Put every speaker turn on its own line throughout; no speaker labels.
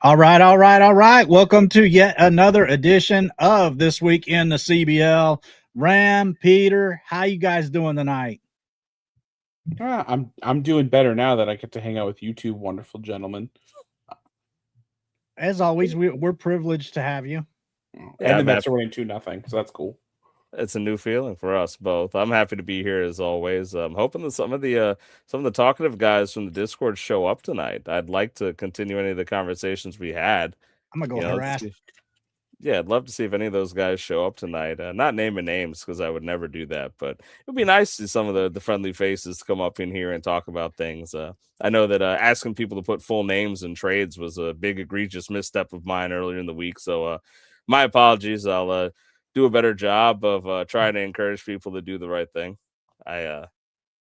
All right, all right, all right. Welcome to yet another edition of This Week in the CBL. Ram, Peter, how you guys doing tonight?
I'm doing better now that I get to hang out with you two wonderful gentlemen.
As always, we're privileged to have you.
And
Yeah,
the
I'm
Mets
happy.
are winning 2-0, so that's cool.
It's a new feeling for us both. I'm happy to be here as always. I'm hoping that some of the talkative guys from the Discord show up tonight. I'd like to continue any of the conversations we had.
I'm gonna go
You know,
harass.
yeah, I'd love to see if any of those guys show up tonight. Not naming names because I would never do that, but it would be nice to see some of the friendly faces to come up in here and talk about things. I know that asking people to put full names in trades was a big egregious misstep of mine earlier in the week. So my apologies. I'll do a better job of trying to encourage people to do the right thing. I uh,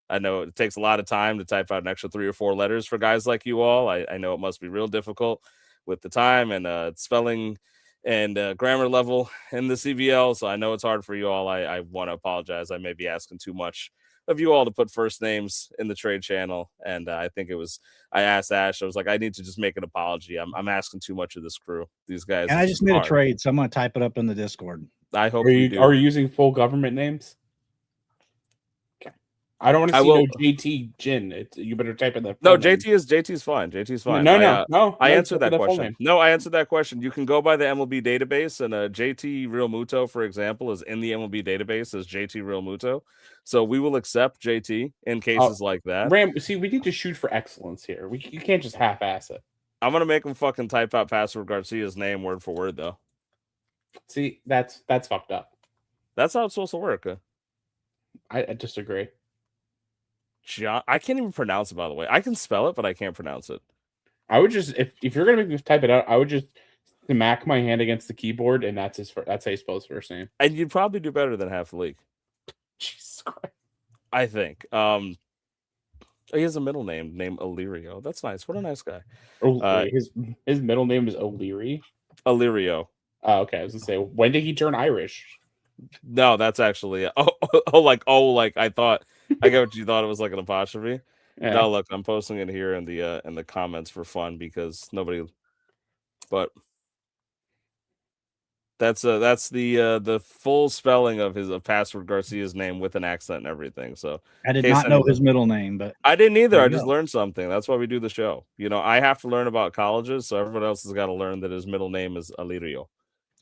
I know it takes a lot of time to type out an extra 3 or 4 letters for guys like you all. I know it must be real difficult with the time and spelling and grammar level in the CBL. So I know it's hard for you all. I want to apologize. I may be asking too much of you all to put first names in the trade channel. And I think I asked Ash, I was like, I need to just make an apology. I'm asking too much of this crew. These guys,
And
it's
I just
just
made a
hard.
trade, so I'm gonna type it up in the Discord.
I
Are
hope you
you
do.
are you using full government names? Okay. I don't want to
I
see no
will.
JT Jin. You better type in the
No,
full name.
JT's fine. JT's fine. I
No.
answered
Type in
that
the full
question.
name.
No, I answered that question. You can go by the MLB database, and JT Real Muto, for example, is in the MLB database as JT Real Muto. So we will accept JT in
Uh,
cases like that.
Ram, see, we need to shoot for excellence here. You can't just half-ass it.
I'm gonna make him fucking type out Password Garcia's name word for word, though.
See, that's fucked up.
That's how it's supposed to work.
I disagree.
John, I can't even pronounce it, by the way. I can spell it, but I can't pronounce it.
I would just if you're gonna make me type it out, I would just smack my hand against the keyboard, and that's how you spell his first name.
And you'd probably do better than half the league,
Jesus Christ.
I think. He has a middle name named Illyrio. That's nice. What a nice guy.
Wait, his middle name is O'Leary.
Illyrio.
Oh, okay. I was gonna say, when did he turn Irish?
No, that's actually like I thought. I get what you thought it was like an apostrophe.
Yeah.
No, look, I'm posting it here in the comments for fun because nobody. But that's the full spelling of Password Garcia's name with an accent and everything. So
I did
in case
not know
anyone-
his middle name, but
I didn't either.
there
I
you
just
go.
learned something. That's why we do the show. I have to learn about colleges, so everyone else has got to learn that his middle name is Alirio.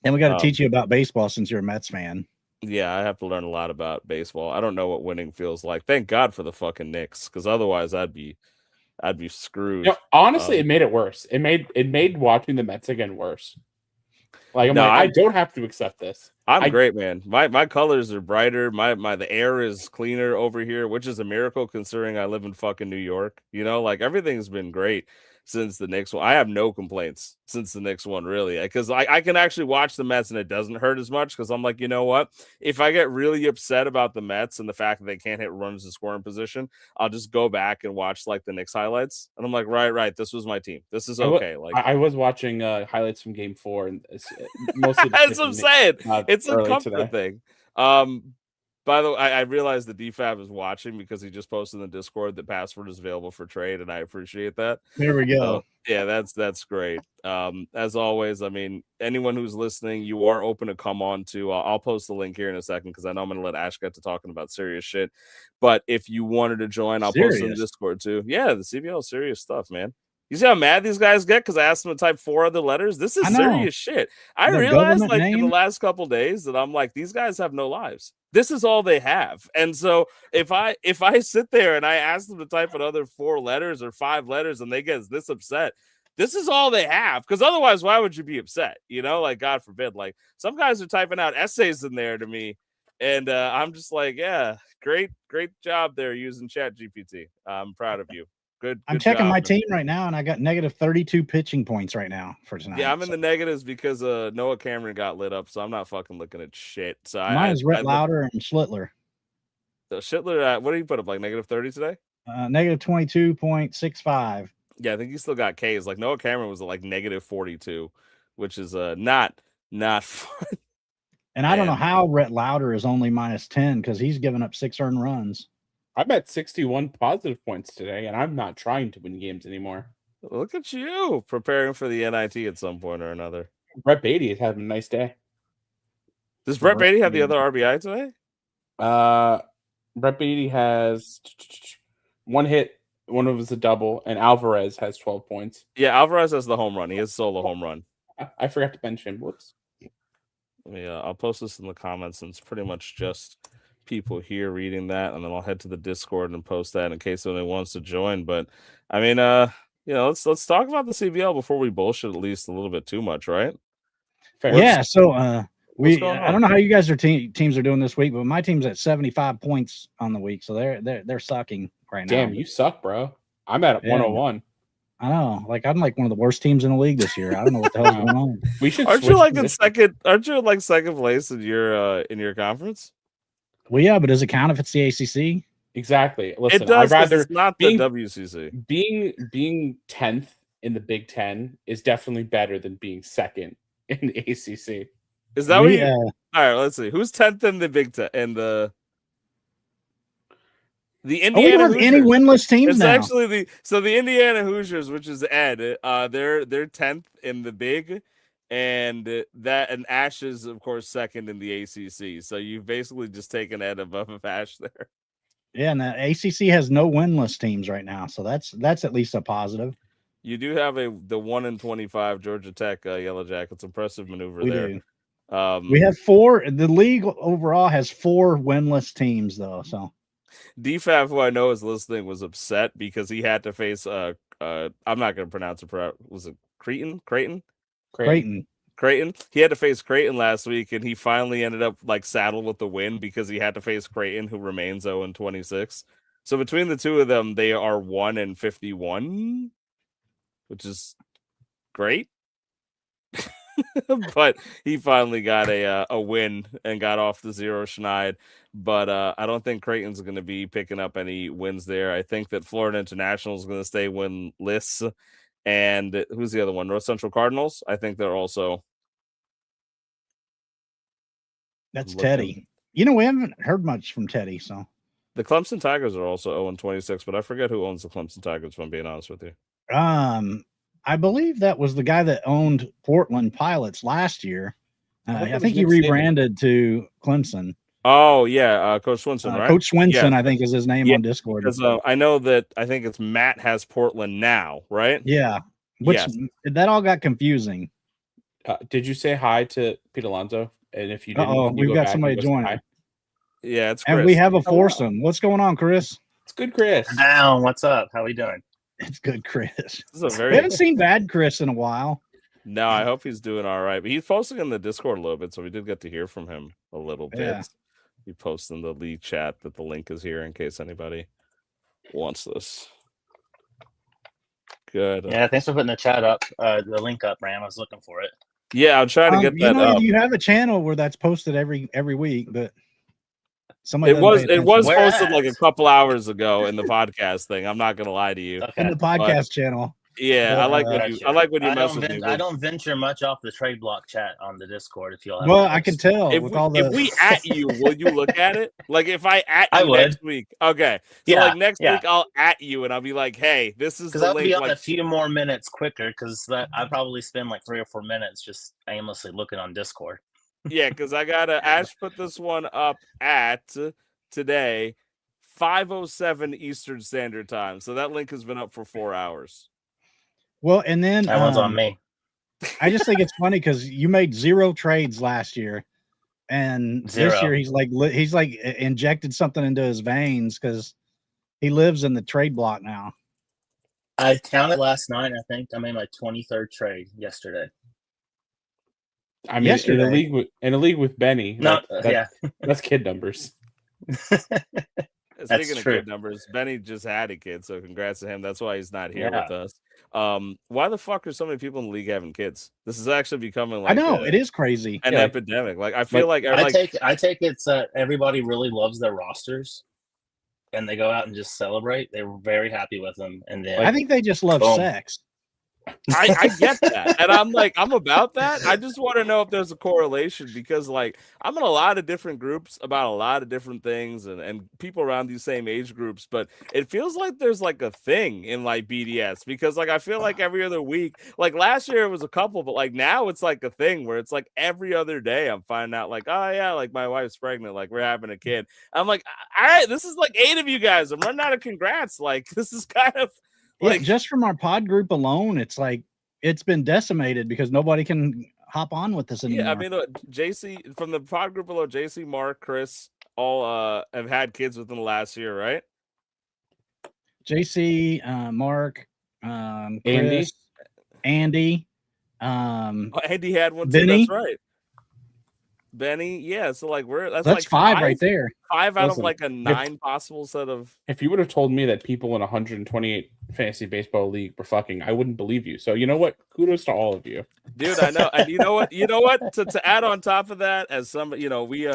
And we got to
Um,
teach you about baseball since you're a Mets fan.
Yeah, I have to learn a lot about baseball. I don't know what winning feels like. Thank God for the fucking Knicks, because otherwise I'd be screwed.
Honestly, it made it worse. It made watching the Mets again worse. Like I don't have to accept this.
I'm great, man. My colors are brighter. The air is cleaner over here, which is a miracle considering I live in fucking New York. Like everything's been great since the Knicks one. I have no complaints since the Knicks one, really, because I can actually watch the Mets and it doesn't hurt as much because I'm like, you know what? If I get really upset about the Mets and the fact that they can't hit runners in scoring position, I'll just go back and watch like the Knicks highlights, and I'm like, right, this was my team. This is okay.
I was watching highlights from Game 4, and mostly
that's what I'm saying. It's a comfort
today.
thing. By the way, I realized the DFAB is watching because he just posted in the Discord that Password is available for trade, and I appreciate that.
There we go.
Yeah, that's great. As always, I mean, anyone who's listening, you are open to come on to. I'll post the link here in a second because I know I'm going to let Ash get to talking about serious shit. But if you wanted to join, I'll post it in the Discord too. Yeah, the CBL is serious stuff, man. You see how mad these guys get because I asked them to type 4 other letters? This is serious shit. I realized like in the last couple days that I'm like, these guys have no lives. This is all they have. And so if I sit there and I ask them to type another 4 letters or 5 letters and they get this upset, this is all they have. Because otherwise, why would you be upset? Like God forbid. Like some guys are typing out essays in there to me. And I'm just like, yeah, great job there using Chat GPT. I'm proud of you. Good.
I'm checking my team right now, and I got negative 32 pitching points right now for tonight.
Yeah, I'm in the negatives because Noah Cameron got lit up, so I'm not fucking looking at shit. So
mine is Rhett Lauder and Schlittler.
The Schlittler, what did he put up, like negative 30 today?
Negative 22.65.
Yeah, I think he still got K's. Like Noah Cameron was at like negative 42, which is not fun.
And I don't know how Rhett Lauder is only minus 10 because he's given up 6 earned runs.
I'm at 61 positive points today, and I'm not trying to win games anymore.
Look at you preparing for the NIT at some point or another.
Brett Beatty is having a nice day.
Does Brett Beatty have the other RBI today?
Brett Beatty has 1 hit, one of them is a double, and Alvarez has 12 points.
Yeah, Alvarez has the home run. He has solo home run.
I forgot to bench him. Whoops.
Yeah, I'll post this in the comments, and it's pretty much just people here reading that, and then I'll head to the Discord and post that in case anyone wants to join. But I mean, let's talk about the CBL before we bullshit at least a little bit too much, right?
Fair. Yeah. So I don't know how you guys teams are doing this week, but my team's at 75 points on the week, so they're sucking right now.
Damn, you suck, bro. I'm at 101.
I know, I'm like one of the worst teams in the league this year. I don't know what the hell's going on.
We should.
Aren't you like in second? Aren't you like second place in your conference?
Well, yeah, but does it count if it's the ACC?
Exactly. Listen,
it does.
I'd rather
it's not the WCC.
Being 10th in the Big Ten is definitely better than being second in the ACC.
Is that what you? All right, let's see. Who's 10th in the Big Ten? In the Indiana.
We don't have any winless teams
it's
now.
Actually the Indiana Hoosiers, which is Ed, they're 10th in the Big, and Ash is of course second in the ACC. So you've basically just taken Ed above Ash there.
Yeah, and the ACC has no winless teams right now, so that's at least a positive.
You do have the 1-25 Georgia Tech Yellow Jackets. Impressive maneuver there.
Do. We have 4. The league overall has 4 winless teams, though. So
DFAB, who I know is listening, was upset because he had to face I'm not going to pronounce it. Was it Creighton? He had to face Creighton last week, and he finally ended up saddled with the win because he had to face Creighton, who remains 0-26. So between the two of them, they are 1-51, which is great. But he finally got a win and got off the 0 schneid. But I don't think Creighton's going to be picking up any wins there. I think that Florida International is going to stay winless. And who's the other one? North Central Cardinals. I think they're also.
That's Teddy. We haven't heard much from Teddy. So
the Clemson Tigers are also 0-26, but I forget who owns the Clemson Tigers, if I'm being honest with you.
I believe that was the guy that owned Portland Pilots last year. I think he rebranded to Clemson.
Oh, yeah. Coach Swinson, right?
Coach Swinson, yeah. I think is his name on Discord.
Because I know that I think it's Matt has Portland now, right?
Yeah. That all got confusing.
Did you say hi to Pete Alonso? And if you didn't,
we've got somebody joining.
Yeah, it's Chris.
And we have a foursome. What's going on, Chris?
It's good, Chris.
Down. What's up? How are we doing?
It's good, Chris.
We
haven't seen bad Chris in a while.
No, I hope he's doing all right. But he's posting in the Discord a little bit, so we did get to hear from him a little bit. He posts in the league chat that the link is here in case anybody wants this. Good.
Yeah, thanks for putting the chat up, the link up, Ram. I was looking for it.
Yeah, I'm trying to get that up.
You have a channel where that's posted every week, but
it was posted a couple hours ago in the podcast thing. I'm not gonna lie to you.
Okay. In the podcast channel.
Yeah, I like when you mess with me.
I don't venture much off the trade block chat on the Discord. If you'll have
I can tell.
If we at you, will you look at it? If I at you next week, okay. So next week I'll at you and I'll be like, hey, this is the link.
I'll be on a few more minutes quicker because I probably spend 3 or 4 minutes just aimlessly looking on Discord.
Yeah, because I gotta Ash put this one up at today, 5:07 Eastern Standard Time. So that link has been up for 4 hours.
Well, and then
that one's on me.
I just think it's funny because you made 0 trades last year, and this year he's injected something into his veins because he lives in the trade block now.
I counted last night. I think I made my 23rd trade yesterday.
I mean, in a league with Benny. That's kid numbers.
Speaking of kid numbers, Benny just had a kid, so congrats to him. That's why he's not here with us. Why the fuck are so many people in the league having kids? This is actually becoming
I know it is crazy.
An epidemic. I feel like
I take it's everybody really loves their rosters, and they go out and just celebrate. They were very happy with them, and then
I think they just love sex.
I get that. And I'm like, I'm about that. I just want to know if there's a correlation because like I'm in a lot of different groups about a lot of different things and people around these same age groups, but it feels like there's like a thing in like BDS because like I feel like every other week, like last year it was a couple, but like now it's like a thing where it's like every other day I'm finding out like, oh yeah, like my wife's pregnant, like we're having a kid. I'm like, all right, this is like 8 of you guys. I'm running out of congrats. Like this is kind of like
just from our pod group alone, it's like it's been decimated because nobody can hop on with us anymore.
Yeah, I mean, look, JC from the pod group below, JC, Mark, Chris, all have had kids within the last year, right?
JC, Mark, Chris, Andy,
Andy had one too.
Benny.
That's right. Benny, yeah. So like that's
like 5 right there.
5 out of like a 9 possible set of.
If you would have told me that people in 128 fantasy baseball league were fucking, I wouldn't believe you. So you know what? Kudos to all of you,
dude. I know, and you know what? To add on top of that, as some, we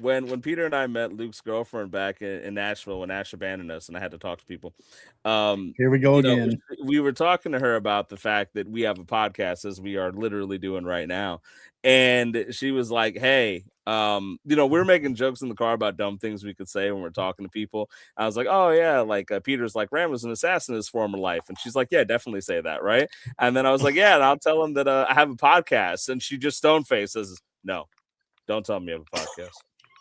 when Peter and I met Luke's girlfriend back in Nashville when Ash abandoned us, and I had to talk to people.
Here we go again.
We were talking to her about the fact that we have a podcast, as we are literally doing right now. And she was like, hey, we're making jokes in the car about dumb things we could say when we're talking to people. I was like, oh, yeah, like Peter's like, Ram was an assassin in his former life. And she's like, yeah, definitely say that, right? And then I was like, yeah, and I'll tell him that I have a podcast. And she just stone-faced says, no, don't tell me you have a podcast.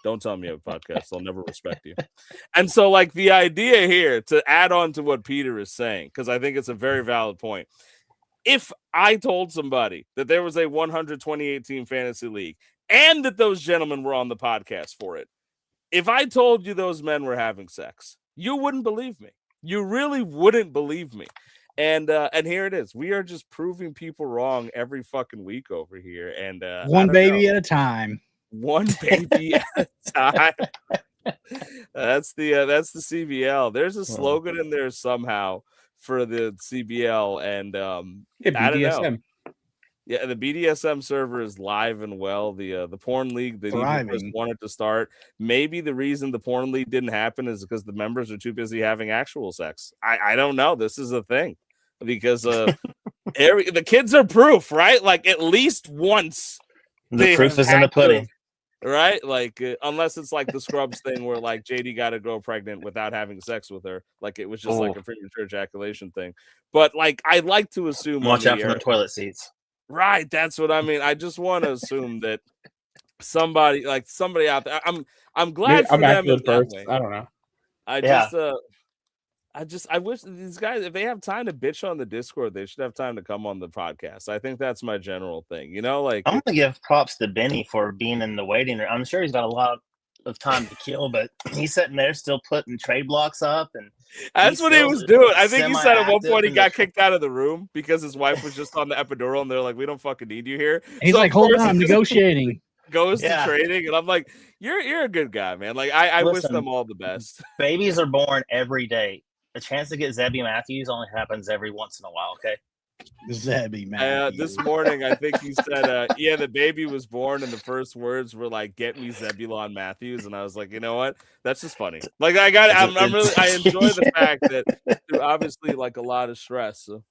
Don't tell me you have a podcast. I'll never respect you. And so, like, the idea here, to add on to what Peter is saying, because I think it's a very valid point, if I told somebody that there was a 128-team fantasy league and that those gentlemen were on the podcast for it, if I told you those men were having sex, you wouldn't believe me. You really wouldn't believe me. And here it is. We are just proving people wrong every fucking week over here. And
one baby at a time.
One baby at a time. That's the CBL. There's a slogan in there somehow for the CBL, and I don't know. Yeah, the BDSM server is live and well. The porn league that even Chris wanted to start. Maybe the reason the porn league didn't happen is because the members are too busy having actual sex. I don't know. This is a thing because the kids are proof, right? Like at least once.
The proof is in the pudding.
Right, like unless it's like the Scrubs thing where like JD got a girl pregnant without having sex with her, like it was just like a premature ejaculation thing. But like I like to assume,
watch out for the toilet seats.
Right, that's what I mean. I just want to assume that somebody out there. I'm glad for them. First.
I don't know.
I wish these guys, if they have time to bitch on the Discord, they should have time to come on the podcast. I think that's my general thing. Like
I'm gonna give props to Benny for being in the waiting room. I'm sure he's got a lot of time to kill, but he's sitting there still putting trade blocks up, and
that's what he was doing. I think he said at one point he got kicked out of the room because his wife was just on the epidural, and they're like, "We don't fucking need you here."
He's like, "Hold on, I'm negotiating."
Goes to trading, and I'm like, "You're a good guy, man." Like I wish them all the best.
Babies are born every day. The chance to get Zebby Matthews only happens every once in a while, okay?
Zebby Matthews.
This morning, I think he said, yeah, the baby was born, and the first words were like, "Get me Zebulon Matthews," and I was like, you know what? That's just funny. Like I enjoy the fact that obviously like a lot of stress. So,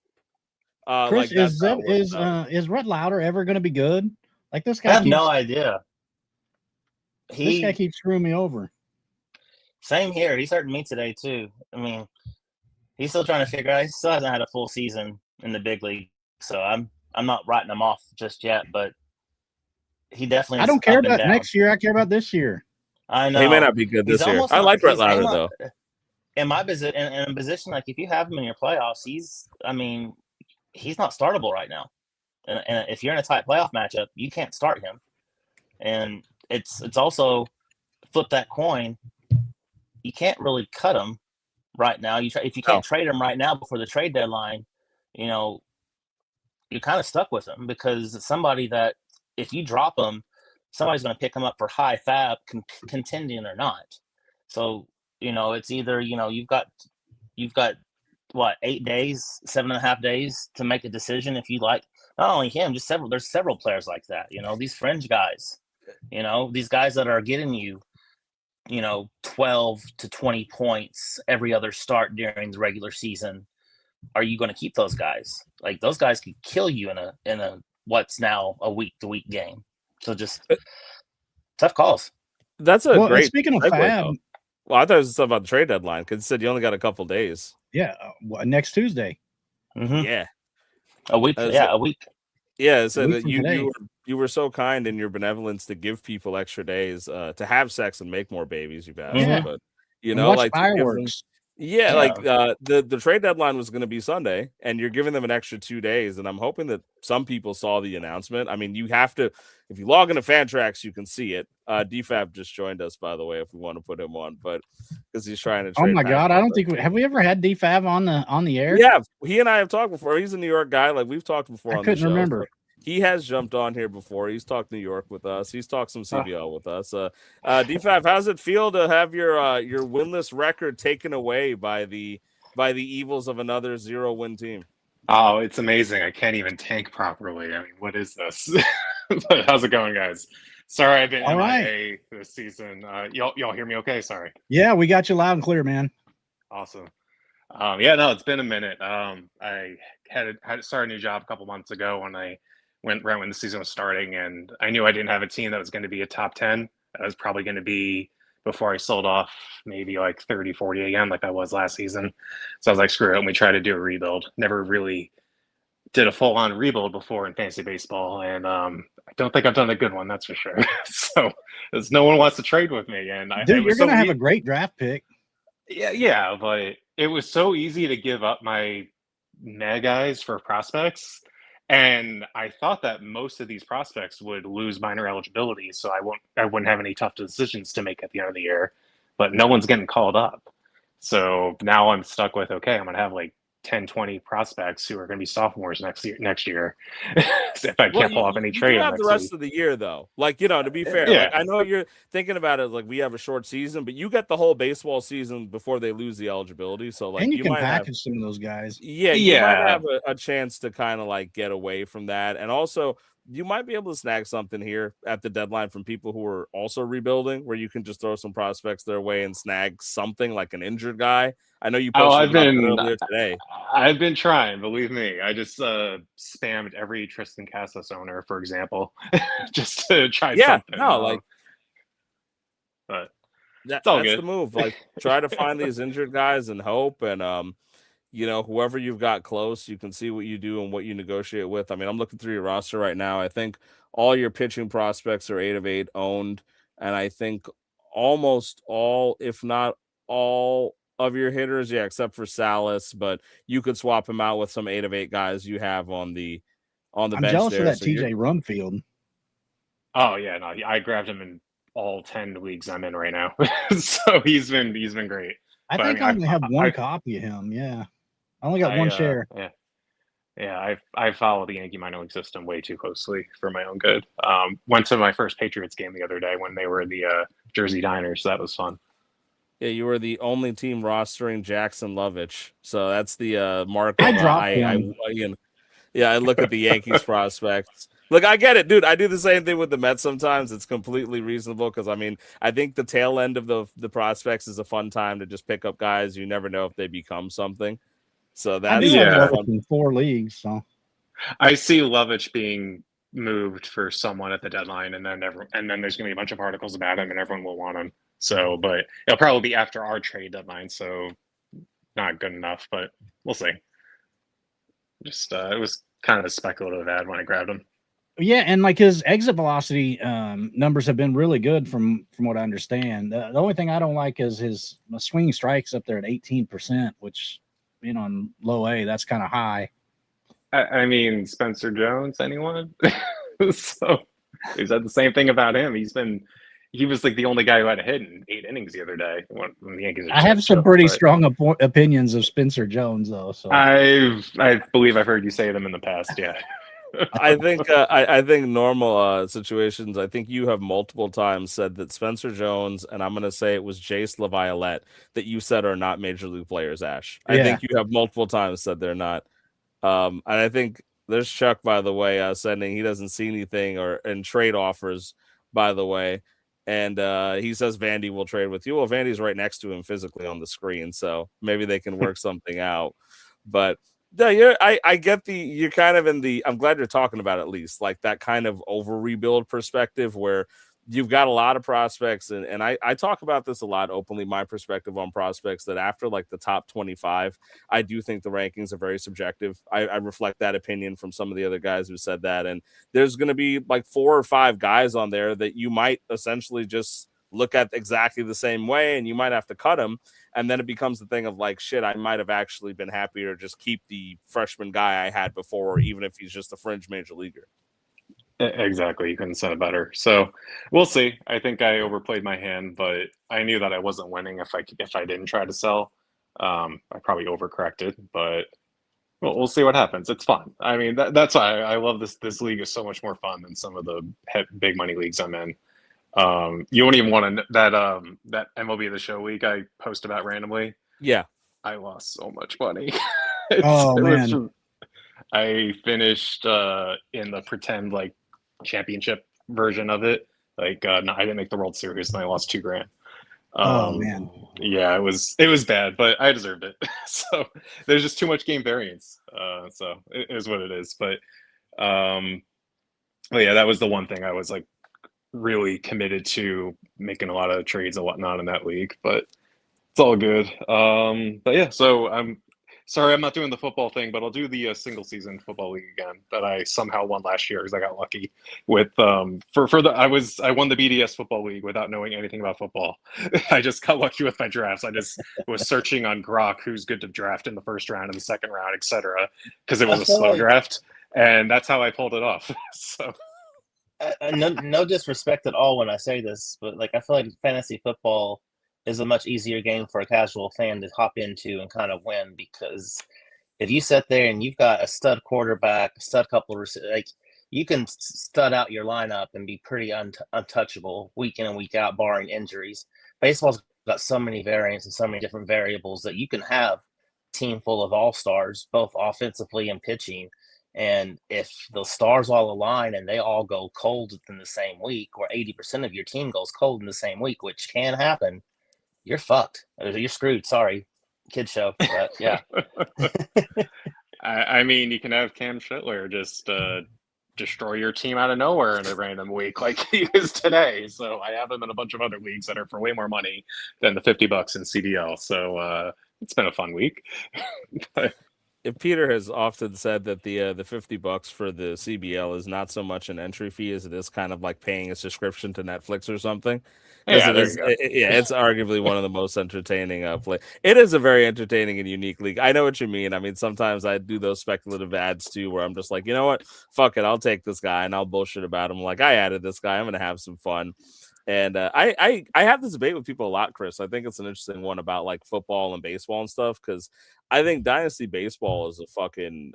Chris, like is Rhett Lauder ever going to be good? Like this guy?
I have no idea.
This guy keeps screwing me over.
Same here. He's hurting me today too. I mean, he's still trying to figure out. He still hasn't had a full season in the big league, so I'm not writing him off just yet. But he definitely.
I don't care about next year. I care about this year.
I know
he may not be good this year. I like Rhett Lauder though.
In my position, in a position like if you have him in your playoffs, he's not startable right now. And if you're in a tight playoff matchup, you can't start him. And it's also flip that coin. You can't really cut him right now. If you can't trade him right now before the trade deadline, you're kind of stuck with him because it's somebody that if you drop him, somebody's going to pick him up for high fab, contending or not. So it's either you've got what 8 days, 7.5 days to make a decision if you like. Not only him, just there's several players like that. These fringe guys. These guys that are getting you. 12 to 20 points every other start during the regular season. are you going to keep those guys? Like those guys could kill you in a what's now a week-to-week game. So just tough calls.
That's a great.
Speaking of
segue,
Fab,
though. Well, I thought it was stuff about the trade deadline because it said you only got a couple days.
yeah, next Tuesday.
Mm-hmm.
Yeah,
a week. A week.
Yeah, so that you were so kind in your benevolence to give people extra days to have sex and make more babies, you bastard.
Yeah.
But
watch
like
fireworks.
like the trade deadline was going to be Sunday, and you're giving them an extra 2 days. And I'm hoping that some people saw the announcement. I mean, you have to, if you log into Fantrax, you can see it. DFAB just joined us, by the way, if we want to put him on, but because he's trying to.
Oh my God, I don't think have we ever had DFAB on the air?
Yeah, he and I have talked before. He's a New York guy, like we've talked before.
I couldn't remember.
So he has jumped on here before. He's talked New York with us. He's talked some CBL with us. DFAB, how's it feel to have your winless record taken away by the evils of another 0-win team?
Oh, it's amazing. I can't even tank properly. I mean, what is this? How's it going, guys? Sorry, I've been MIA this season. Y'all hear me okay? Sorry.
Yeah, we got you loud and clear, man.
Awesome. No, it's been a minute. I had started a new job a couple months ago when I went right when the season was starting, and I knew I didn't have a team that was going to be a top 10. I was probably going to be, before I sold off, maybe like 30, 40 again, like I was last season. So I was like, screw it, let me try to do a rebuild. Never really did a full-on rebuild before in fantasy baseball, and I don't think I've done a good one, that's for sure. So no one wants to trade with me, and
dude, you're gonna have a great draft pick.
Yeah, but it was so easy to give up my meh guys for prospects, and I thought that most of these prospects would lose minor eligibility, so I wouldn't have any tough decisions to make at the end of the year. But no one's getting called up, so now I'm stuck with, okay, I'm gonna have like 10, 20 prospects who are going to be sophomores next year. If I can't pull off any trade.
You have the rest of the year, though. Like, to be fair, like, I know you're thinking about it like we have a short season, but you get the whole baseball season before they lose the eligibility. So, like,
and you can package some of those guys.
Yeah, you might have a chance to kind of like get away from that. And also, you might be able to snag something here at the deadline from people who are also rebuilding, where you can just throw some prospects their way and snag something like an injured guy. I know you posted earlier today.
I've been trying, believe me. I just spammed every Tristan Casas owner, for example, just to try something. But
that's
good.
The move. Like, try to find these injured guys and hope, and whoever you've got close, you can see what you do and what you negotiate with. I mean, I'm looking through your roster right now. I think all your pitching prospects are 8 of 8 owned, and I think almost all, if not all, of your hitters, except for Salas, but you could swap him out with some 8 of 8 guys you have on the bench.
I'm jealous of that TJ Rumfield.
Oh yeah, no, I grabbed him in all 10 leagues I'm in right now, so he's been great.
I think I only have one copy of him. Yeah, I only got one share.
I follow the Yankee minor league system way too closely for my own good. Went to my first Patriots game the other day when they were the Jersey Diners. So that was fun.
Yeah, you were the only team rostering Jackson Lovich, so that's the mark.
I dropped him.
I look at the Yankees prospects. Look, I get it, dude. I do the same thing with the Mets sometimes. It's completely reasonable because, I mean, I think the tail end of the prospects is a fun time to just pick up guys. You never know if they become something. So that's
in 4 leagues. So
I see Lovich being moved for someone at the deadline, and then there's going to be a bunch of articles about him, and everyone will want him. So, but it'll probably be after our trade deadline, so not good enough, but we'll see. Just it was kind of a speculative ad when I grabbed him.
Yeah, and like his exit velocity numbers have been really good from what I understand. The only thing I don't like is his swinging strikes up there at 18%, which, in low A, that's kind of high.
I mean, Spencer Jones, anyone? So he said the same thing about him. He was like the only guy who had a hit in 8 innings the other day when the Yankees.
I have some pretty strong opinions of Spencer Jones, though. So
I believe I've heard you say them in the past. Yeah.
I think normal situations. I think you have multiple times said that Spencer Jones, and I'm going to say it was Jace LaViolette, that you said are not major league players. Ash, I think you have multiple times said they're not. And I think there's Chuck, by the way, sending he doesn't see anything in trade offers, by the way. And he says Vandy will trade with you. Well, Vandy's right next to him physically on the screen, so maybe they can work something out. But no, I get you're kind of in the, I'm glad you're talking about at least like that kind of over rebuild perspective where you've got a lot of prospects. And I talk about this a lot openly, my perspective on prospects, that after like the top 25, I do think the rankings are very subjective. I reflect that opinion from some of the other guys who said that. And there's going to be like 4 or 5 guys on there that you might essentially just look at exactly the same way, and you might have to cut them. And then it becomes the thing of like, shit, I might have actually been happier to just keep the freshman guy I had before, even if he's just a fringe major leaguer.
Exactly. You couldn't have said it better. So we'll see. I think I overplayed my hand, but I knew that I wasn't winning if I didn't try to sell. I probably overcorrected, but we'll see what happens. It's fun. I mean, that's why I love this. This league is so much more fun than some of the big money leagues I'm in. You won't even want to that MLB The Show week I post about randomly.
Yeah,
I lost so much money.
Man.
I finished in the pretend like championship version of it. Like I didn't make the World Series and I lost $2,000.
Man.
Yeah, it was bad, but I deserved it. So there's just too much game variance. So it is what it is. But yeah, that was the one thing I was like really committed to, making a lot of trades and whatnot in that league, but it's all good. But yeah, so I'm sorry I'm not doing the football thing, but I'll do the single season football league again that I somehow won last year because I got lucky with I won the BDS football league without knowing anything about football. I just got lucky with my drafts. I just was searching on Grok who's good to draft in the first round, in the second round, etc. because it was a slow draft, and that's how I pulled it off. So.
No disrespect at all when I say this, but like I feel like fantasy football is a much easier game for a casual fan to hop into and kind of win, because if you sit there and you've got a stud quarterback, a stud couple, like you can stud out your lineup and be pretty untouchable week in and week out, barring injuries. Baseball's got so many variants and so many different variables that you can have a team full of all-stars, both offensively and pitching. And if the stars all align and they all go cold in the same week, or 80% of your team goes cold in the same week, which can happen, you're fucked. You're screwed. Sorry, kid show. But yeah.
I mean, you can have Cam Schittler just destroy your team out of nowhere in a random week like he is today. So I have him in a bunch of other leagues that are for way more money than the $50 in CBL. So it's been a fun week. But,
Peter has often said that the $50 for the CBL is not so much an entry fee as it is kind of like paying a subscription to Netflix or something.
yeah,
It's arguably one of the most entertaining play. It is a very entertaining and unique league. I know what you mean. I mean, sometimes I do those speculative ads too, where I'm just like, you know what, fuck it, I'll take this guy and I'll bullshit about him. Like, I added this guy, I'm gonna have some fun. And I have this debate with people a lot, Chris. I think it's an interesting one about like football and baseball and stuff, because I think Dynasty Baseball is a fucking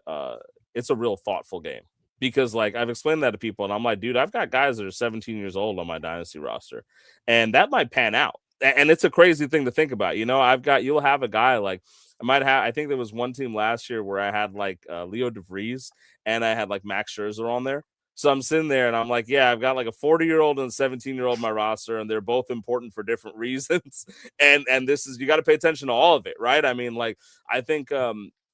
it's a real thoughtful game. Because like I've explained that to people, and I'm like, dude, I've got guys that are 17 years old on my Dynasty roster, and that might pan out. And it's a crazy thing to think about. You know, you'll have a guy like I think there was one team last year where I had like Leo DeVries and I had like Max Scherzer on there. So I'm sitting there and I'm like, yeah, I've got like a 40-year-old and a 17-year-old on my roster, and they're both important for different reasons. And this is, you got to pay attention to all of it, right? I mean, like, I think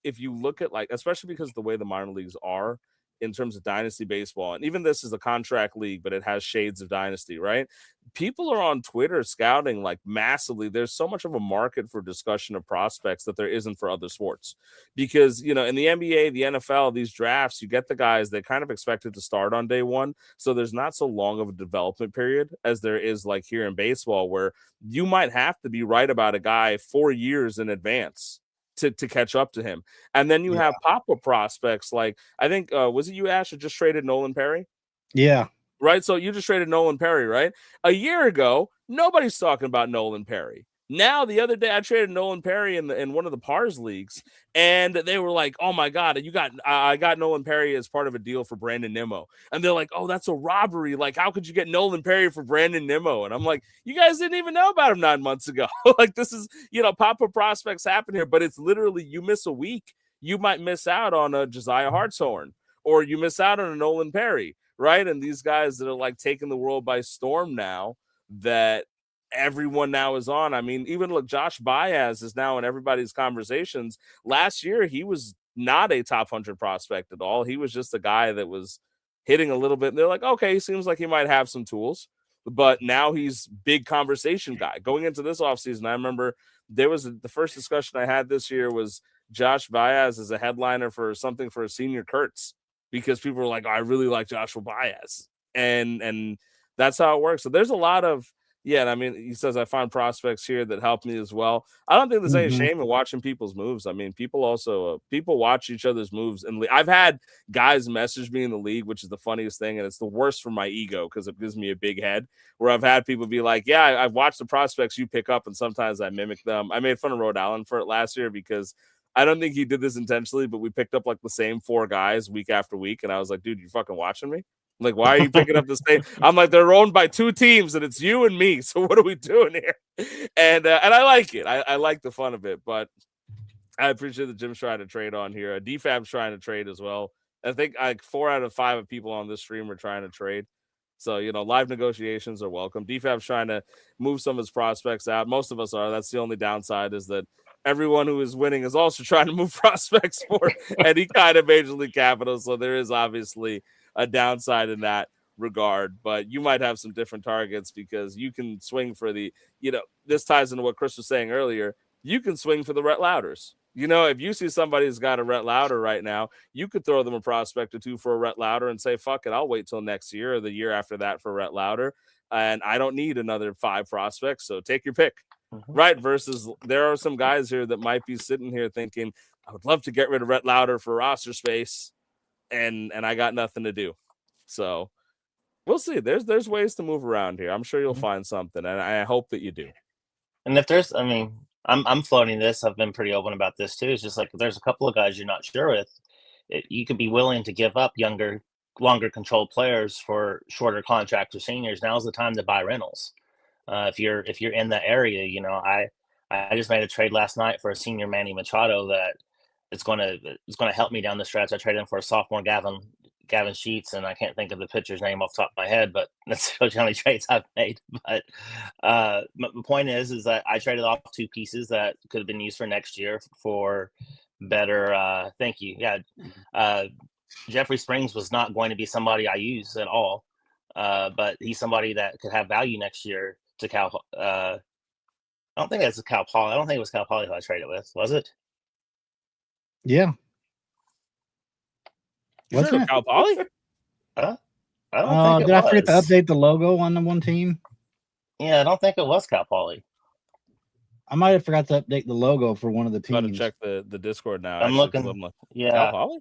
if you look at like, especially because the way the minor leagues are in terms of Dynasty Baseball, and even this is a contract league, but it has shades of Dynasty, right? People are on Twitter scouting like massively. There's so much of a market for discussion of prospects that there isn't for other sports, because, you know, in the NBA, the NFL, these drafts, you get the guys that kind of expected to start on day one. So there's not so long of a development period as there is like here in baseball, where you might have to be right about a guy 4 years in advance to catch up to him. And then you have pop-up prospects like, I think, was it you, Ash, that just traded Nolan Perry?
Yeah.
Right? So you just traded Nolan Perry, right? A year ago, nobody's talking about Nolan Perry. Now, the other day, I traded Nolan Perry in one of the Pars leagues, and they were like, "Oh my God, I got Nolan Perry as part of a deal for Brandon Nimmo," and they're like, "Oh, that's a robbery! Like, how could you get Nolan Perry for Brandon Nimmo?" And I'm like, "You guys didn't even know about him 9 months ago." Like, this is, you know, pop-up prospects happen here, but it's literally, you miss a week, you might miss out on a Josiah Hartshorn, or you miss out on a Nolan Perry, right? And these guys that are like taking the world by storm now, that everyone now is on. I mean, even look, Josh Baez is now in everybody's conversations. Last year, he was not a top 100 prospect at all. He was just a guy that was hitting a little bit. And they're like, okay, he seems like he might have some tools. But now he's big conversation guy. Going into this offseason, I remember there was the first discussion I had this year was Josh Baez as a headliner for something for a senior Kurtz, because people were like, oh, I really like Joshua Baez. And that's how it works. So there's a lot of, I mean, he says, I find prospects here that help me as well. I don't think there's any shame in watching people's moves. I mean, people also, people watch each other's moves. And I've had guys message me in the league, which is the funniest thing. And it's the worst for my ego because it gives me a big head, where I've had people be like, yeah, I've watched the prospects you pick up and sometimes I mimic them. I made fun of Rhode Island for it last year because I don't think he did this intentionally, but we picked up like the same 4 guys week after week. And I was like, dude, you fucking watching me? Like, why are you picking up the same? I'm like, they're owned by 2 teams, and it's you and me. So what are we doing here? And I like it. I like the fun of it. But I appreciate that Jim's trying to trade on here. DFAB's trying to trade as well. I think like 4 out of 5 of people on this stream are trying to trade. So, live negotiations are welcome. DFAB's trying to move some of his prospects out. Most of us are. That's the only downside, is that everyone who is winning is also trying to move prospects for any kind of Major League capital. So there is obviously a downside in that regard, but you might have some different targets because you can swing for the, this ties into what Chris was saying earlier. You can swing for the Rhett Louders. If you see somebody who's got a Rhett Louder right now, you could throw them a prospect or 2 for a Rhett Louder and say, fuck it, I'll wait till next year or the year after that for Rhett Louder. And I don't need another 5 prospects. So take your pick. Right. Versus there are some guys here that might be sitting here thinking, I would love to get rid of Rhett Louder for roster space. And I got nothing to do. So we'll see. There's ways to move around here. I'm sure you'll find something, and I hope that you do.
And if there's, I mean, I'm floating this. I've been pretty open about this too. It's just like if there's a couple of guys you're not sure with, you could be willing to give up younger, longer controlled players for shorter contracts or seniors. Now's the time to buy rentals. If you're in that area, I just made a trade last night for a senior Manny Machado that it's going to help me down the stretch. I traded him for a sophomore Gavin Sheets, and I can't think of the pitcher's name off the top of my head, but that's how many trades I've made. But the point is that I traded off 2 pieces that could have been used for next year for better. Thank you. Yeah. Jeffrey Springs was not going to be somebody I use at all, but he's somebody that could have value next year to Cal. I don't think that's Cal Poly. I don't think it was Cal Poly who I traded with. Was it?
Yeah.
What's sure, Cal Poly?
I don't think
did I forget to update the logo on the one team?
Yeah, I don't think it was Cal Poly.
I might have forgot to update the logo for one of the teams.
I'm about to check the Discord now.
I'm looking. Yeah.
Cal Poly?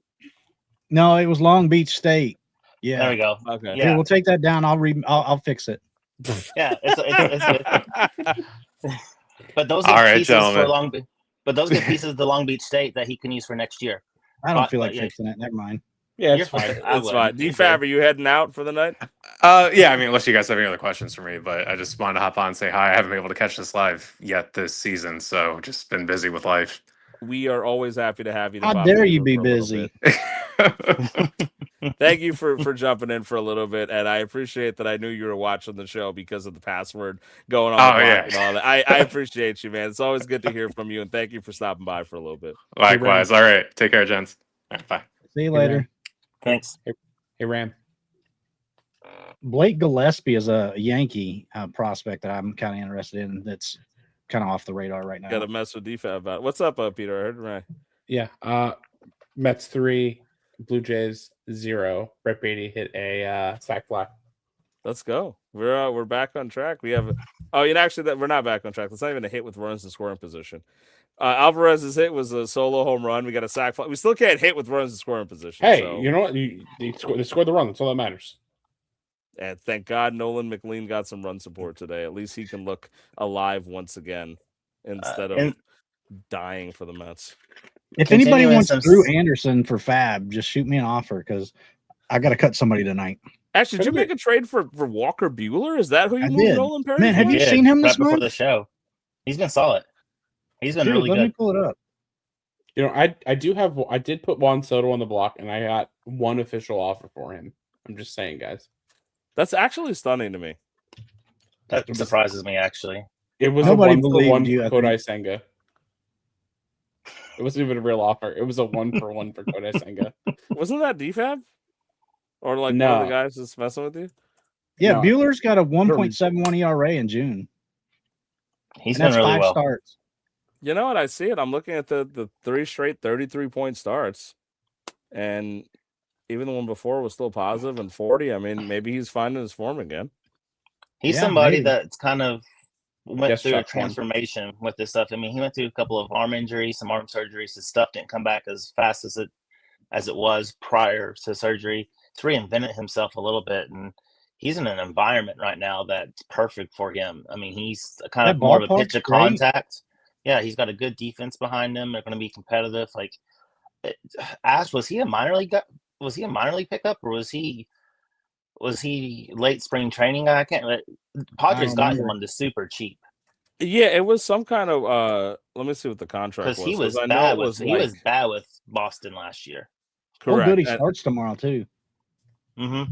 No, it was Long Beach State. Yeah.
There we go.
Okay.
Yeah.
Here, we'll take that down. I'll fix it.
Yeah, it's good. But those are pieces for Long Beach. But those are pieces of the Long Beach State that he can use for next year.
I don't feel like fixing it. Never mind.
Yeah, it's fine.
It's fine. DFAB, are you heading out for the night?
Yeah, I mean, unless you guys have any other questions for me, but I just wanted to hop on and say hi. I haven't been able to catch this live yet this season, so just been busy with life.
We are always happy to have you.
How dare you be busy?
Thank you for jumping in for a little bit, and I appreciate that I knew you were watching the show because of the password going on.
Oh, yeah.
And all that. I appreciate you, man. It's always good to hear from you, and thank you for stopping by for a little bit.
Likewise. All right. Take care, gents. All right, bye.
See you later.
Thanks.
Hey, Ram.
Blake Gillespie is a Yankee prospect that I'm kind of interested in. That's kind of off the radar right now.
Got to mess with DFAB about it. What's up, Peter? I heard right.
Yeah. Mets 3, Blue Jays 0. Brett Beatty hit a sac fly.
Let's go. We're back on track. We have actually we're not back on track. It's not even a hit with runners in scoring position. Alvarez's hit was a solo home run. We got a sac fly. We still can't hit with runners in scoring position.
Hey,
so.
You know what? They scored the run. That's all that matters.
And thank God Nolan McLean got some run support today. At least he can look alive once again instead of dying for the Mets.
If anybody wants Drew Anderson for Fab, just shoot me an offer because I got to cut somebody tonight.
Actually, did you make a trade for Walker Buehler? Is that who you moved Nolan Perry?
Man, have you seen him this month?
Before the show? He's been solid. He's been really good.
Let me pull it up.
You know, I did put Juan Soto on the block, and I got one official offer for him. I'm just saying, guys.
That's actually stunning to me.
That surprises me, actually.
It was
Nobody
a 1-for-1
believed you,
for
I
Kodai Senga. It wasn't even a real offer. It was a 1-for-1 for Kodai Senga.
Wasn't that DFAB? Or like one of the
No.
guys that's messing with you?
Yeah,
No.
Bueller's got a 1.71 ERA in June.
He's
And that's
been really
5
well.
starts.
You know what? I see it. I'm looking at the 3 straight 33-point starts. And even the one before was still positive and 40. I mean, maybe he's finding his form again.
He's
Yeah,
somebody
maybe.
that's kind of went
Yes,
through a
Chuck won.
transformation with this stuff. I mean, he went through a couple of arm injuries, some arm surgeries. His stuff didn't come back as fast as it was prior to surgery. He's reinvented himself a little bit, and he's in an environment right now that's perfect for him. I mean, he's kind
That
of more of a
ballpark's
pitch of
great.
contact. Yeah, he's got a good defense behind him. They're going to be competitive. Like Ash, was he a minor league pickup, or was he late spring training? I can't. Padres got him on the super cheap.
Yeah, it was some kind of let me see what the contract was.
Because he was
I
bad
know it
with
was
was bad with Boston last year.
correct.
Oh, good. He
And
starts tomorrow, too.
Mm-hmm.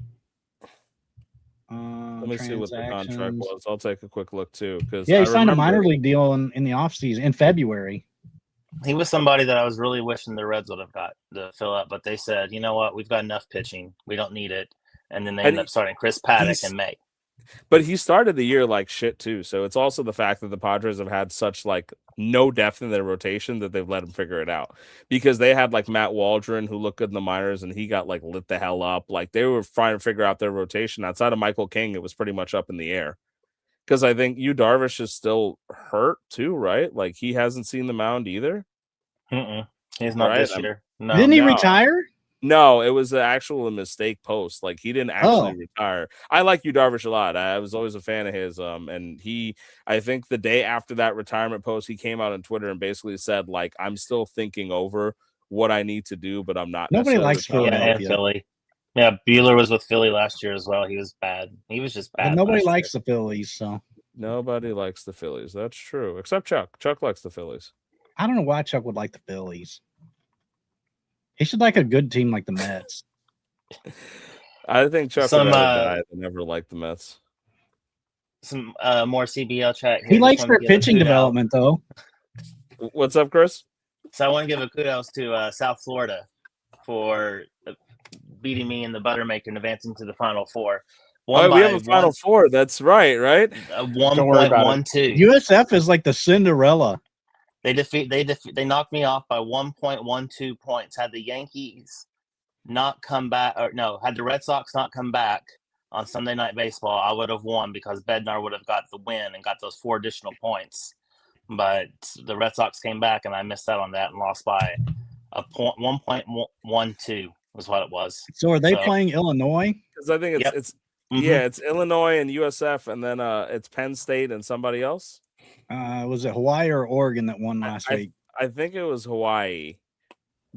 let me see what the contract was. I'll take a quick look too. Because
Yeah, he signed a minor league deal in the offseason in February.
He was somebody that I was really wishing the Reds would have got to fill up, but they said, you know what, we've got enough pitching. We don't need it. And then they ended up starting Chris Paddock in May.
But he started the year like shit too. So it's also the fact that the Padres have had such like no depth in their rotation that they've let him figure it out. Because they had like Matt Waldron who looked good in the minors and he got like lit the hell up. Like they were trying to figure out their rotation. Outside of Michael King, it was pretty much up in the air. Because I think Yu Darvish is still hurt too, right? Like he hasn't seen the mound either.
He's not this year. No.
Didn't he retire?
No, it was actual mistake post. Like he didn't actually retire. I like Yu Darvish a lot. I was always a fan of his. And I think the day after that retirement post, he came out on Twitter and basically said, like, I'm still thinking over what I need to do, but I'm not.
Nobody likes
Philadelphia. Yeah, Philly. Yeah, Bueller was with Philly last year as well. He was bad. He was just bad.
But nobody likes the Phillies, so
nobody likes the Phillies. That's true, except Chuck. Chuck likes the Phillies.
I don't know why Chuck would like the Phillies. He should like a good team like the Mets.
I think Chuck would rather die than never like the Mets.
Some more CBL chat here.
He likes their pitching development, though.
What's up, Chris?
So I want to give a kudos to South Florida for beating me in the Buttermaker and advancing to the Final Four.
We have a Final Four. That's right?
1.12.
USF is like the Cinderella.
They knocked me off by 1.12 points. Had the Yankees not come back, had the Red Sox not come back on Sunday Night Baseball, I would have won because Bednar would have got the win and got those 4 additional points. But the Red Sox came back, and I missed out on that and lost by 1.12 was what it was.
So are they playing Illinois?
Because I think it's Illinois and USF, and then it's Penn State and somebody else.
Was it Hawaii or Oregon that won last week?
I think it was Hawaii,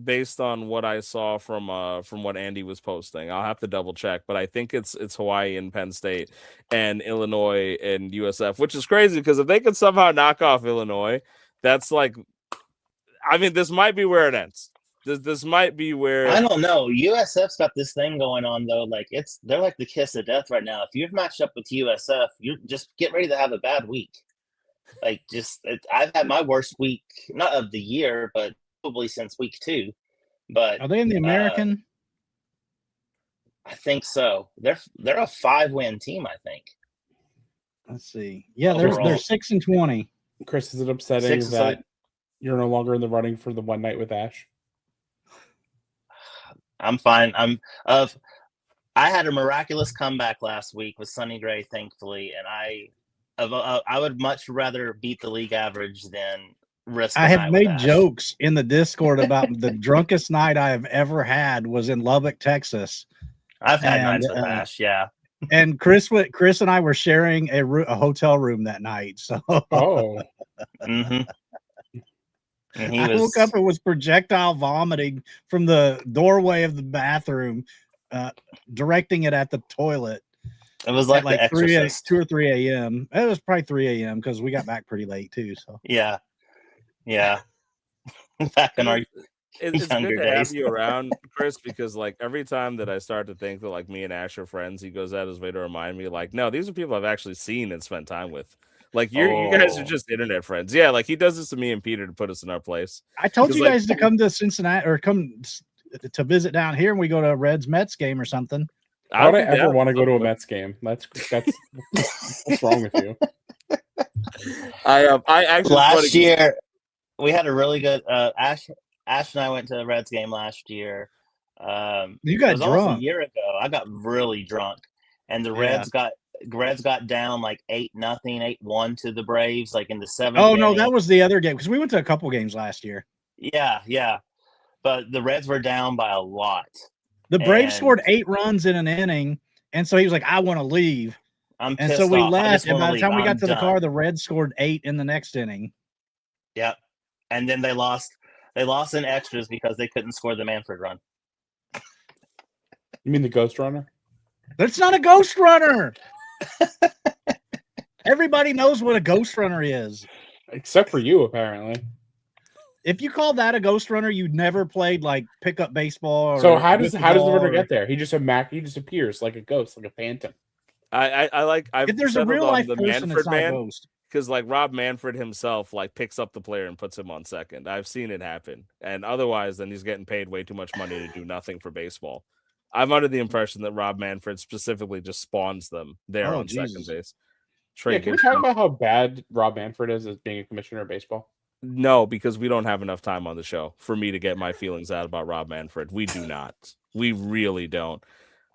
based on what I saw from what Andy was posting. I'll have to double check, but I think it's Hawaii and Penn State and Illinois and USF, which is crazy because if they could somehow knock off Illinois, that's like, I mean, this might be where it ends. This might be where
I don't know. USF's got this thing going on though. Like they're like the kiss of death right now. If you've matched up with USF, you just get ready to have a bad week. Like I've had my worst week, not of the year, but probably since week 2. But
are they in the American?
I think so. They're a 5-win team, I think.
Let's see. Yeah, they're 6-20.
Chris, is it upsetting that you're no longer in the running for the One Night with Ash?
I'm fine. I had a miraculous comeback last week with Sonny Gray, thankfully, and I would much rather beat the league average than risk.
I have made jokes in the Discord about the drunkest night I have ever had was in Lubbock, Texas.
I've had nights with Ash, yeah.
And Chris and I were sharing a hotel room that night. So,
And
I woke up and was projectile vomiting from the doorway of the bathroom, directing it at the toilet.
It was like
The
2
or 3 a.m. It was probably 3 a.m. because we got back pretty late too. So
yeah. Back in our
It's good
Younger
to have
days.
you around, Chris, because like every time that I start to think that like me and Ash are friends, he goes out his way to remind me, like, no, these are people I've actually seen and spent time with. Like you guys are
Oh.
just internet friends. Yeah, like he does this to me and Peter to put us in our place.
I told
'Cause,
you
like,
guys to come to Cincinnati or come to visit down here, and we go to a Reds Mets game or something.
Why would I
I'll be
ever
down
want to go to a
sometime.
Mets game? That's what's wrong with you?
I actually
Last year we had a really good Ash and I went to the Reds game last year.
You got
it was almost
drunk.
a year ago. I got really drunk, and the
Yeah.
Reds got down like 8-0, 8-1 to the Braves, like in the 7th.
Oh no, that was the other game because we went to a couple games last year.
Yeah. But the Reds were down by a lot.
The Braves scored 8 runs in an inning, and so he was like, "I want to leave."
I'm
and
pissed
so we
off.
left, and by the time we got to the
done.
car, the Reds scored 8 in the next inning.
Yep. And then they lost. They lost in extras because they couldn't score the Manfred run.
You mean the ghost runner?
That's not a ghost runner. Everybody knows what a ghost runner is.
Except for you, apparently.
If you call that a ghost runner, you never played like pickup baseball. Or
so how does the runner
or...
get there? He just appears like a ghost, like a phantom.
I've
if there's a real life person, it's not a ghost.
Because like Rob Manfred himself like picks up the player and puts him on second. I've seen it happen. And otherwise, then he's getting paid way too much money to do nothing for baseball. I'm under the impression that Rob Manfred specifically just spawns them there on second base.
Can we talk about how bad Rob Manfred is as being a commissioner of baseball?
No, because we don't have enough time on the show for me to get my feelings out about Rob Manfred. We do not. We really don't.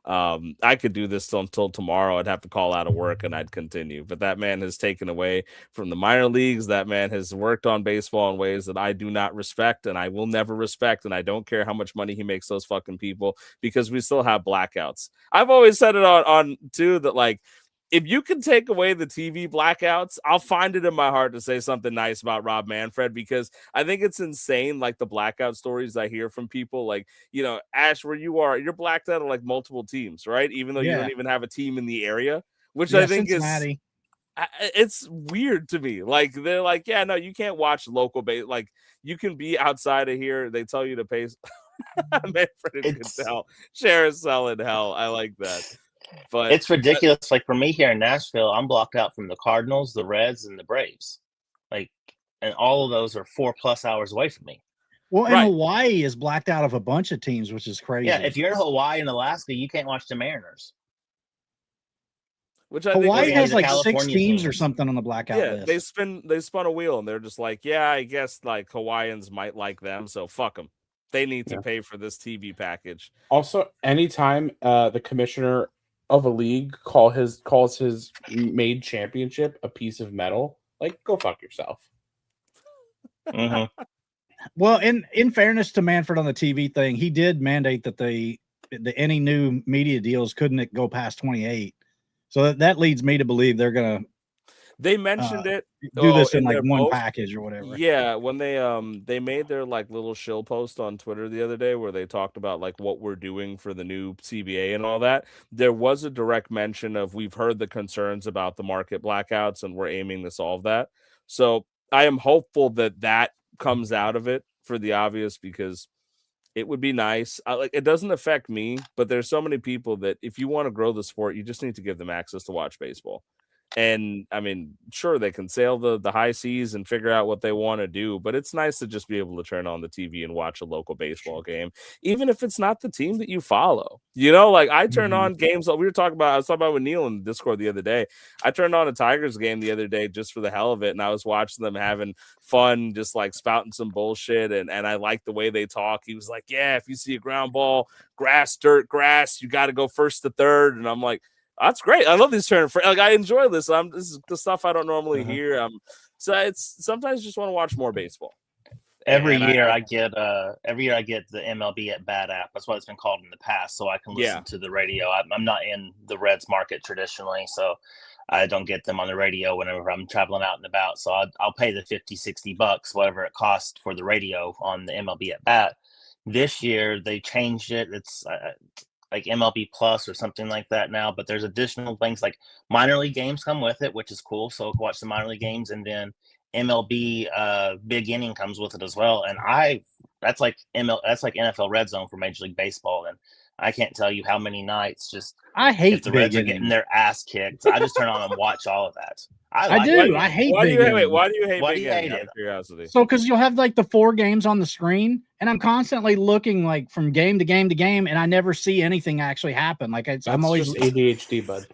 I could do this until tomorrow. I'd have to call out of work and I'd continue. But that man has taken away from the minor leagues. That man has worked on baseball in ways that I do not respect and I will never respect. And I don't care how much money he makes those fucking people because we still have blackouts. I've always said it on too that like, if you can take away the TV blackouts, I'll find it in my heart to say something nice about Rob Manfred because I think it's insane. Like the blackout stories I hear from people, like, you know, Ash, where you are, you're blacked out of like multiple teams, right? Even though you don't even have a team in the area, which I think
Cincinnati.
it's weird to me. Like they're like, yeah, no, you can't watch local base. Like you can be outside of here. They tell you to pay. Manfred and Goodell, share a cell in hell. I like that. But
it's ridiculous. Like for me here in Nashville, I'm blocked out from the Cardinals, the Reds, and the Braves. Like, and all of those are 4+ hours away from me.
Well, and Hawaii is blacked out of a bunch of teams, which is crazy.
Yeah, if you're in Hawaii and Alaska, you can't watch the Mariners.
Which I
Hawaii
think
has like
California
6 teams
teams
or something on the blackout list.
They spun a wheel and they're just like, yeah, I guess like Hawaiians might like them, so fuck them. They need to pay for this TV package.
Also, anytime the commissioner of a league calls his made championship a piece of metal, like go fuck yourself.
Mm-hmm.
Well, in fairness to Manfred on the TV thing, he did mandate that any new media deals couldn't go past 28. So that leads me to believe they're gonna.
They mentioned it.
Do this in like one package or whatever.
Yeah, when they made their like little shill post on Twitter the other day where they talked about like what we're doing for the new CBA and all that, there was a direct mention of we've heard the concerns about the market blackouts and we're aiming to solve that. So I am hopeful that comes out of it for the obvious because it would be nice. Like it doesn't affect me, but there's so many people that if you want to grow the sport, you just need to give them access to watch baseball. And I mean, sure, they can sail the high seas and figure out what they want to do, but it's nice to just be able to turn on the TV and watch a local baseball game, even if it's not the team that you follow. You know, like I turn on games. I was talking about with Neil in Discord the other day. I turned on a Tigers game the other day just for the hell of it, and I was watching them having fun, just like spouting some bullshit, and I like the way they talk. He was like, "Yeah, if you see a ground ball, grass, dirt, grass, you got to go first to third," and I'm like, that's great. I love these turn. Like I enjoy this. This is the stuff I don't normally hear. So it's sometimes just want to watch more baseball.
Every year I get the MLB at Bat app. That's what it's been called in the past. So I can listen to the radio. I'm not in the Reds market traditionally, so I don't get them on the radio whenever I'm traveling out and about. So I'll pay the $50-$60, whatever it costs for the radio on the MLB at Bat. This year they changed it. It's like MLB Plus or something like that now, but there's additional things like minor league games come with it, which is cool. So watch the minor league games, and then MLB big inning comes with it as well, and that's like NFL Red Zone for Major League Baseball, and I can't tell you how many nights just
I hate
if the
big
Reds are
innings.
getting their ass kicked, I just turn on and watch all of that.
I do. I hate big innings.
Why do you hate
Why
big
do you hate
innings? Out
it?
of curiosity.
So, because you'll have like the 4 games on the screen, and I'm constantly looking like from game to game to game, and I never see anything actually happen. Like I'm always
just ADHD, bud.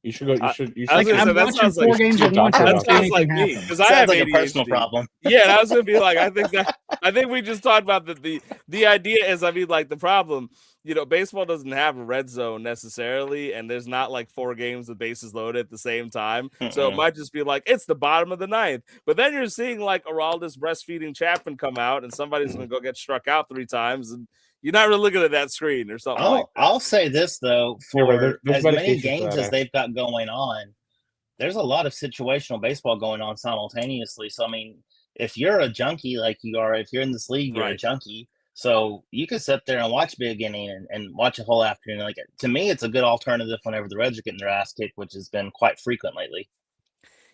You should go. You should.
like I'm watching 4 games at once. I don't see anything happen.
Because I have
like
ADHD.
a personal problem.
Yeah, and I was gonna be like, I think we just talked about the idea is, I mean, like the problem, baseball doesn't have a red zone necessarily, and there's not like 4 games with bases loaded at the same time. So it might just be like it's the bottom of the 9th. But then you're seeing like Aroldis breastfeeding Chapman come out, and somebody's gonna go get struck out 3 times, and you're not really looking at that screen or something like that.
I'll say this though, for as many games as they've got going on, there's a lot of situational baseball going on simultaneously. So I mean, if you're a junkie like you are, if you're in this league, you're a junkie. So you can sit there and watch big inning and watch a whole afternoon. Like, to me, it's a good alternative whenever the Reds are getting their ass kicked, which has been quite frequent lately.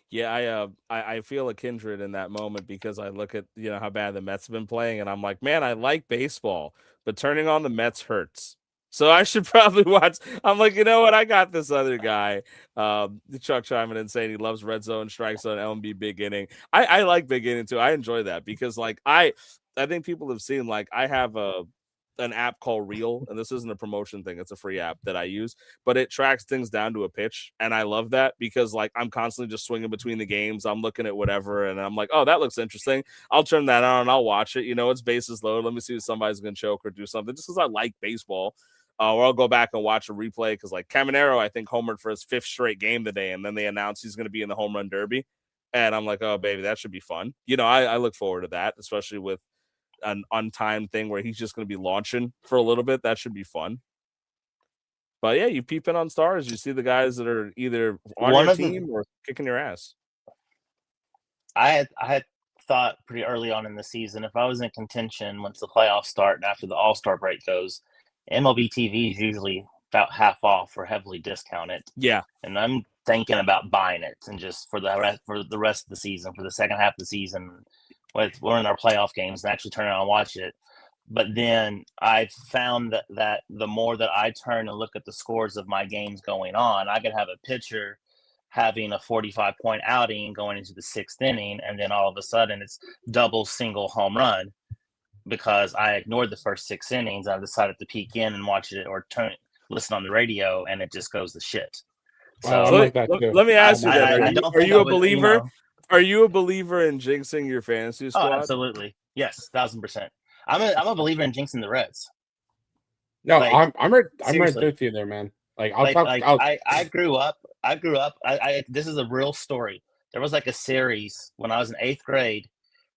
Yeah, I feel a kindred in that moment, because I look at how bad the Mets have been playing, and I'm like, man, I like baseball, but turning on the Mets hurts. So I should probably watch. I'm like, you know what? I got this other guy, Chuck chiming in saying he loves red zone, strike zone, LMB big inning. I like big inning too. I enjoy that because like I think people have seen, like, I have an app called Reel, and this isn't a promotion thing, it's a free app that I use, but it tracks things down to a pitch, and I love that because like I'm constantly just swinging between the games, I'm looking at whatever, and I'm like, oh, that looks interesting, I'll turn that on and I'll watch it. It's bases loaded, let me see if somebody's gonna choke or do something, just because I like baseball. Or I'll go back and watch a replay because like Caminero, I think, homered for his 5th straight game today, and then they announced he's going to be in the home run derby, and I'm like, oh baby, that should be fun. I look forward to that, especially with an untimed thing where he's just going to be launching for a little bit. That should be fun. But yeah, you peep in on Stars, you see the guys that are either on your team or kicking your ass.
I had thought pretty early on in the season, if I was in contention once the playoffs start and after the All-Star break goes, MLB TV is usually about half off or heavily discounted.
Yeah,
and I'm thinking about buying it, and just for the rest of the season, for the second half of the season, we're in our playoff games, and actually turn on and watch it. But then I found that the more that I turn and look at the scores of my games going on, I could have a pitcher having a 45-point outing going into the 6th inning, and then all of a sudden it's double, single, home run, because I ignored the first 6 innings. I decided to peek in and watch it or listen on the radio, and it just goes to shit. So
like that too.
Let me ask you that. Are you a believer? Are you a believer in jinxing your fantasy squad?
Oh, absolutely. Yes, 1,000%. I'm a believer in jinxing the Reds.
No, like, I'm right with you there, man. Like
I grew up. This is a real story. There was like a series when I was in 8th grade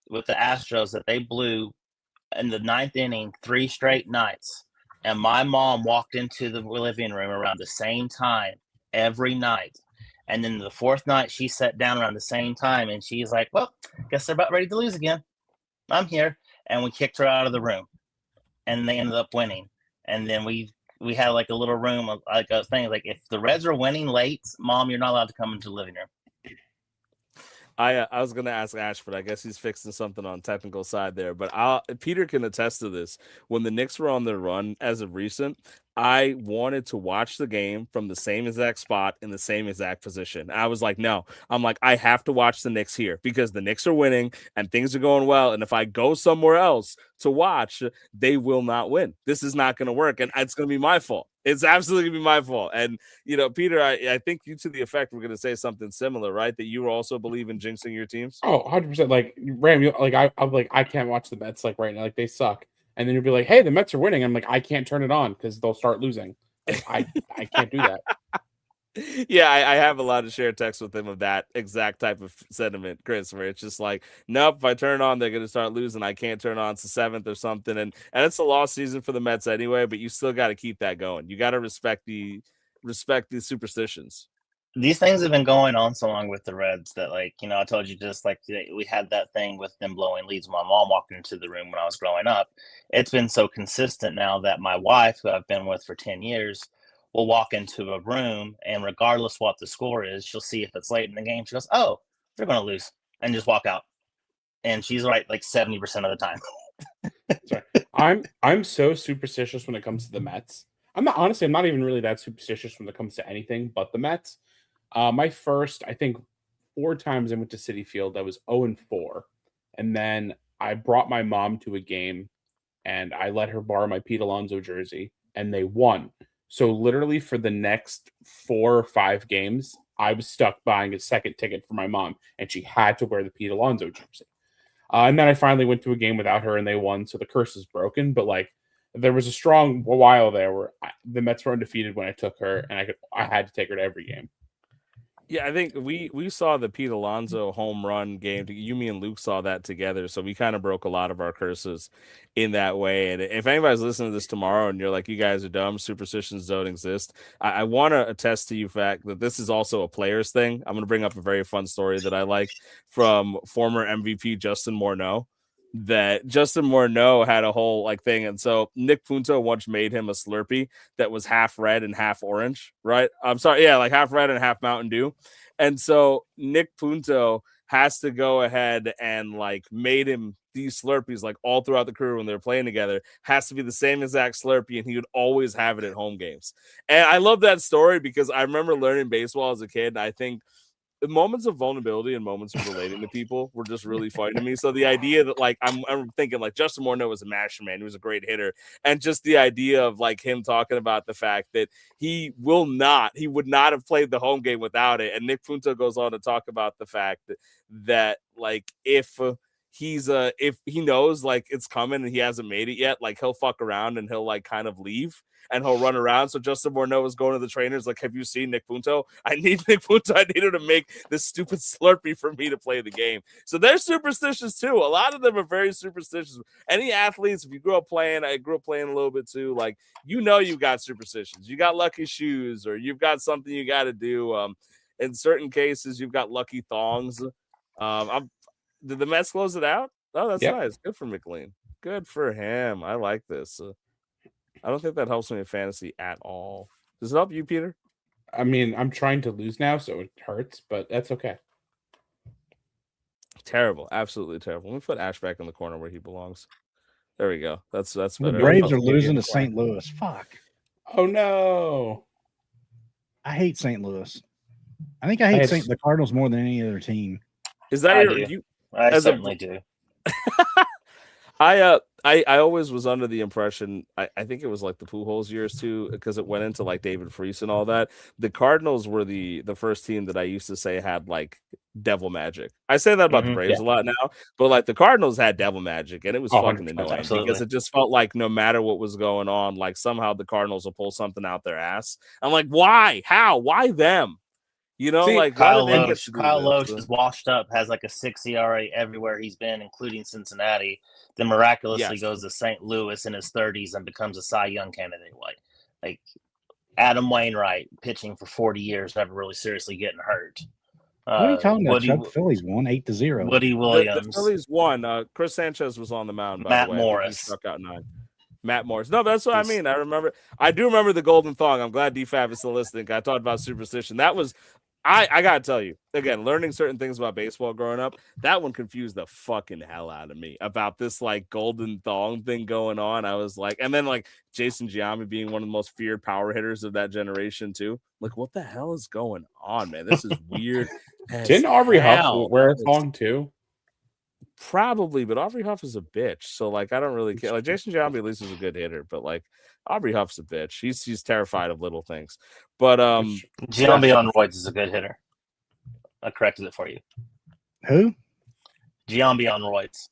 with the Astros that they blew in the 9th inning 3 straight nights, and my mom walked into the living room around the same time every night, and then the 4th night she sat down around the same time, and she's like, well, guess they're about ready to lose again, I'm here. And we kicked her out of the room, and they ended up winning. And then we had like a little room, like a thing, like, if the Reds are winning late, Mom, you're not allowed to come into the living room.
I was gonna ask Ash, but I guess he's fixing something on technical side there. But Peter can attest to this. When the Knicks were on their run as of recent, I wanted to watch the game from the same exact spot in the same exact position. I was like, no, I have to watch the Knicks here because the Knicks are winning and things are going well. And if I go somewhere else to watch, they will not win. This is not going to work. And it's going to be my fault. It's absolutely going to be my fault. And, Peter, I think you, to the effect, we're going to say something similar, right? That you also believe in jinxing your teams?
Oh, 100%. Like, Ram, I'm like, I can't watch the Mets like right now. Like, they suck. And then you'll be like, hey, the Mets are winning. I'm like, I can't turn it on because they'll start losing. Like, I can't do that.
Yeah, I have a lot of shared texts with him of that exact type of sentiment, Chris, where it's just like, nope, if I turn it on, they're going to start losing. I can't turn it on to 7th or something. And it's a lost season for the Mets anyway, but you still got to keep that going. You got to respect the superstitions.
These things have been going on so long with the Reds that, like, I told you, just like we had that thing with them blowing leads. My mom walked into the room when I was growing up. It's been so consistent now that my wife, who I've been with for 10 years, will walk into a room, and regardless what the score is, she'll see if it's late in the game. She goes, oh, they're going to lose. and just walk out. And she's right like 70% of the time.
Sorry. I'm so superstitious when it comes to the Mets. I'm not even really that superstitious when it comes to anything but the Mets. My first, I think, 4 times I went to Citi Field, I was 0-4. And then I brought my mom to a game and I let her borrow my Pete Alonso jersey and they won. So literally for the next 4 or 5 games, I was stuck buying a second ticket for my mom and she had to wear the Pete Alonso jersey. And then I finally went to a game without her and they won. So the curse is broken. But like there was a strong while there where the Mets were undefeated when I took her and I had to take her to every game.
Yeah, I think we saw the Pete Alonso home run game. You, me, and Luke saw that together, so we kind of broke a lot of our curses in that way. And if anybody's listening to this tomorrow and you're like, you guys are dumb, superstitions don't exist, I want to attest to you fact that this is also a player's thing. I'm going to bring up a very fun story that I like from former MVP Justin Morneau. That Justin Morneau had a whole like thing, and so Nick Punto once made him a Slurpee that was half red and half orange, right? I'm sorry, yeah, like half red and half Mountain Dew. And so Nick Punto has to go ahead and like made him these Slurpees like all throughout the career when they're playing together, has to be the same exact Slurpee, and he would always have it at home games. And I love that story because I remember learning baseball as a kid, and I think the moments of vulnerability and moments of relating to people were just really funny to me. So the idea that like I'm thinking like Justin Morneau was a master man, he was a great hitter, and just the idea of like him talking about the fact that he would not have played the home game without it. And Nick Punto goes on to talk about the fact that like if he knows like it's coming and he hasn't made it yet, like he'll fuck around and he'll like kind of leave and he'll run around. So Justin Morneau is going to the trainers like, have you seen Nick Punto? I need Nick Punto. I need him to make this stupid Slurpee for me to play the game. So they're superstitious too. A lot of them are very superstitious. Any athletes, if you grew up playing, I grew up playing a little bit too, like, you know, you've got superstitions. You got lucky shoes or you've got something you got to do. In certain cases, you've got lucky thongs. Did the Mets close it out? Oh, that's nice. Good for McLean. Good for him. I like this. I don't think that helps me in fantasy at all. Does it help you, Peter?
I mean, I'm trying to lose now, so it hurts, but that's okay.
Terrible. Absolutely terrible. Let me put Ash back in the corner where he belongs. There we go. That's better.
The Braves are losing to St. Louis. Fuck.
Oh, no.
I hate St. Louis. I think I hate the Cardinals more than any other team.
Is that
I certainly do.
I always was under the impression, I think it was like the Pujols years too, because it went into like David Freese and all that. The Cardinals were the first team that I used to say had like devil magic. I say that about the Braves a lot now, but like the Cardinals had devil magic and it was fucking annoying because it just felt like no matter what was going on, like somehow the Cardinals will pull something out their ass. I'm like, why? How? Why them? You know, like
Kyle Loach is washed up, has like a 6 ERA everywhere he's been, including Cincinnati. Then miraculously goes to St. Louis in his 30s and becomes a Cy Young candidate. Like Adam Wainwright pitching for 40 years, never really seriously getting hurt.
What are you talking about? The Phillies won 8-0.
Woody Williams.
The Phillies won. Chris Sanchez was on the mound. By
Matt
the way.
Morris
he struck out 9. Matt Morris. No, that's what I mean. I do remember the golden thong. I'm glad DFAB is still listening. I talked about superstition. That was. I gotta tell you, again, learning certain things about baseball growing up, that one confused the fucking hell out of me about this like golden thong thing going on. I was like, and then like Jason Giambi being one of the most feared power hitters of that generation too. Like, what the hell is going on, man? This is weird.
Didn't Aubrey Huff wear a thong too?
Probably, but Aubrey Huff is a bitch. So like, I don't really care. Like Jason Giambi at least is a good hitter, but like Aubrey Huff's a bitch. He's terrified of little things. But
Giambi on roids is a good hitter. I corrected it for you.
Who?
Giambi on roids.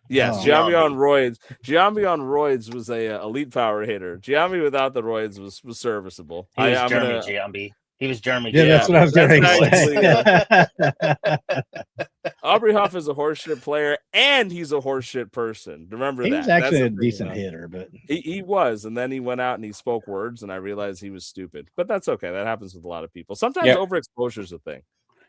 Yes, Giambi on roids. Giambi on roids was a elite power hitter. Giambi without the roids was serviceable.
He was Jeremy Giambi. He was Jeremy.
Yeah, that's what I was going to say.
Aubrey Huff is a horseshit player, and he's a horseshit person. Remember that.
He was actually a decent hitter, but
he was, and then he went out and he spoke words, and I realized he was stupid. But that's okay. That happens with a lot of people. Sometimes overexposure is a thing.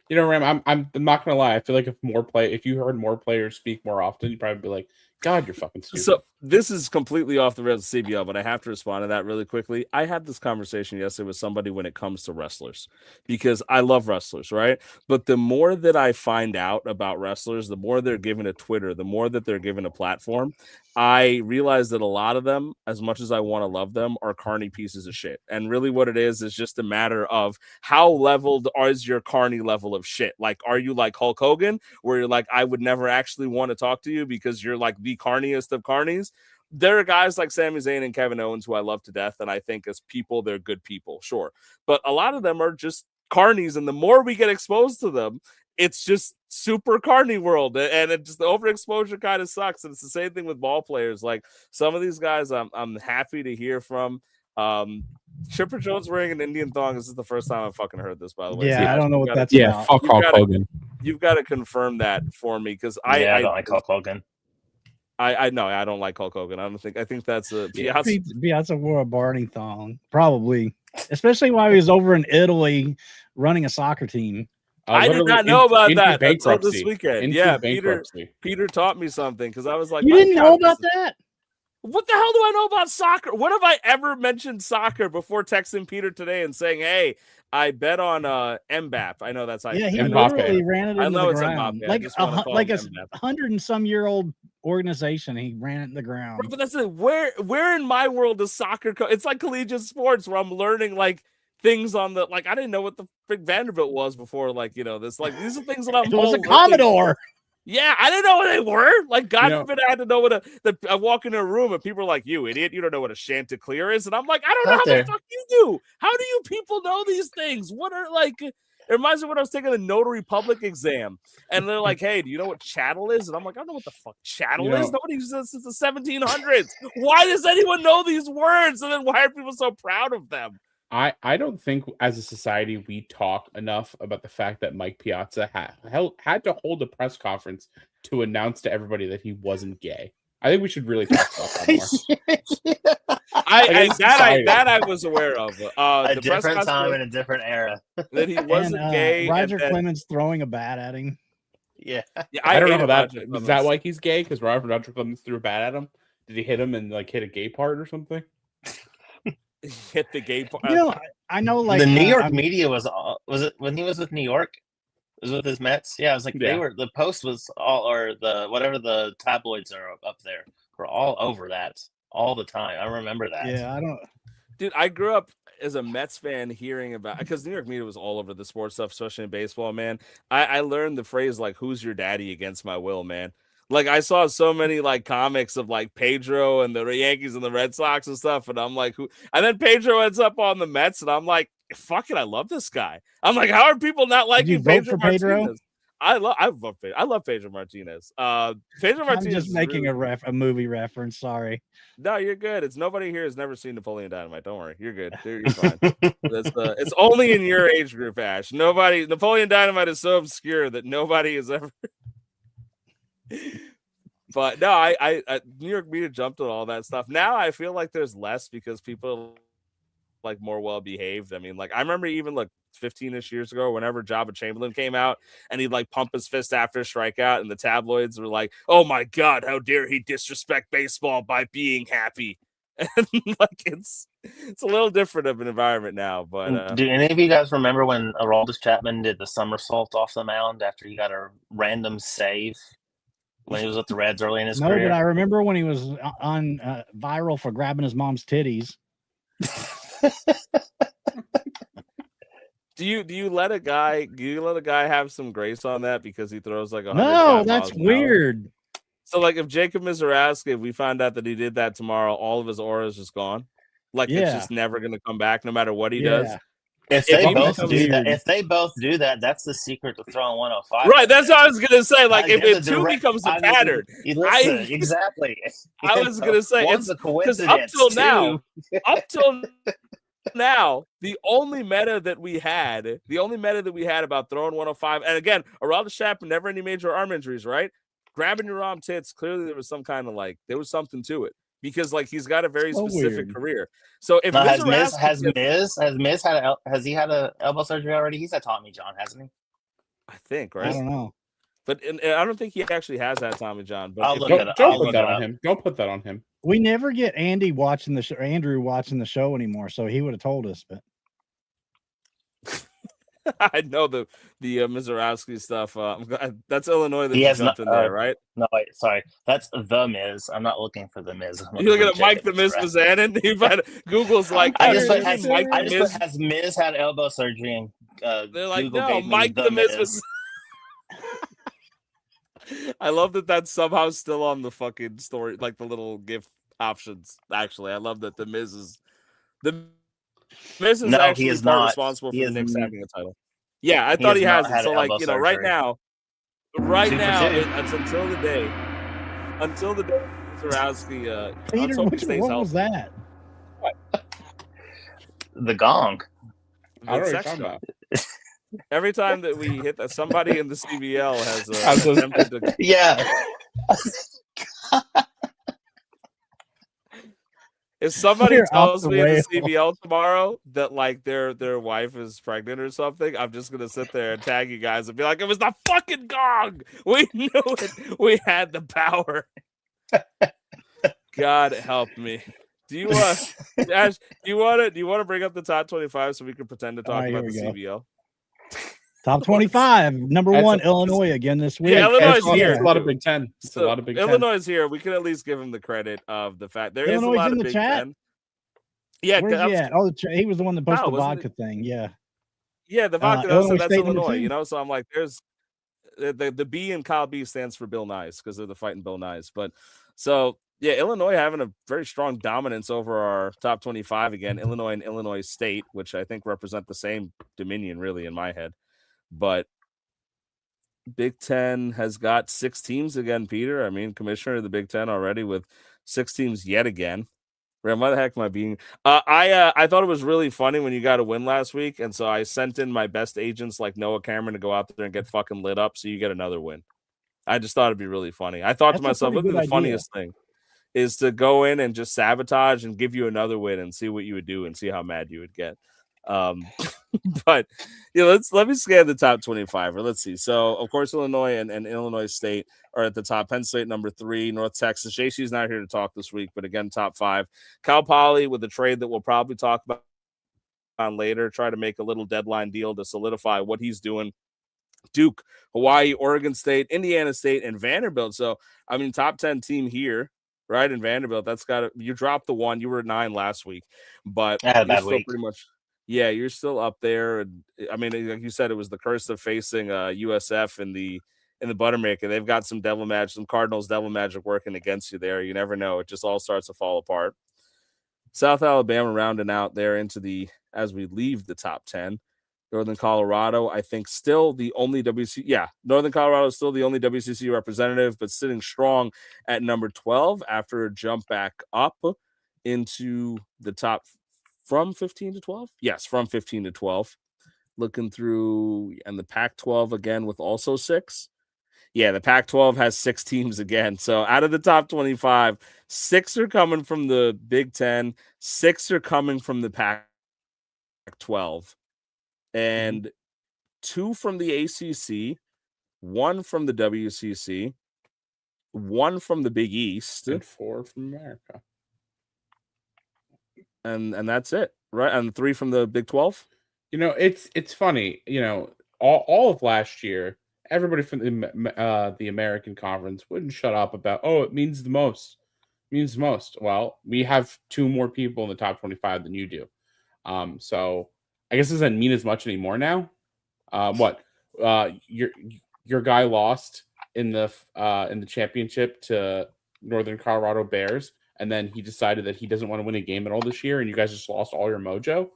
You know, Ram, I'm not gonna lie. I feel like if you heard more players speak more often, you'd probably be like, God, you're fucking stupid.
So this is completely off the rails of CBL, but I have to respond to that really quickly. I had this conversation yesterday with somebody when it comes to wrestlers, because I love wrestlers, right? But the more that I find out about wrestlers, the more they're given a Twitter, the more that they're given a platform, I realize that a lot of them, as much as I want to love them, are carny pieces of shit. And really what it is just a matter of how leveled is your carny level of shit. Like, are you like Hulk Hogan, where you're like, I would never actually want to talk to you because you're like the carniest of carnies? There are guys like Sami Zayn and Kevin Owens who I love to death, and I think as people, they're good people, sure. But a lot of them are just carnies, and the more we get exposed to them, it's just super carny world, and it just the overexposure kind of sucks. And it's the same thing with ball players. Like some of these guys, I'm happy to hear from. Chipper Jones wearing an Indian thong. This is the first time I've fucking heard this, by the way.
Yeah, I don't know what that's
about.
about.
Fuck Hulk Hogan.
You've got to confirm that for me, because
I don't like Hulk Hogan.
I know I don't like Hulk Hogan. I think that's a
Piazza wore a Barney thong, probably, especially while he was over in Italy running a soccer team.
I did not know about that until this weekend.
Yeah,
Peter taught me something, because I was like,
you didn't know about that?
What the hell do I know about soccer? When have I ever mentioned soccer before texting Peter today and saying, hey, I bet on Mbappe? I know that's how
he
Mbappe.
literally ran it into the ground.
Mbappe.
Like a 100-and-some-year-old organization, he ran it in the ground.
But that's it. Where in my world is soccer? It's like collegiate sports, where I'm learning like things on the, like, I didn't know what the frick Vanderbilt was before, like, you know, this, like, these are things that I'm
it was a Commodore.
Yeah, I didn't know what they were. Like, God forbid I had to know what I walk into a room and people are like, you idiot, you don't know what a Chanticleer is. And I'm like, I don't know how the fuck you do. How do you people know these things? What are, like, it reminds me when I was taking a notary public exam and they're like, hey, do you know what chattel is? And I'm like, I don't know what the fuck chattel is. Nobody uses this since the 1700s. Why does anyone know these words? And then why are people so proud of them?
I don't think as a society we talk enough about the fact that Mike Piazza had to hold a press conference to announce to everybody that he wasn't gay. I think we should really talk about that more.
I was aware of.
A different time and a different era.
That he wasn't gay.
Roger Clemens throwing a bat at him.
Yeah.
I don't know how that is. That why he's gay? Because Roger Clemens threw a bat at him? Did he hit him and like hit a gay part or something?
Hit the gay part.
You know, I know, like
the New York media was it when he was with New York? It was with his Mets. Yeah, it was like they were. The Post was all, or the whatever the tabloids are up there were all over that all the time. I remember that.
Yeah, I don't.
Dude, I grew up as a Mets fan hearing about, because New York media was all over the sports stuff, especially in baseball. Man, I learned the phrase like "Who's your daddy?" against my will, man. Like, I saw so many like comics of like Pedro and the Yankees and the Red Sox and stuff, and I'm like, who? And then Pedro ends up on the Mets, and I'm like, fuck it, I love this guy. I'm like, how are people not liking Pedro Martinez? I love Pedro Martinez. Pedro Martinez.
I'm just making a movie reference. Sorry.
No, you're good. It's nobody here has never seen Napoleon Dynamite. Don't worry, you're good. You're fine. It's only in your age group, Ash. Napoleon Dynamite is so obscure that nobody has ever. But no, I New York media jumped on all that stuff. Now I feel like there's less because people are like more well behaved. I mean, like I remember even like 15-ish years ago, whenever Jabba Chamberlain came out and he'd like pump his fist after a strikeout, and the tabloids were like, "Oh my God, how dare he disrespect baseball by being happy?" And like it's a little different of an environment now. But
do any of you guys remember when Aroldis Chapman did the somersault off the mound after he got a random save? When he was with the Reds early in his career.
No, but I remember when he was on viral for grabbing his mom's titties.
Do you let a guy have some grace on that because he throws like a
No, that's weird.
So like if Jacob Mizraowski, if we find out that he did that tomorrow, all of his aura is just gone. Like it's just never gonna come back no matter what he does.
If they both do that, that's the secret to throwing 105.
Right, that's what I was gonna say. Like if two becomes a pattern,
exactly.
I was gonna say it's
a coincidence.
Up till now, the only meta that we had about throwing 105, and again, Aroldis Chapman, never any major arm injuries, right? Grabbing your arm tits, clearly there was some kind of like there was something to it. Because like he's got a very specific career. So if
has he had a elbow surgery already? He's had Tommy John, hasn't he?
I think, right?
I don't know.
But I don't think he actually has that Tommy John. But
I'll look it up.
Don't put that on him. Don't put that on him.
We never get Andy watching the show, Andrew watching the show anymore, so he would have told us. But
I know the Mizorowski stuff. That's Illinois that
He
you
has
jumped
not-
in there, right?
No, wait, sorry. That's the Miz. I'm not looking for the Miz. I'm
You're looking at
for
Mike the
Jacob
Miz
Mizrahi.
Mazanin. Google's like,
I just
"Hey,
put has,
Mike
I
the
just
Miz."
put has Miz had elbow surgery and
They're like,
Google
no,
gave me
Mike the Miz.
Miz.
I love that that's somehow still on the fucking story, like the little GIF options. Actually, I love that the Miz is
No,
actually
he is
part
not.
responsible for
He
the
is
Knicks
n-
having a title. Yeah, I
He
thought
has
he
not
has it.
had
So, like,
elbow
right
surgery.
now,
2 for 2.
it's until the day Mizorowski,
Peter, what was that?
The gong.
I don't know what you're
sex
talking
talk.
about.
Every time that we hit that, somebody in the CBL has attempted to.
Yeah.
If somebody
We're off
tells
the
me in the
rails.
CBL tomorrow that like their wife is pregnant or something, I'm just gonna sit there and tag you guys and be like, "It was the fucking gong. We knew it. We had the power." God help me. Do you Ash? Do you want to bring up the top 25 so we can pretend to talk
Alright,
about the
here we
CBL?
Top 25, number
That's
one,
a-
Illinois again this week.
Yeah, Illinois
It's
is here.
a lot of Big Ten. It's a lot of Big Ten.
Illinois is here. We can at least give him the credit of the fact there is
Illinois
a lot
in
of
the
Big
chat?
Ten. Yeah,
Where's he at? Oh, he was the one that posted the
wasn't
vodka thing. Yeah.
Yeah, the vodka.
Illinois
That's
State number
Illinois.
2.
You know, so I'm like, there's the B in Kyle B stands for Bill Nye because they're the fighting Bill Nyes. But so yeah, Illinois having a very strong dominance over our top 25 again. Illinois and Illinois State, which I think represent the same dominion, really, in my head. But Big Ten has got 6 teams again, Peter. I mean, commissioner of the Big Ten already with 6 teams yet again. Ram, why the heck am I being? I thought it was really funny when you got a win last week, and so I sent in my best agents like Noah Cameron to go out there and get fucking lit up, so you get another win. I just thought it'd be really funny. I thought to
That's a
myself,
pretty
look at
good
the
idea.
funniest thing is to go in and just sabotage and give you another win and see what you would do and see how mad you would get. But yeah, let me scan the top 25 or let's see. So of course Illinois and Illinois State are at the top. Penn State number 3, North Texas. JC's not here to talk this week, but again, top 5. Cal Poly with a trade that we'll probably talk about on later, try to make a little deadline deal to solidify what he's doing. Duke, Hawaii, Oregon State, Indiana State, and Vanderbilt. So I mean, top 10 team here. Right in Vanderbilt, that's got you dropped the 1. You were 9 last week, but
I had a
you're
bad
still
week.
pretty much. Yeah, you're still up there. And I mean, like you said, it was the curse of facing USF in the Buttermaker. They've got some devil magic, some Cardinals devil magic working against you there. You never know. It just all starts to fall apart. South Alabama rounding out there into the as we leave the top 10. Northern Colorado, I think, still the only WCC. Yeah, Northern Colorado is still the only WCC representative, but sitting strong at number 12 after a jump back up into the top from 15 to 12. Yes, from 15 to 12. Looking through, and the Pac-12 again with also 6. Yeah, the Pac-12 has 6 teams again. So out of the top 25, 6 are coming from the Big Ten, 6 are coming from the Pac-12. And 2 from the ACC, 1 from the WCC, 1 from the Big East,
and 4 from America,
and that's it, right? And 3 from the Big 12.
You know, it's funny. You know, all of last year, everybody from the American Conference wouldn't shut up about, oh, it means the most. It means the most. Well, we have 2 more people in the top 25 than you do. So I guess it doesn't mean as much anymore now. Your guy lost in the championship to Northern Colorado Bears, and then he decided that he doesn't want to win a game at all this year, and you guys just lost all your mojo.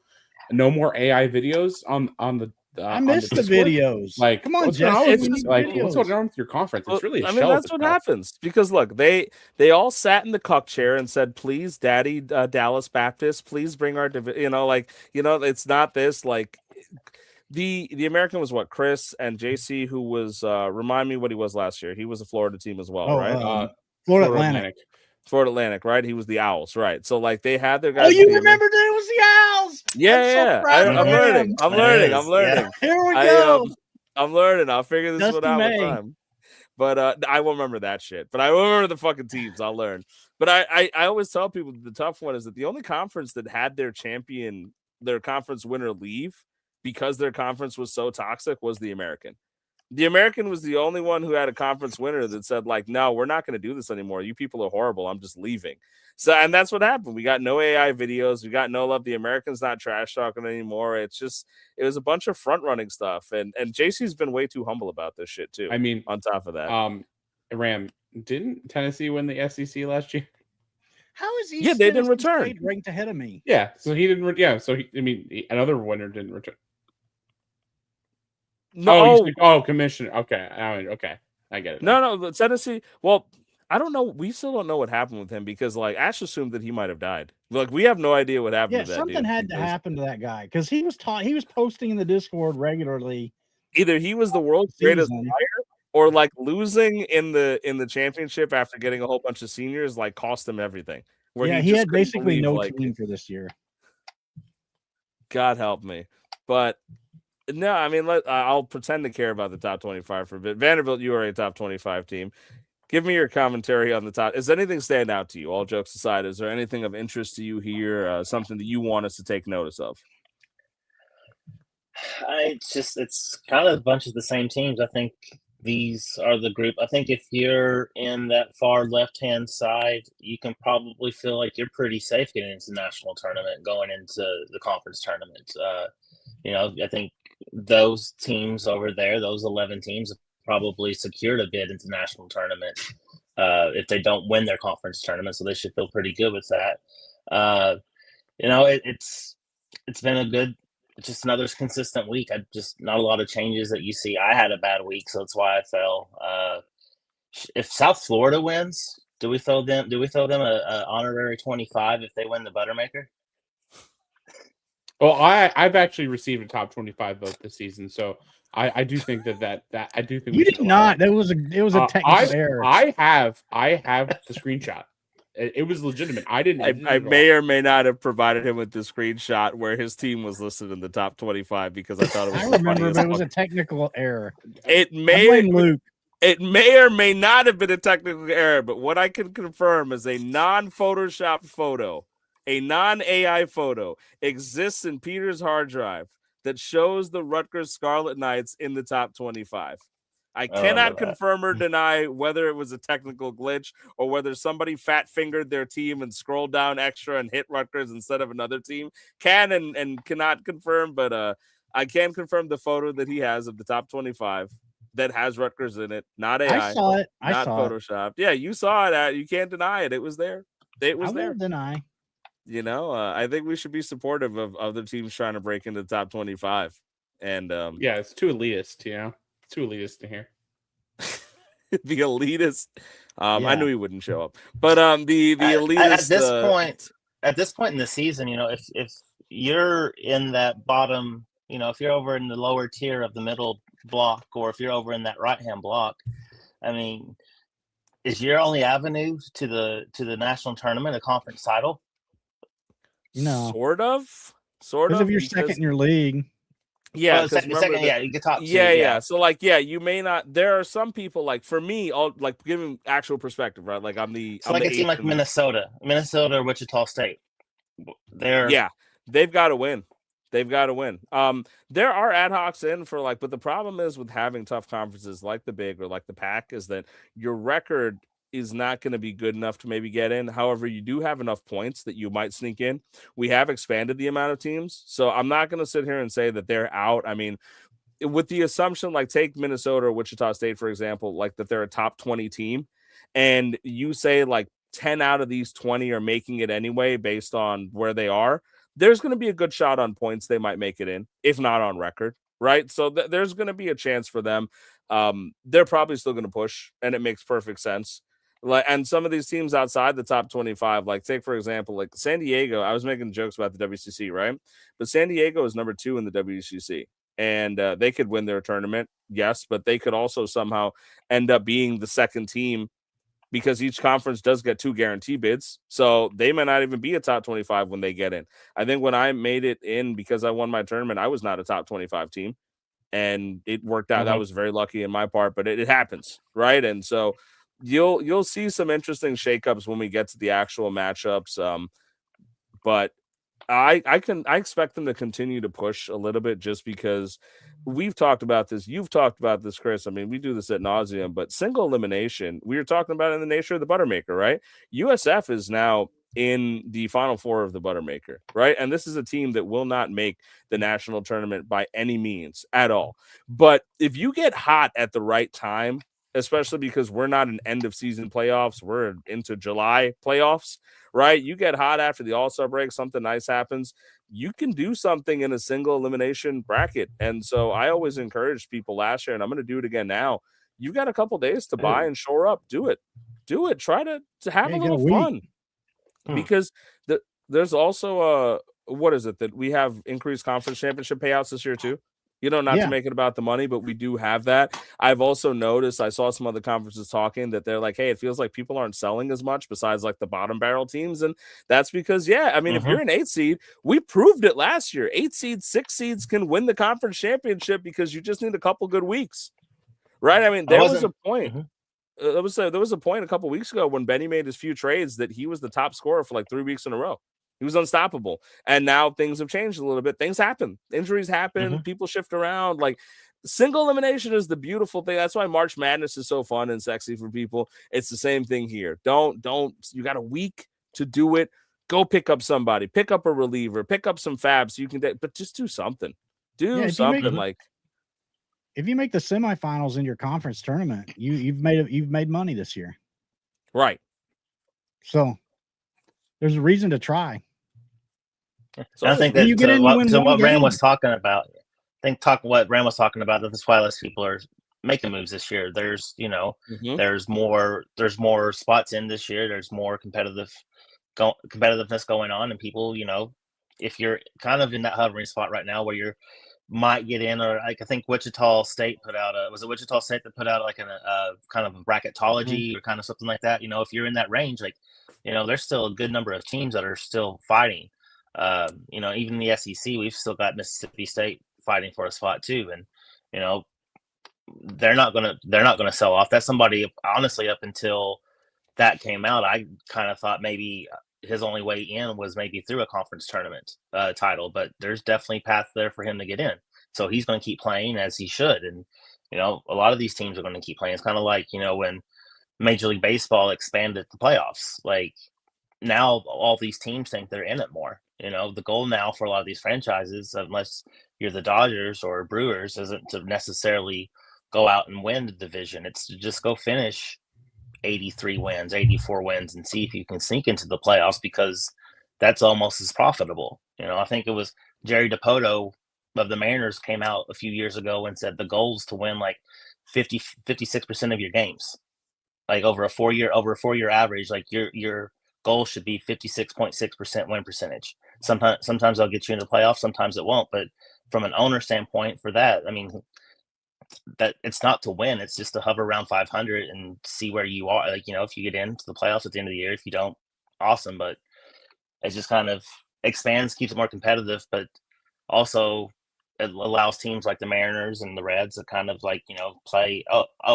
No more AI videos on the.
I missed the videos.
Like,
come on,
what's
Jesse.
going on
we
with,
need
like,
videos.
what's going on with your conference? It's really a
I
shell
mean,
of
that's what
itself.
happens because look, they all sat in the cuck chair and said, "Please, Daddy, Dallas Baptist, please bring our it's not this like." The American was what? Chris and JC, who was remind me what he was last year. He was a Florida team as well, right?
Florida Atlantic.
Florida Atlantic, right? He was the Owls, right? So like they had their guys.
Oh, you remember that it was the Owls?
Yeah, I'm learning. I'm learning.
Here we
go.
go.
I'm learning. I'll figure this
Dusty
one out
May.
with time. But I won't remember that shit. But I will remember the fucking teams. I'll learn. But I always tell people the tough one is that the only conference that had their conference winner leave because their conference was so toxic was the American. The American was the only one who had a conference winner that said, like, no, we're not going to do this anymore. You people are horrible. I'm just leaving. So, and that's what happened. We got no AI videos. We got no love. The American's not trash talking anymore. It was a bunch of front running stuff. And JC's been way too humble about this shit too.
I mean,
on top of that,
Ram, didn't Tennessee win the SEC last year?
How is he?
Yeah, they didn't return.
Ranked ahead of me.
Yeah, so he didn't. Yeah, so another winner didn't return.
No,
commissioner. Okay, I get it.
No, Tennessee. Well, I don't know. We still don't know what happened with him because, like, Ash assumed that he might have died. Like, we have no idea what happened.
Yeah,
to that
something
dude
had to happen to that guy because he was posting in the Discord regularly.
Either he was the world's greatest liar, or like losing in the championship after getting a whole bunch of seniors like cost him everything.
Where he had basically no team for this year.
God help me, but. No, I mean, I'll pretend to care about the top 25 for a bit. Vanderbilt, you are a top 25 team. Give me your commentary on the top. Is anything stand out to you? All jokes aside, is there anything of interest to you here? Something that you want us to take notice of?
It's kind of a bunch of the same teams. I think these are the group. I think if you're in that far left-hand side, you can probably feel like you're pretty safe getting into the national tournament, going into the conference tournament. I think those teams over there, those 11 teams, have probably secured a bid into the national tournament if they don't win their conference tournament. So they should feel pretty good with that. It's been just another consistent week. Just not a lot of changes that you see. I had a bad week, so that's why I fell. If South Florida wins, do we throw them a honorary 25 if they win the Buttermaker?
Well, I've actually received a top 25 vote this season, so I do think that I do think
you did not. It was a technical error.
I have the screenshot. It was legitimate.
I may or may not have provided him with the screenshot where his team was listed in the top 25 because I thought it was.
I remember, but it was a technical error.
It may or may not have been a technical error, but what I can confirm is a non-Photoshop photo. A non-AI photo exists in Peter's hard drive that shows the Rutgers Scarlet Knights in the top 25. I cannot confirm or deny whether it was a technical glitch or whether somebody fat-fingered their team and scrolled down extra and hit Rutgers instead of another team. Can and cannot confirm, but I can confirm the photo that he has of the top 25 that has Rutgers in it, not AI.
I saw it.
Not Photoshopped. Yeah, you saw it. You can't deny it. It was there. It was there.
I won't deny.
I think we should be supportive of other teams trying to break into the top 25. And
yeah, it's too elitist, It's too elitist to hear.
The elitist. I knew he wouldn't show up. But the elitist
at this point in the season, if you're in that bottom, if you're over in the lower tier of the middle block, or if you're over in that right-hand block, I mean, is your only avenue to the national tournament a conference title?
No,
sort of.
Because if you're second in your league,
you get top two.
Yeah. So you may not. There are some people like for me, all like giving actual perspective, right? Like I'm the.
It's like a team like Minnesota or Wichita State.
They've got to win. They've got to win. There are ad hocs in for but the problem is with having tough conferences like the Big or like the Pac is that your record is not going to be good enough to maybe get in. However, you do have enough points that you might sneak in. We have expanded the amount of teams, so I'm not going to sit here and say that they're out. I mean, with the assumption, take Minnesota or Wichita State, for example, that they're a top 20 team, and you say 10 out of these 20 are making it anyway based on where they are, there's going to be a good shot on points they might make it in, if not on record, right? So there's going to be a chance for them. They're probably still going to push, and it makes perfect sense. And some of these teams outside the top 25, take, for example, San Diego, I was making jokes about the WCC, right? But San Diego is number 2 in the WCC, and they could win their tournament, yes, but they could also somehow end up being the second team because each conference does get 2 guarantee bids. So they may not even be a top 25 when they get in. I think when I made it in because I won my tournament, I was not a top 25 team. and it worked out. That was very lucky in my part, but it happens, right? And so you'll see some interesting shakeups when we get to the actual matchups. But I expect them to continue to push a little bit, just because we've talked about this. You've talked about this, Chris. I mean, we do this ad nauseum, but single elimination, we were talking about in the nature of the Buttermaker, right? USF is now in the Final Four of the Buttermaker, right? And this is a team that will not make the national tournament by any means at all. But if you get hot at the right time, especially because we're not in end of season playoffs, we're into July playoffs, right? You get hot after the All-Star break, something nice happens, you can do something in a single elimination bracket. And so I always encouraged people last year, and I'm going to do it again now. You've got a couple days to buy and shore up. Do it. Try to have a little fun. Because there's also what is it that we have increased conference championship payouts this year too? Not to make it about the money, but we do have that. I've also noticed, I saw some other conferences talking that they're like, hey, it feels like people aren't selling as much besides like the bottom barrel teams. And that's because, if you're an 8 seed, we proved it last year. 8 seeds, 6 seeds can win the conference championship because you just need a couple good weeks, right? I mean, there was a point. There was a point a couple weeks ago when Benny made his few trades that he was the top scorer for like 3 weeks in a row. He was unstoppable. And now things have changed a little bit. Things happen. Injuries happen. People shift around. Like, single elimination is the beautiful thing. That's why March Madness is so fun and sexy for people. It's the same thing here. Don't you got a week to do it. Go pick up somebody. Pick up a reliever. Pick up some fabs so you can but just do something. Do something.
If you make the semifinals in your conference tournament, you've made money this year.
Right.
So there's a reason to try.
So I think that what Ram was talking about, what Ram was talking about, that's why less people are making moves this year. There's, there's more spots in this year. There's more competitiveness going on, and people, if you're kind of in that hovering spot right now where you're might get in, or like I think Wichita State put out was it Wichita State that put out like a kind of a bracketology or kind of something like that. If you're in that range, like, there's still a good number of teams that are still fighting. Even the SEC, we've still got Mississippi State fighting for a spot too, and they're not gonna sell off. That's somebody, honestly, up until that came out, I kind of thought maybe his only way in was maybe through a conference tournament title, but there's definitely path there for him to get in. So he's going to keep playing as he should. And, a lot of these teams are going to keep playing. It's kind of like, when Major League Baseball expanded the playoffs, like now all these teams think they're in it more. The goal now for a lot of these franchises, unless you're the Dodgers or Brewers, isn't to necessarily go out and win the division. It's to just go finish 83 wins, 84 wins, and see if you can sneak into the playoffs, because that's almost as profitable. I think it was Jerry DiPoto of the Mariners came out a few years ago and said the goal is to win like 56% of your games, like over a 4-year average. Like your goal should be 56.6% win percentage. Sometimes I'll get you into the playoffs, sometimes it won't. But from an owner standpoint, for that, I mean, that it's not to win, it's just to hover around 500 and see where you are. Like, if you get into the playoffs at the end of the year, if you don't, awesome. But it just kind of expands, keeps it more competitive, but also it allows teams like the Mariners and the Reds to kind of like, play,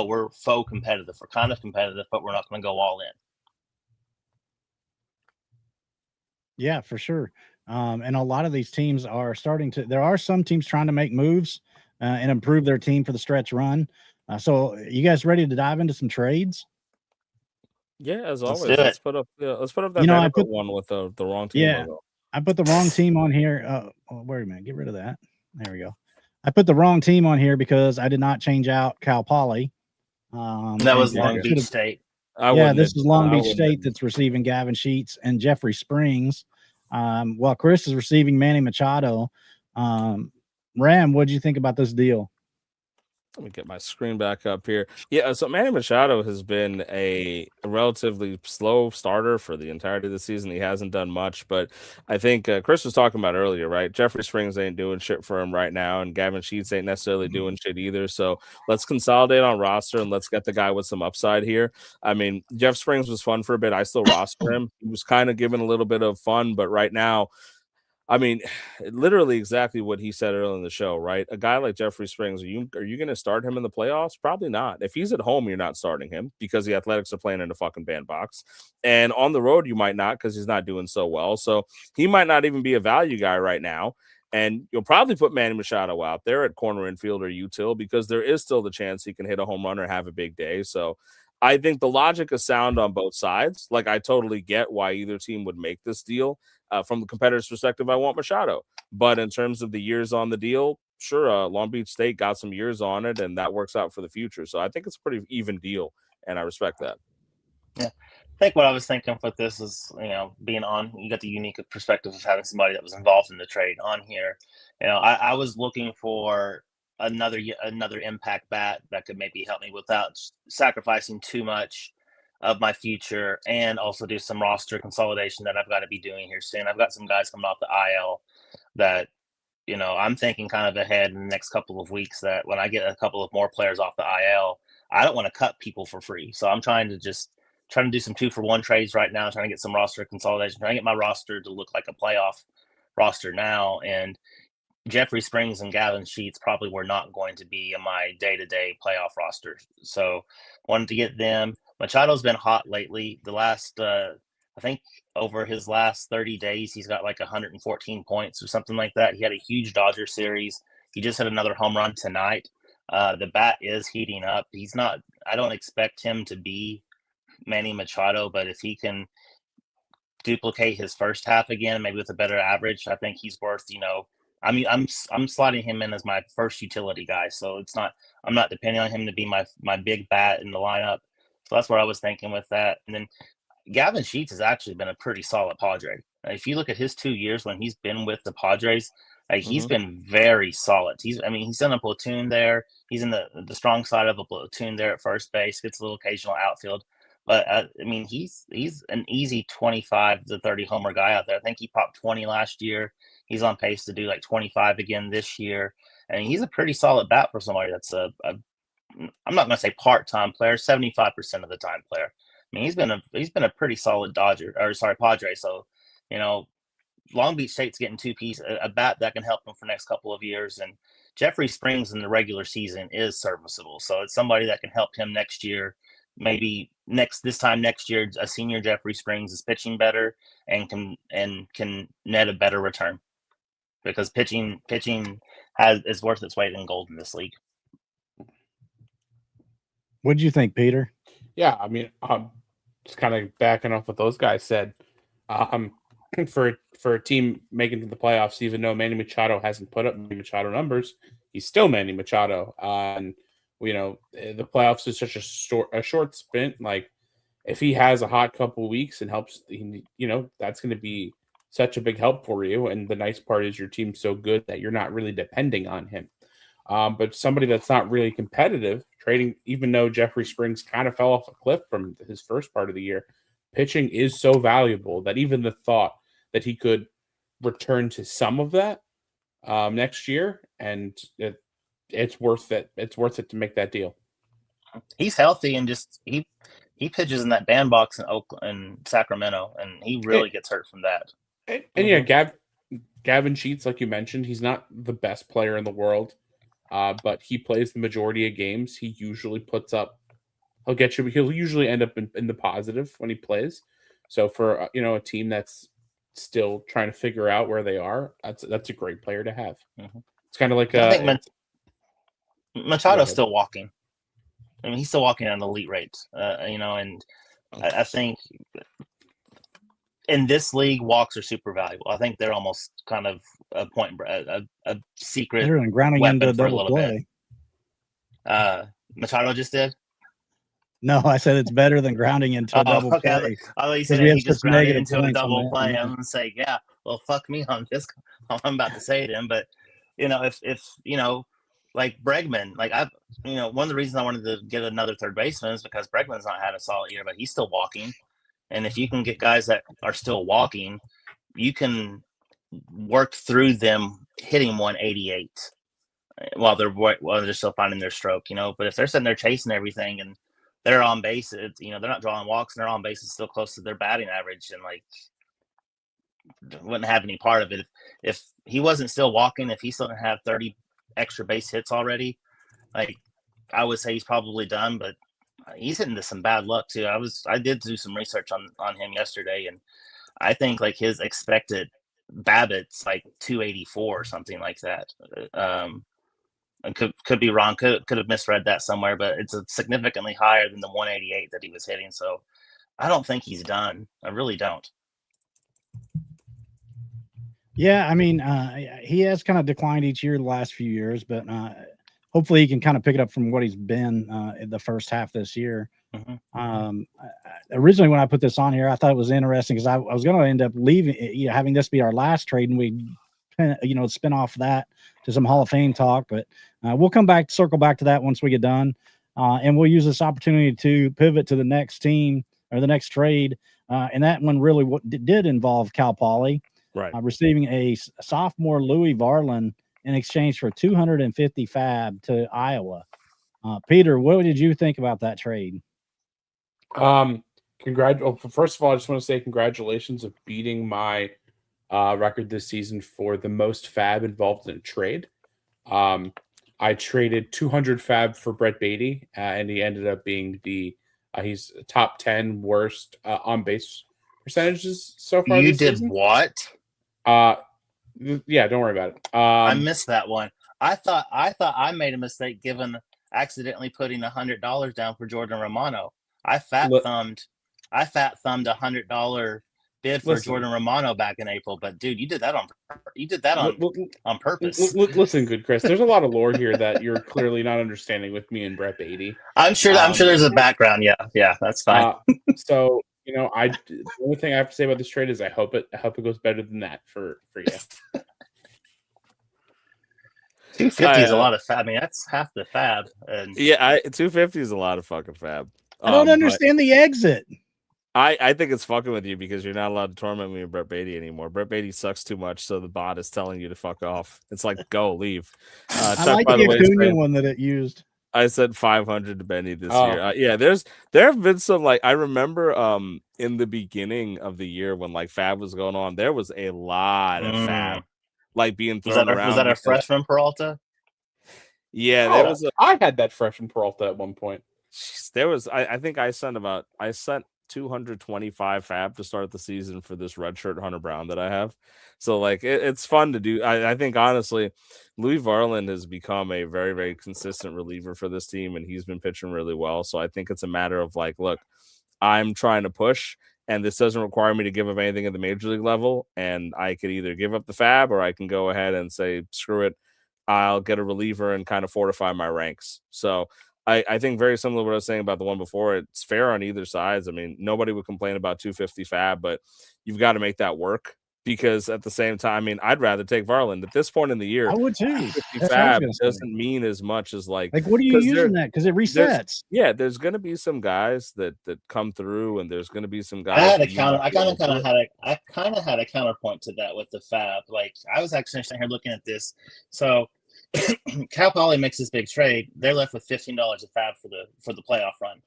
we're faux competitive. We're kind of competitive, but we're not going to go all in.
Yeah, for sure. And a lot of these teams are there are some teams trying to make moves and improve their team for the stretch run. So you guys ready to dive into some trades?
Yeah, as always. Let's put up that Vanderbilt one with the wrong team logo.
I put the wrong team on here. Wait a minute. Get rid of that. There we go. I put the wrong team on here because I did not change out Cal Poly.
That was Long Beach State.
This is Long Beach State that's receiving Gavin Sheets and Jeffrey Springs, while Chris is receiving Manny Machado. Ram, what did you think about this deal?
Let me get my screen back up here. Yeah, so Manny Machado has been a relatively slow starter for the entirety of the season. He hasn't done much, but I think Chris was talking about earlier, right? Jeffrey Springs ain't doing shit for him right now, and Gavin Sheets ain't necessarily doing shit either. So let's consolidate on roster and let's get the guy with some upside here. I mean, Jeff Springs was fun for a bit. I still roster him. He was kind of giving a little bit of fun, but right now, I mean, literally exactly what he said earlier in the show, right? A guy like Jeffrey Springs, are you going to start him in the playoffs? Probably not. If he's at home, you're not starting him because the Athletics are playing in a fucking bandbox. And on the road, you might not because he's not doing so well. So he might not even be a value guy right now. And you'll probably put Manny Machado out there at corner infield or util because there is still the chance he can hit a home run or have a big day. So I think the logic is sound on both sides. Like, I totally get why either team would make this deal. From the competitor's perspective, I want Machado. But in terms of the years on the deal, sure, Long Beach State got some years on it, and that works out for the future. So I think it's a pretty even deal, and I respect that.
Yeah. I think what I was thinking with this is, being on, you got the unique perspective of having somebody that was involved in the trade on here. I was looking for another impact bat that could maybe help me without sacrificing too much of my future, and also do some roster consolidation that I've got to be doing here soon. I've got some guys coming off the IL that, I'm thinking kind of ahead in the next couple of weeks that when I get a couple of more players off the IL, I don't want to cut people for free. So I'm trying to do some 2-for-1 trades right now, trying to get some roster consolidation, trying to get my roster to look like a playoff roster now. And Jeffrey Springs and Gavin Sheets probably were not going to be in my day-to-day playoff roster. So wanted to get them. Machado's been hot lately. The last, I think over his last 30 days, he's got like 114 points or something like that. He had a huge Dodger series. He just had another home run tonight. The bat is heating up. I don't expect him to be Manny Machado, but if he can duplicate his first half again, maybe with a better average, I think he's worth, I'm slotting him in as my first utility guy. So I'm not depending on him to be my big bat in the lineup. So that's what I was thinking with that. And then Gavin Sheets has actually been a pretty solid Padre. If you look at his 2 years when he's been with the Padres, he's been very solid. He's in a platoon there. He's in the strong side of a platoon there at first base, gets a little occasional outfield. But he's an easy 25 to 30 homer guy out there. I think he popped 20 last year. He's on pace to do like 25 again this year. And he's a pretty solid bat for somebody that's I'm not going to say part-time player, 75% of the time player. He's been a pretty solid Padre. So, Long Beach State's getting a bat that can them for the next couple of years. And Jeffrey Springs in the regular season is serviceable. So it's somebody that can help him next year. Maybe this time next year, a senior Jeffrey Springs is pitching better and can net a better return, because pitching is worth its weight in gold in this league.
What do you think, Peter?
Yeah, just kind of backing off what those guys said. For a team making to the playoffs, even though Manny Machado hasn't put up Manny Machado numbers, he's still Manny Machado. And the playoffs is such a short sprint. Like, if he has a hot couple of weeks and helps, that's going to be such a big help for you. And the nice part is your team's so good that you're not really depending on him. But somebody that's not really competitive, trading, even though Jeffrey Springs kind of fell off a cliff from his first part of the year, pitching is so valuable that even the thought that he could return to some of that next year, and it's worth it. It's worth it to make that deal.
He's healthy and just he pitches in that bandbox in Oakland and Sacramento, and he really gets hurt from that.
And yeah, Gavin Sheets, like you mentioned, he's not the best player in the world, but he plays the majority of games. He usually puts up. He'll usually end up in the positive when he plays. So for a team that's still trying to figure out where they are, that's a great player to have. Mm-hmm. It's kind of like
I think Machado's still walking. He's still walking at an elite rate, and I think in this league, walks are super valuable. I think they're almost kind of a secret.
Better than grounding into a double play.
Machado just did.
No, I said it's better than grounding into a double play.
I thought you said he just grounded into a double play. I'm gonna say, yeah, well, fuck me on this. I'm about to say to him, but if like Bregman, one of the reasons I wanted to get another third baseman is because Bregman's not had a solid year, but he's still walking. And if you can get guys that are still walking, you can work through them hitting 188 while they're still finding their stroke, But if they're sitting there chasing everything and they're on base, they're not drawing walks and they're on base, it's still close to their batting average. And wouldn't have any part of it. If he wasn't still walking, if he still didn't have 30 extra base hits already, like I would say he's probably done. But he's hitting into some bad luck too. I did do some research on him yesterday, and I think like his expected BABIP's like 284 or something like that. I could be wrong. Could have misread that somewhere, but it's significantly higher than the 188 that he was hitting. So I don't think he's done. I really don't.
Yeah, I mean, he has kind of declined each year the last few years, but hopefully he can kind of pick it up from what he's been in the first half this year.
Mm-hmm.
Originally, when I put this on here, I thought it was interesting because I was going to end up leaving, having this be our last trade, and we, spin off that to some Hall of Fame talk. But we'll circle back to that once we get done, and we'll use this opportunity to pivot to the next team or the next trade, and that one really did involve Cal Poly.
Right.
Receiving a sophomore Louis Varlin in exchange for 250 fab to Iowa. Peter, what did you think about that trade?
First of all, I just want to say congratulations of beating my record this season for the most fab involved in a trade. I traded 200 fab for Brett Beatty, and he ended up being he's top 10 worst on base percentages so far.
You
this
did
season.
What?
Yeah, don't worry about it.
I missed that one. I thought I made a mistake accidentally putting $100 down for Jordan Romano. I fat thumbed $100 bid for Jordan Romano back in April. But dude, you did that on purpose.
Listen, good Chris. There's a lot of lore here that you're clearly not understanding with me and Brett Beatty.
I'm sure there's a background. Yeah, that's fine.
So. The only thing I have to say about this trade is I hope it goes better than that for you.
250 is a lot of fab. I mean, that's half the fab. And
250 is a lot of fucking fab.
I don't understand the exit.
I think it's fucking with you because you're not allowed to torment me with Brett Beatty anymore. Brett Beatty sucks too much, so the bot is telling you to fuck off. It's like, go, leave.
I like the Acuna one that it used.
I said 500 to Benny this year. There have been some, like, I remember in the beginning of the year when like fab was going on, there was a lot of fab like being thrown around. Was
that a freshman Peralta?
Yeah, there was.
I had that freshman Peralta at one point.
There was. I think I sent 225 fab to start the season for this redshirt Hunter Brown that I have. So like it's fun to do. I think honestly, Louis Varlin has become a very, very consistent reliever for this team, and he's been pitching really well. So I think it's a matter of like, look, I'm trying to push, and this doesn't require me to give up anything at the major league level. And I could either give up the fab or I can go ahead and say, screw it, I'll get a reliever and kind of fortify my ranks. So I think very similar to what I was saying about the one before. It's fair on either sides. I mean, nobody would complain about 250 fab, but you've got to make that work because at the same time, I mean, I'd rather take Varland at this point in the year.
I would too.
50 fab doesn't mean as much as like
what are you using that? Because it resets.
There's going to be some guys that come through, and there's going to be some guys.
I kind of had a counterpoint to that with the fab. Like I was actually sitting here looking at this. So Cal Poly makes this big trade. They're left with $15 of fab for the playoff run,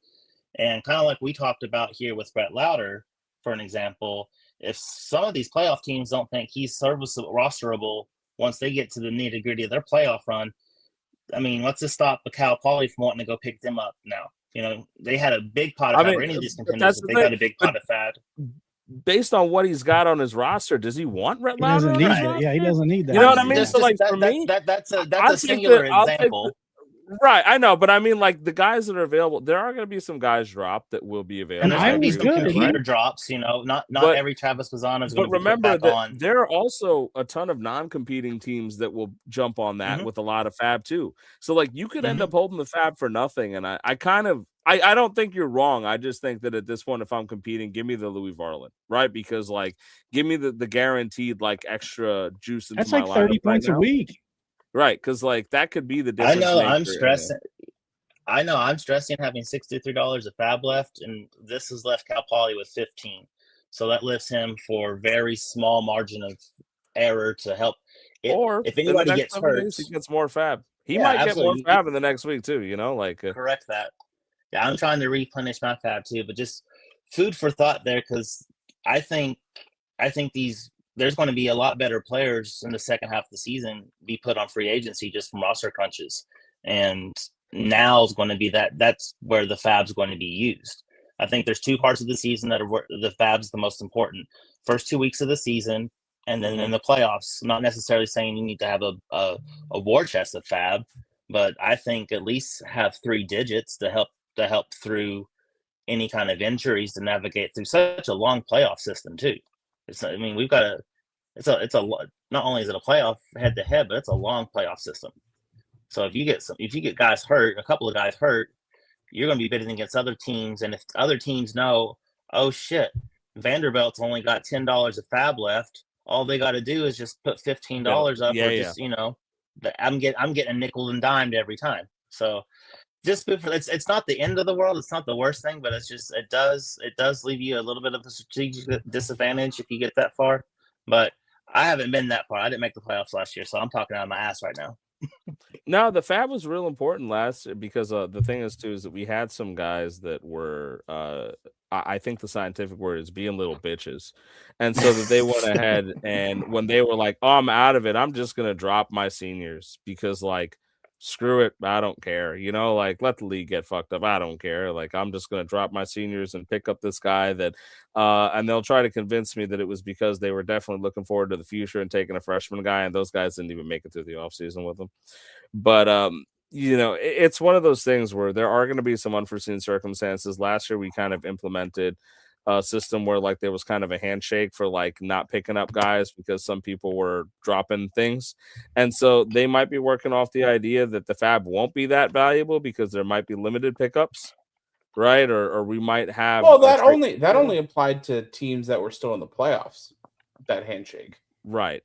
and kind of like we talked about here with Brett Lauder, for an example. If some of these playoff teams don't think he's serviceable, rosterable once they get to the nitty gritty of their playoff run, I mean, what's to stop the Cal Poly from wanting to go pick them up now? You know, they had a big pot of fab. Any of these contenders, they got a big pot of fab.
Based on what he's got on his roster, does he want Brett Lauder?
He doesn't need that.
You know what I mean? So, like, for me,
that's a singular example.
Right, I know, but I mean, like the guys that are available, there are going to be some guys dropped that will be available.
And there's going to be some computer drops, you know. Not every Travis Mazzano is going to be
remember
back on.
There are also a ton of non-competing teams that will jump on that with a lot of fab too. So, like, you could end up holding the fab for nothing. And I don't think you're wrong. I just think that at this point, if I'm competing, give me the Louis Varlin, right? Because like, give me the guaranteed like extra juice into my lineup.
That's like 30 points a week.
Right, because like that could be the difference.
I know I'm stressing having $63 of fab left, and this has left Cal Poly with 15. So that lifts him for very small margin of error to help. If anybody gets hurt,
he gets more fab. He might get more fab in the next week too. You know, like
correct that. Yeah, I'm trying to replenish my fab too, but just food for thought there because I think these there's going to be a lot better players in the second half of the season be put on free agency just from roster crunches. And now is going to be that's where the fab's going to be used. I think there's two parts of the season that are the fab's the most important. First 2 weeks of the season, and then in the playoffs. I'm not necessarily saying you need to have a war chest of fab, but I think at least have 3 digits to help through any kind of injuries, to navigate through such a long playoff system too. We've got it's a not only is it a playoff head to head, but it's a long playoff system. So if you get guys hurt, a couple of guys hurt, you're going to be bidding against other teams, and if other teams know, oh shit, Vanderbilt's only got $10 of fab left, all they got to do is just put $15 up, or just I'm getting a nickel and dimed every time. So just it's not the end of the world. It's not the worst thing, but it's just it does leave you a little bit of a strategic disadvantage if you get that far. But I haven't been that far. I didn't make the playoffs last year, so I'm talking out of my ass right now.
No, the fab was real important last year because the thing is too is that we had some guys that were I think the scientific word is being little bitches, and so that they went ahead and when they were like, "Oh, I'm out of it. I'm just gonna drop my seniors because like screw it, I don't care. Like let the league get fucked up. I don't care. Like I'm just gonna drop my seniors and pick up this guy that and they'll try to convince me that it was because they were definitely looking forward to the future and taking a freshman guy, and those guys didn't even make it through the offseason with them. But it's one of those things where there are going to be some unforeseen circumstances. Last year we kind of implemented a system where like there was kind of a handshake for like not picking up guys because some people were dropping things, and so they might be working off the idea that the fab won't be that valuable because there might be limited pickups, right? Or we might have
that only applied to teams that were still in the playoffs, that handshake,
right?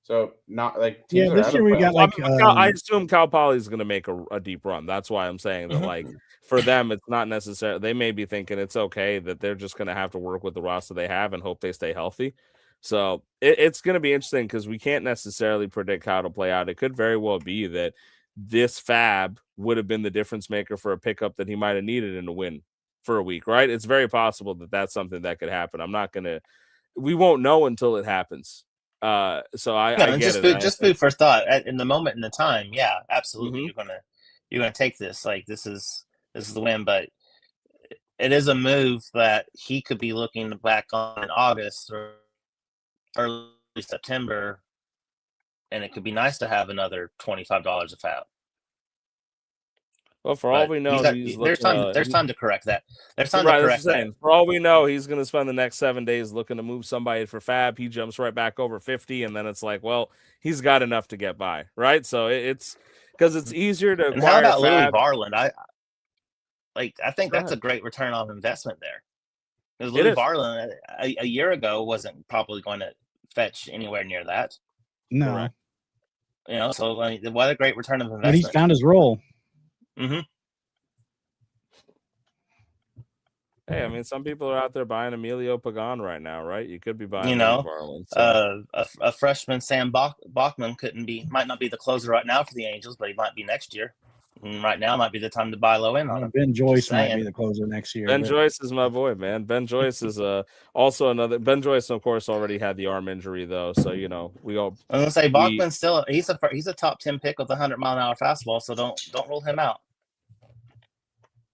So not like teams
this year we got like
I assume Cal Poly is going to make a deep run. That's why I'm saying that like for them it's not necessary. They may be thinking it's okay that they're just going to have to work with the roster they have and hope they stay healthy. So it's going to be interesting because we can't necessarily predict how to play out. It could very well be that this fab would have been the difference maker for a pickup that he might have needed in a win for a week, right? It's very possible that that's something that could happen. We won't know until it happens. So I get it.
Just food for thought in the moment in the time. Yeah, absolutely. You're gonna take this. Like this is the win, but it is a move that he could be looking back on in August or early September, and it could be nice to have another $25 of fab.
Well, for all we know,
there's time to correct that. There's time to correct that.
For all we know, he's going to spend the next 7 days looking to move somebody for fab. He jumps right back over 50, and then it's like, well, he's got enough to get by, right? So it's because it's easier to.
And how about Louis Varland? I think that's a great return on investment there. Because Louis Varland a year ago wasn't probably going to fetch anywhere near that.
No.
So what a great return of investment.
But he's found his role.
Mm-hmm.
Hey, I mean, some people are out there buying Emilio Pagan right now, right? You could be buying Varland.
So. A freshman Sam Bachman might not be the closer right now for the Angels, but he might be next year. And right now might be the time to buy low in on him.
Ben Joyce might be the closer next year.
Joyce is my boy, man. Ben Joyce is also another. Ben Joyce, of course, already had the arm injury though, so we all.
I'm gonna say Bachman's still he's a top 10 pick with a 100-mile-an-hour fastball, so don't rule him out.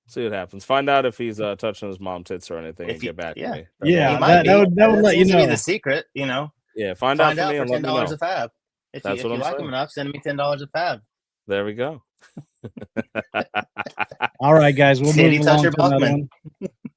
See what happens. Find out if he's touching his mom tits or anything, and get back to me.
Yeah, that would let you know.
Be the secret,
Yeah, find out for me and let me know.
$10 of fab. If you like him enough, send me $10 of fab.
There we go.
All right, guys, we'll move along to another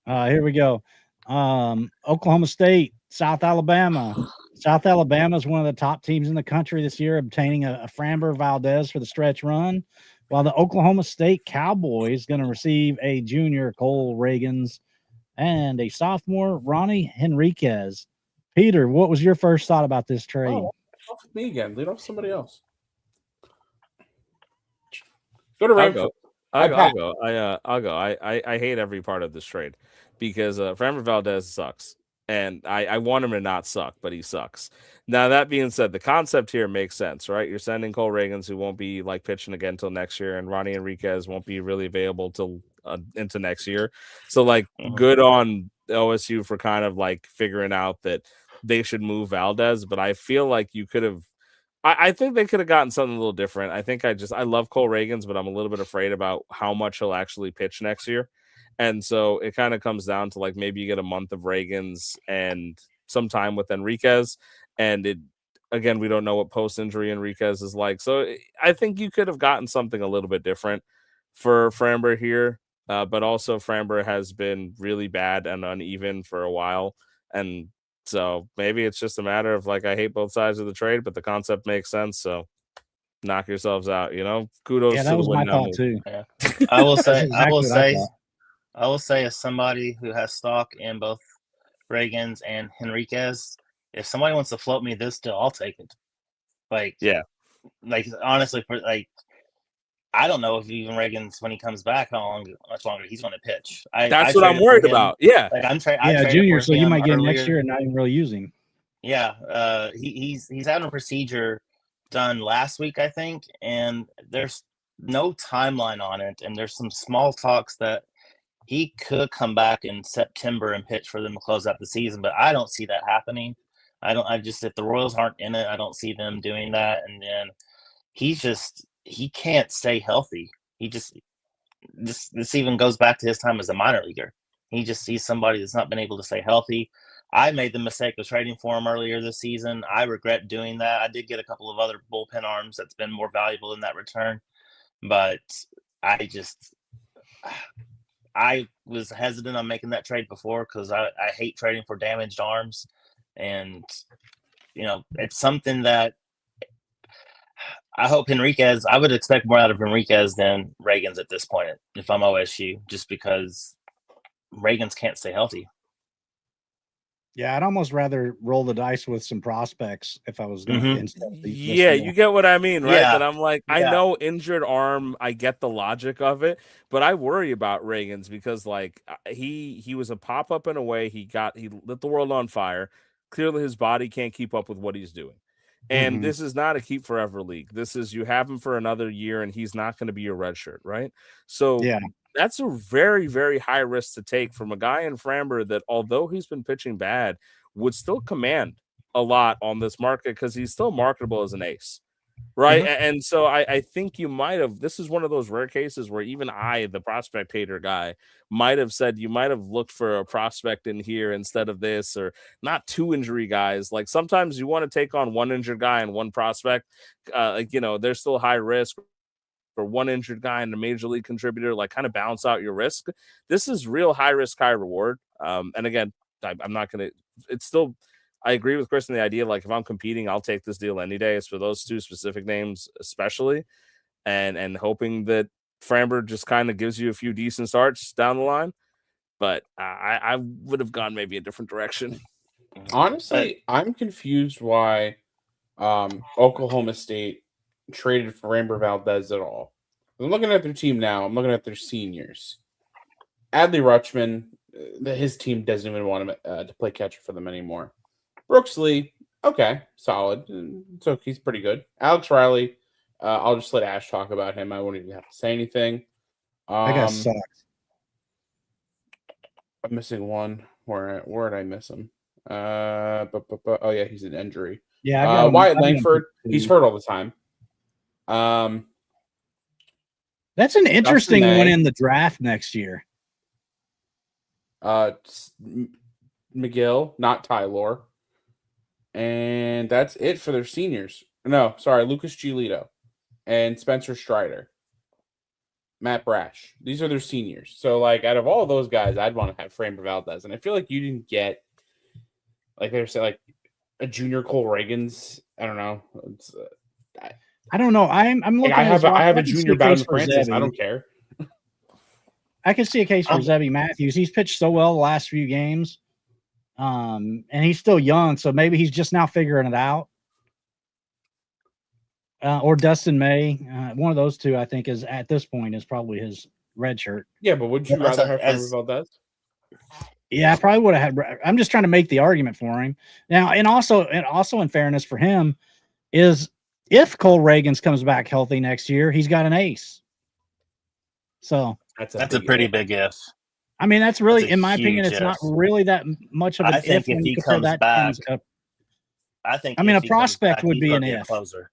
one. Here we go. Oklahoma State, South Alabama. South Alabama is one of the top teams in the country this year, obtaining a Framber Valdez for the stretch run, while the Oklahoma State Cowboys going to receive a junior Cole Reagans and a sophomore Ronnie Henriquez. Peter, what was your first thought about this trade?
Off with me again. Lead off somebody else. Go to Rambo.
I'll go. I'll go. I hate every part of this trade because Framber Valdez sucks. And I want him to not suck, but he sucks. Now, that being said, the concept here makes sense, right? You're sending Cole Reagans, who won't be like pitching again until next year, and Ronnie Henriquez won't be really available till into next year. So, like, good on OSU for kind of like figuring out that they should move Valdez, but I feel like you could have. I think they could have gotten something a little different. I love Cole Reagans, but I'm a little bit afraid about how much he'll actually pitch next year. And so it kind of comes down to like maybe you get a month of Reagans and some time with Enriquez. And again, we don't know what post-injury Enriquez is like. So I think you could have gotten something a little bit different for Framber here. But also Framber has been really bad and uneven for a while. And so maybe it's just a matter of like, I hate both sides of the trade, but the concept makes sense. So knock yourselves out, kudos
Yeah,
to
that
the
was my
win now
thought
move.
too.
Yeah. I will say,
That's exactly what I
I will say, as somebody who has stock in both Reagans and Henriquez, if somebody wants to float me this deal, I'll take it. Like,
Yeah.
Like honestly, I don't know if even Reagans, when he comes back, much longer he's going to pitch.
That's what I'm worried about. Yeah.
Like I
Junior. So you might get him
earlier
next year and not even really use him.
Yeah. He's having a procedure done last week, I think, and there's no timeline on it. And there's some small talks that he could come back in September and pitch for them to close out the season, but I don't see that happening. If the Royals aren't in it, I don't see them doing that. And then he can't stay healthy. This even goes back to his time as a minor leaguer. He just sees somebody that's not been able to stay healthy. I made the mistake of trading for him earlier this season. I regret doing that. I did get a couple of other bullpen arms that's been more valuable in that return, but I was hesitant on making that trade before because I hate trading for damaged arms. And, it's something that I hope I would expect more out of Henriquez than Reagans at this point if I'm OSU, just because Reagans can't stay healthy.
Yeah, I'd almost rather roll the dice with some prospects if I was going to instead.
Yeah, you get what I mean, right?
Yeah.
But I'm like, I know injured arm, I get the logic of it, but I worry about Reagans because like he was a pop-up in a way. He lit the world on fire. Clearly his body can't keep up with what he's doing. And this is not a keep forever league. This is you have him for another year and he's not going to be your red shirt, right? So that's a very, very high risk to take from a guy in Framber that, although he's been pitching bad, would still command a lot on this market because he's still marketable as an ace, right? And so I think you might have, this is one of those rare cases where even I, the prospect hater guy, might have said you might have looked for a prospect in here instead of this, or not two injury guys. Like sometimes you want to take on one injured guy and one prospect, they're still high risk, or one injured guy and a major league contributor, like kind of balance out your risk. This is real high risk, high reward. And again, I'm not going to, it's still, I agree with Chris in the idea, like if I'm competing, I'll take this deal any day. It's for those two specific names, especially, and hoping that Framber just kind of gives you a few decent starts down the line. But I would have gone maybe a different direction.
Honestly, I'm confused why Oklahoma State traded for Framber Valdez at all. I'm looking at their team now. I'm looking at their seniors. Adley Rutschman, his team doesn't even want him to play catcher for them anymore. Brooks Lee, okay, solid. So he's pretty good. Alex Riley, I'll just let Ash talk about him. I won't even have to say anything.
That guy sucks.
I'm missing one. Where did I miss him? Oh yeah, he's an injury.
Yeah,
Wyatt Langford, he's hurt all the time.
That's an interesting one in the draft next year.
McGill, not Tylor. And that's it for their seniors. No, sorry, Lucas Giolito and Spencer Strider. Matt Brash. These are their seniors. So, like, out of all those guys, I'd want to have Framber Valdez. And I feel like you didn't get, like they were saying, like a junior Cole Reagans. I don't know.
I don't know. I'm looking.
I have a junior Bowden Francis. I don't care.
I can see a case for Zebby Matthews. He's pitched so well the last few games, and he's still young, so maybe he's just now figuring it out. Or Dustin May, one of those two, I think, is at this point is probably his red shirt.
Yeah, but would you rather have Framber Valdez?
Yeah, I probably would have had. I'm just trying to make the argument for him now, and also in fairness for him is if Cole Reagans comes back healthy next year, he's got an ace. So
that's a pretty big if.
I mean, that's really, in my opinion, it's not really that much of an
if he comes back. I think.
I mean,
if
a
he comes
prospect
back,
would
he's
be
gonna
an
be a
if.
closer.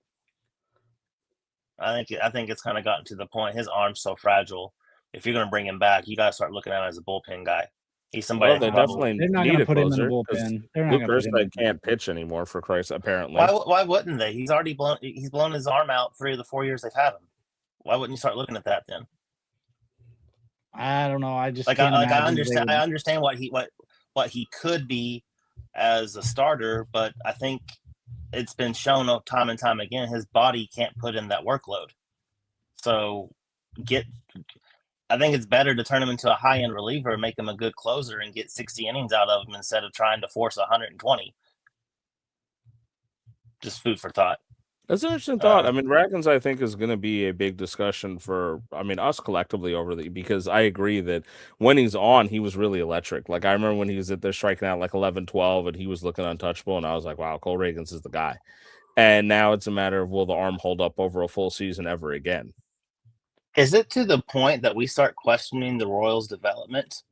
I think it's kind of gotten to the point. His arm's so fragile. If you're gonna bring him back, you gotta start looking at him as a bullpen guy. He's somebody
Well,
that
they
can probably.
definitely
They're not
need
going to
a
put him in the
closer because
bullpen. They're not
Luke
going to put him in
Erstad
the
can't pitch anymore for Christ, apparently.
Why wouldn't they? He's already blown. He's blown his arm out 3 of the 4 years they've had him. Why wouldn't you start looking at that then?
I don't know. I just
Like
can't
I
imagine
understand. I understand what he could be as a starter, but I think it's been shown time and time again his body can't put in that workload. So I think it's better to turn him into a high-end reliever and make him a good closer and get 60 innings out of him instead of trying to force 120. Just food for thought.
That's an interesting thought. I mean, Raggins, I think, is going to be a big discussion for, us collectively because I agree that when he's on, he was really electric. Like, I remember when he was there striking out like 11, 12, and he was looking untouchable, and I was like, wow, Cole Raggins is the guy. And now it's a matter of will the arm hold up over a full season ever again?
Is it to the point that we start questioning the Royals' development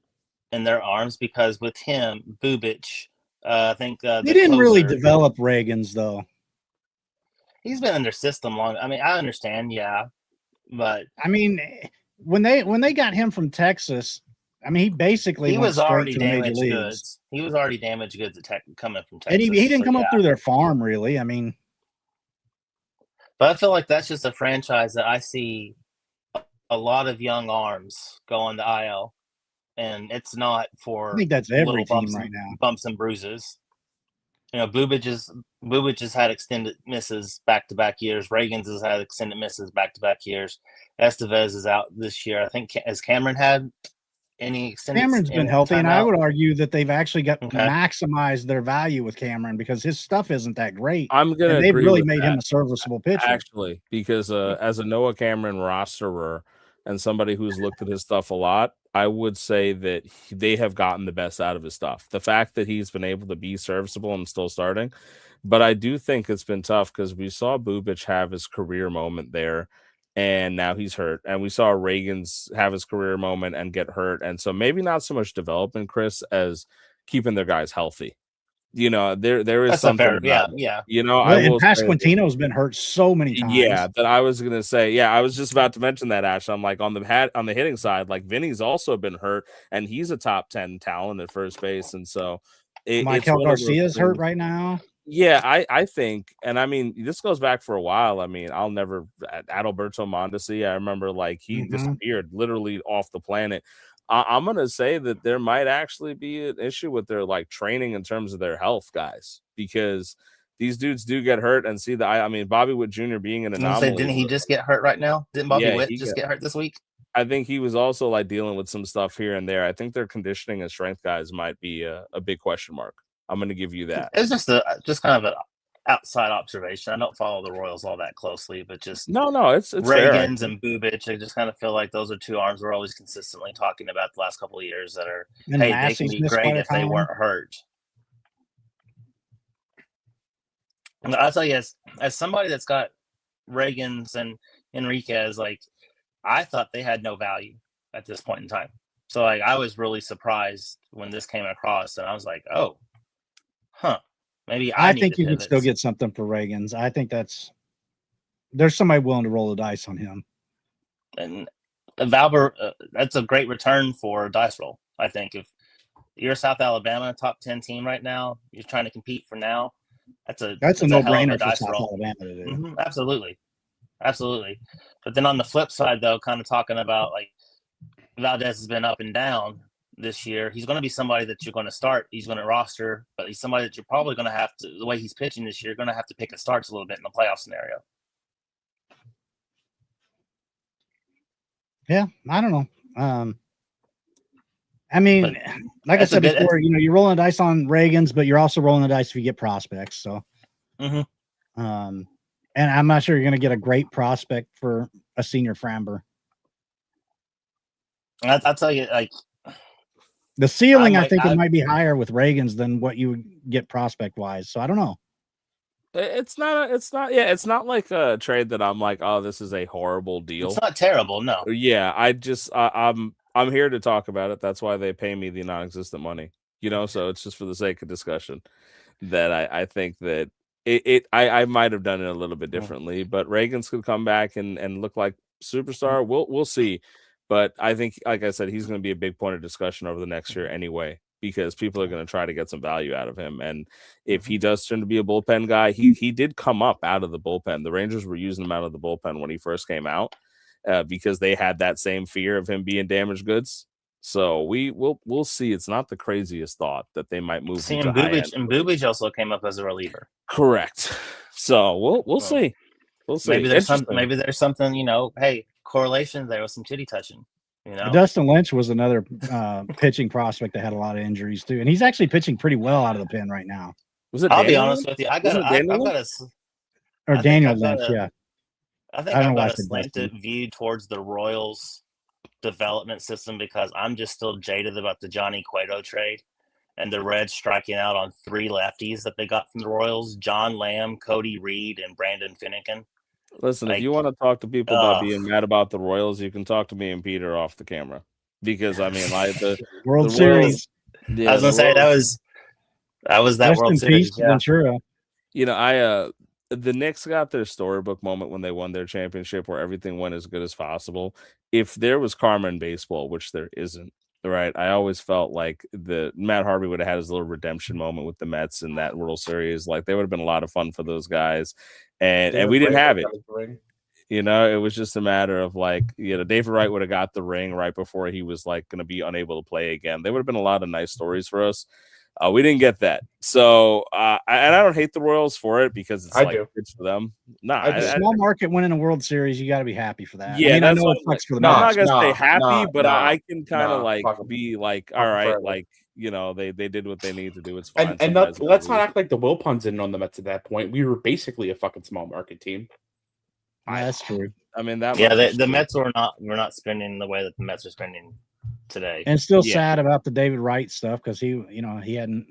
in their arms? Because with him, Bubic, I think they
didn't really develop Raggins, though.
He's been in their system long. I mean, I understand, yeah, but
I mean, when they got him from Texas, I mean, he basically
was already
to the major
damaged
leagues.
goods. He was already damaged goods coming from Texas,
and he didn't come up through their farm, really. I mean,
but I feel like that's just a franchise that I see a lot of young arms going to IL, and it's not for.
I think that's every team right now.
Bumps and bruises. You know, Bubic has had extended misses back-to-back years. Raggins has had extended misses back-to-back years. Estevez is out this year. I think, has Cameron had any extended?
Cameron's been healthy, and I would argue that they've actually maximized their value with Cameron because his stuff isn't that great.
I'm gonna.
They've really made him a serviceable pitcher,
actually, because as a Noah Cameron rosterer and somebody who's looked at his stuff a lot, I would say that they have gotten the best out of his stuff. The fact that he's been able to be serviceable and still starting, but I do think it's been tough because we saw Bubic have his career moment there, and now he's hurt. And we saw Raggins have his career moment and get hurt. And so maybe not so much development, Chris, as keeping their guys healthy. You know, there is
That's
something.
Yeah.
You know,
and Pasquantino's been hurt so many times.
Yeah, that I was gonna say. Yeah, I was just about to mention that, Ash. I'm like on the hitting side, like Vinny's also been hurt, and he's a top 10 talent at first base, and so
Michael Garcia's hurt right now.
Yeah, I think, and I mean, this goes back for a while. I mean, I'll never Adalberto Mondesi. I remember like he disappeared literally off the planet. I'm gonna say that there might actually be an issue with their like training in terms of their health, guys, because these dudes do get hurt. And I mean, Bobby Witt Jr. being an anomaly.
Didn't he just get hurt right now? Didn't Bobby Witt just get hurt this week?
I think he was also like dealing with some stuff here and there. I think their conditioning and strength guys might be a big question mark. I'm going to give you that.
It's just kind of an outside observation. I don't follow the Royals all that closely, but just
no, it's
Raggins and Bubic. I just kind of feel like those are two arms we're always consistently talking about the last couple of years that are they can be great if they weren't hurt. And I'll tell you, as somebody that's got Raggins and Enriquez, like I thought they had no value at this point in time. So like I was really surprised when this came across, and I was like, oh. Maybe
I think you could still get something for Raggins. I think there's somebody willing to roll the dice on him.
And Valber, that's a great return for a dice roll. I think if you're South Alabama top 10 team right now, you're trying to compete for now. That's a
no-brainer for South Alabama to do.
Mm-hmm, absolutely. But then on the flip side, though, kind of talking about like Valdez has been up and down this year. He's going to be somebody that you're going to start. He's going to roster, but he's somebody that you're probably going to have to, the way he's pitching this year, you're going to have to pick his starts a little bit in the playoff scenario.
Yeah, I don't know. I mean, like I said before, you're rolling the dice on Raggins, but you're also rolling the dice if you get prospects. So, and I'm not sure you're going to get a great prospect for a senior Framber.
I'll tell you, like,
the ceiling, I think it might be higher with Raggins than what you would get prospect wise. So I don't know.
It's not like a trade that I'm like, oh, this is a horrible deal.
It's not terrible, no.
Yeah, I'm here to talk about it. That's why they pay me the non-existent money. So it's just for the sake of discussion that I think that I might have done it a little bit differently, but Reagans could come back and look like superstar. We'll see. But I think, like I said, he's going to be a big point of discussion over the next year anyway, because people are going to try to get some value out of him. And if he does turn to be a bullpen guy, he did come up out of the bullpen. The Rangers were using him out of the bullpen when he first came out because they had that same fear of him being damaged goods. So we'll see. It's not the craziest thought that they might move him to high end.
And Bubich also came up as a reliever.
Correct. So we'll see. We'll see.
Maybe there's something, hey, correlation there with some titty touching.
Dustin Lynch was another pitching prospect that had a lot of injuries too, and he's actually pitching pretty well out of the pen right now.
I'll be honest with you. Daniel
Lynch, yeah.
I think I've got a slanted view towards the Royals development system because I'm just still jaded about the Johnny Cueto trade and the Reds striking out on 3 lefties that they got from the Royals: John Lamb, Cody Reed, and Brandon Finnegan.
Listen, if you want to talk to people about being mad about the Royals, you can talk to me and Peter off the camera, because I mean, like the
World Series.
Yeah, I was gonna say that was that World Series. Yeah.
Ventura.
The Knicks got their storybook moment when they won their championship, where everything went as good as possible. If there was karma in baseball, which there isn't, right? I always felt like the Matt Harvey would have had his little redemption moment with the Mets in that World Series. Like, they would have been a lot of fun for those guys, and we didn't have it. It was just a matter of David Wright would have got the ring right before he was going to be unable to play again. There would have been a lot of nice stories for us. We didn't get that. So, and I don't hate the Royals for it because it's good for them.
Small market winning a World Series, you got to be happy for that.
Yeah,
I know it sucks for the
Mets. I'm not gonna say happy, but I can kind of be like, all right, they did what they need to do. It's fine.
And let's not act like the Wilpons in on the Mets at that point. We were basically a fucking small market team.
That's true.
I mean,
the Mets were not spending the way that the Mets are spending today.
And still sad about the David Wright stuff because he hadn't.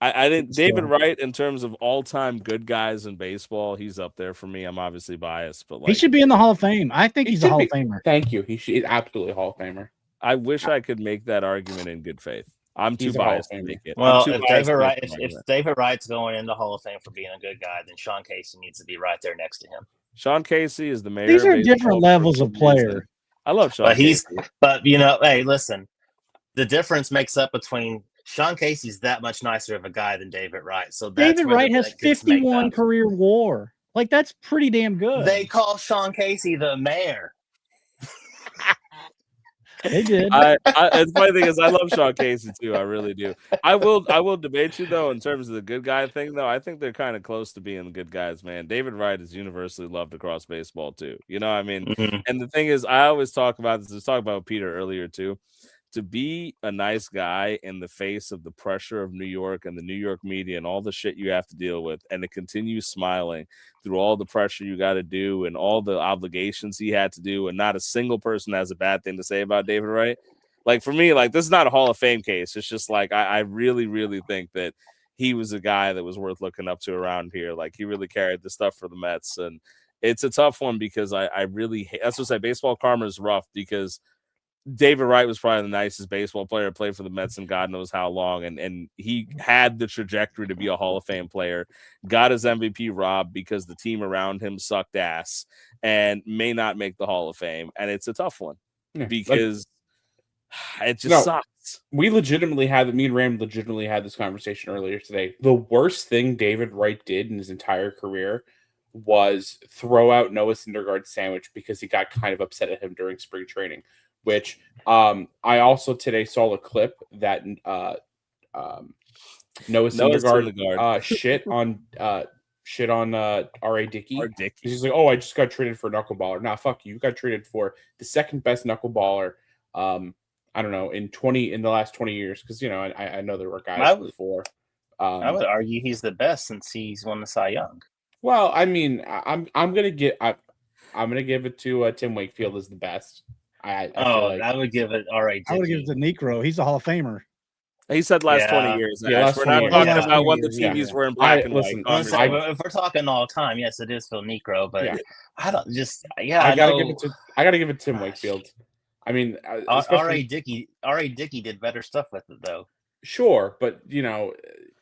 I think David Wright, in terms of all-time good guys in baseball, he's up there for me. I'm obviously biased, but
he should be in the Hall of Fame. I think he's a Hall of Famer.
Thank you. He's absolutely Hall of Famer.
I wish I could make that argument in good faith. I'm too biased to make it.
Well, if David Wright's going into Hall of Fame for being a good guy, then Sean Casey needs to be right there next to him.
Sean Casey is the mayor.
These are different levels of player.
I love Sean Casey.
Hey, listen, the difference makes up between Sean Casey's that much nicer of a guy than David Wright. So
David Wright has 51 career WAR. That's pretty damn good.
They call Sean Casey the mayor.
They did.
The funny thing is, I love Sean Casey too. I really do. I will debate you though in terms of the good guy thing. Though I think they're kind of close to being good guys, man. David Wright is universally loved across baseball too.
Mm-hmm.
And the thing is, I always talk about this. I was talking about Peter earlier too. To be a nice guy in the face of the pressure of New York and the New York media and all the shit you have to deal with, and to continue smiling through all the pressure you got to do and all the obligations he had to do, and not a single person has a bad thing to say about David Wright. For me, this is not a Hall of Fame case. It's just I really, really think that he was a guy that was worth looking up to around here. He really carried the stuff for the Mets, and it's a tough one because I really hate. That's what I say. Baseball karma is rough because David Wright was probably the nicest baseball player, played for the Mets and God knows how long. And he had the trajectory to be a Hall of Fame player, got his MVP robbed because the team around him sucked ass and may not make the Hall of Fame. And it's a tough one because it just sucks.
Me and Ram legitimately had this conversation earlier today. The worst thing David Wright did in his entire career was throw out Noah Syndergaard's sandwich because he got kind of upset at him during spring training. Which I also today saw a clip that Noah Syndergaard shit on R.A. Dickey. He's like, I just got traded for knuckleballer. Nah, fuck you. You got traded for the second best knuckleballer. I don't know, in the last 20 years, because I know there were guys before.
I would argue he's the best since he's won the Cy Young.
Well, I mean, I'm gonna give it to Tim Wakefield as the best.
I would give it R.A.
I would give it to Necro. He's a Hall of Famer.
He said last 20 years.
Yeah,
we're not talking about when the TVs were in black and white.
If we're talking all time, yes, it is Phil Necro, but I don't just
I gotta give it to Tim Wakefield. I mean,
R.A. Dickey did better stuff with it though.
Sure, but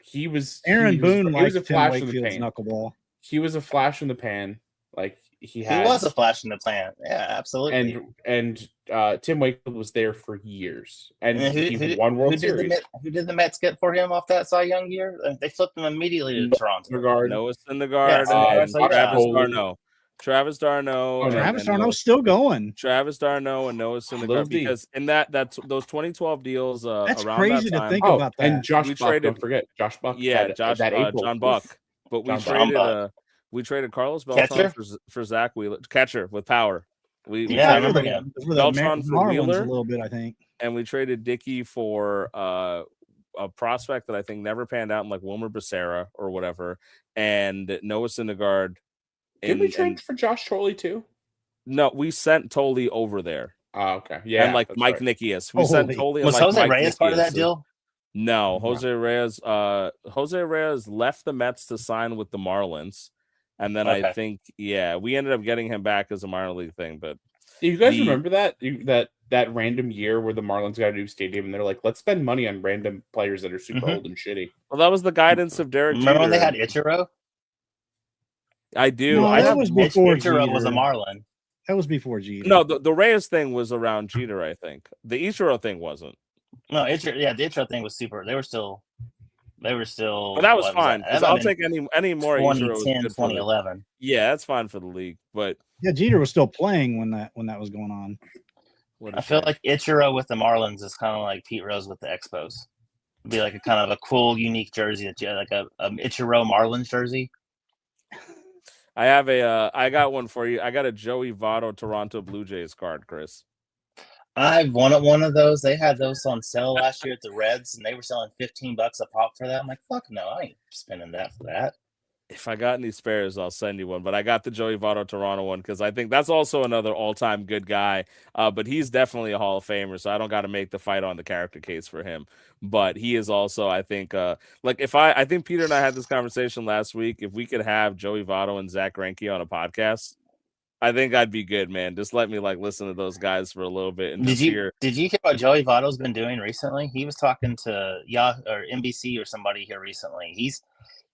he was
Aaron Boone
he was a
liked Tim
flash in the
Wakefield's
pan.
knuckleball.
He was a flash in the pan. Like he
was a flash in the pan. Yeah, absolutely.
And Tim Wakefield was there for years, and he
who,
won World
who
Series.
Who did the Mets get for him off that Cy Young year? They flipped him immediately to Toronto.
Noah Syndergaard and Travis d'Arnaud. Travis d'Arnaud.
Travis d'Arnaud's still going.
Travis d'Arnaud and Noah Syndergaard, because in that's those 2012 deals.
That's
around
crazy
that time,
to think about that.
And Josh Buck, don't forget Josh Buck.
Yeah, John Buck. But we traded Carlos Beltran for Zach Wheeler, catcher with power.
I remember him.
Beltran for Wheeler
a little bit, I think.
And we traded Dickey for a prospect that I think never panned out, like Wilmer Becerra or whatever, and Noah Syndergaard.
Did we trade for Josh Torley too?
No, we sent Tolley over there.
Oh, okay. Yeah.
And like Mike Nikias. We sent Tolley.
Was Jose Reyes part of that deal?
No, Jose Reyes left the Mets to sign with the Marlins. And then I think, we ended up getting him back as a minor league thing. But
do you guys remember that random year where the Marlins got a new stadium and they're like, let's spend money on random players that are super old and shitty?
Well, that was the guidance of Derek
Remember
Jeter.
when they had Ichiro?
I do.
No, that was before
Ichiro was a Marlin.
That was before Jeter.
No, the Reyes thing was around Jeter, I think. The Ichiro thing wasn't.
No, the Ichiro thing was super. They were still.
But that was fine. I'll take any more.
2010, 2011.
Yeah, that's fine for the league. But
yeah, Jeter was still playing when that was going on.
I feel like Ichiro with the Marlins is kind of like Pete Rose with the Expos. It'd be like a kind of a cool, unique jersey that you had, like a Ichiro Marlins jersey.
I got one for you. I got a Joey Votto Toronto Blue Jays card, Chris.
I've wanted one of those. They had those on sale last year at the Reds, and they were selling $15 a pop for that. I'm like, fuck no, I ain't spending that for that.
If I got any spares, I'll send you one. But I got the Joey Votto Toronto one because I think that's also another all-time good guy. But he's definitely a Hall of Famer, so I don't got to make the fight on the character case for him. But he is also, I think, I think Peter and I had this conversation last week. If we could have Joey Votto and Zach Greinke on a podcast, I think I'd be good, man. Just let me listen to those guys for a little bit. And
did you hear what Joey Votto's been doing recently? He was talking to or NBC or somebody here recently.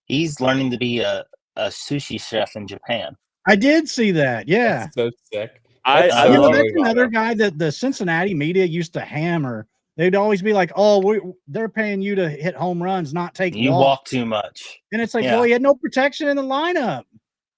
He's learning to be a sushi chef in Japan.
I did see that. Yeah,
that's so sick.
That's another guy that the Cincinnati media used to hammer. They'd always be like, "Oh, they're paying you to hit home runs, not take
you walk too much."
And it's like, well, he had no protection in the lineup.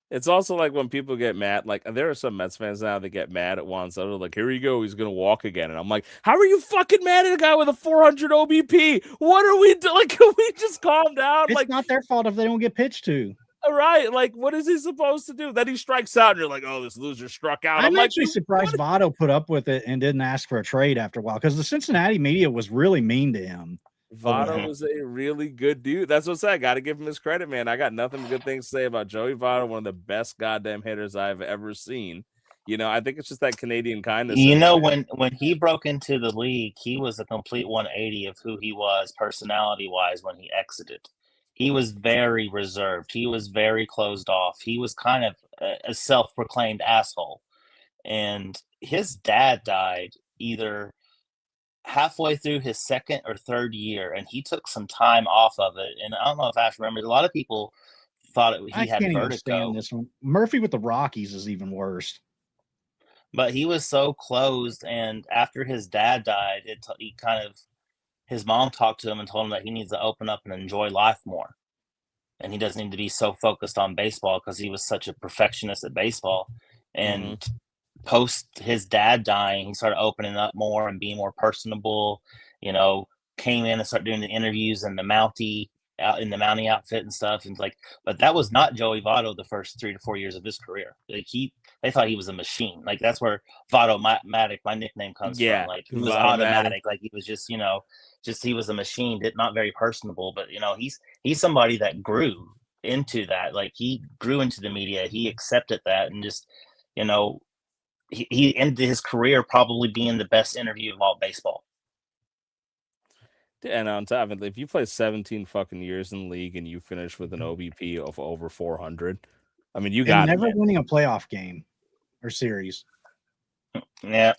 It's also like when people get mad, like there are some Mets fans now that get mad at Juan Soto, like, here you go, he's gonna walk again. And I'm like, how are you fucking mad at a guy with a 400 OBP? What are we doing? Like, can we just calm down?
It's not their fault if they don't get pitched to.
All right, like, what is he supposed to do? Then he strikes out, and you're like, oh, this loser struck out.
I'm actually surprised Votto put up with it and didn't ask for a trade after a while, because the Cincinnati media was really mean to him.
Votto was a really good dude. That's what I said. I got to give him his credit, man. I got nothing but good things to say about Joey Votto, one of the best goddamn hitters I've ever seen. I think it's just that Canadian kindness.
When he broke into the league, he was a complete 180 of who he was personality-wise when he exited. He was very reserved. He was very closed off. He was kind of a self-proclaimed asshole. And his dad died either halfway through his second or third year, and he took some time off of it. And I don't know if Ash remembers. A lot of people thought he had vertigo.
This one. Murphy with the Rockies is even worse.
But he was so closed, and after his dad died, his mom talked to him and told him that he needs to open up and enjoy life more, and he doesn't need to be so focused on baseball because he was such a perfectionist at baseball. And post his dad dying, he started opening up more and being more personable. Came in and started doing the interviews and the Mountie out in the Mountie outfit and stuff. And but that was not Joey Votto the first 3 to 4 years of his career. They thought he was a machine. Like, that's where Votto-matic, my nickname, comes from. Like, he was automatic. Like, he was just, he was a machine, not very personable. But he's somebody that grew into that. Like, he grew into the media. He accepted that, and just he ended his career probably being the best interview of all baseball.
And on top of it, if you play 17 fucking years in the league and you finish with an OBP of over 400, I mean, you got
never winning a playoff game or series.
Yeah.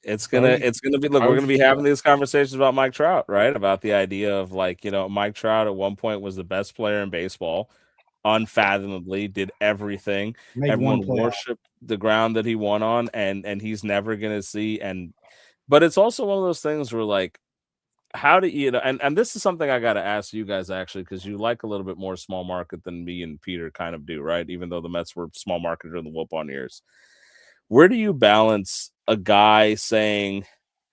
It's gonna be. Look, we're gonna be having these conversations about Mike Trout, right? About the idea of like, Mike Trout at one point was the best player in baseball, unfathomably, did everything. Everyone worshipped the ground that he won on, and he's never gonna see. But it's also one of those things where like, how do you know? And this is something I got to ask you guys actually, because you like a little bit more small market than me and Peter kind of do, right? Even though the Mets were small market during the Whoop-On years. Where do you balance a guy saying,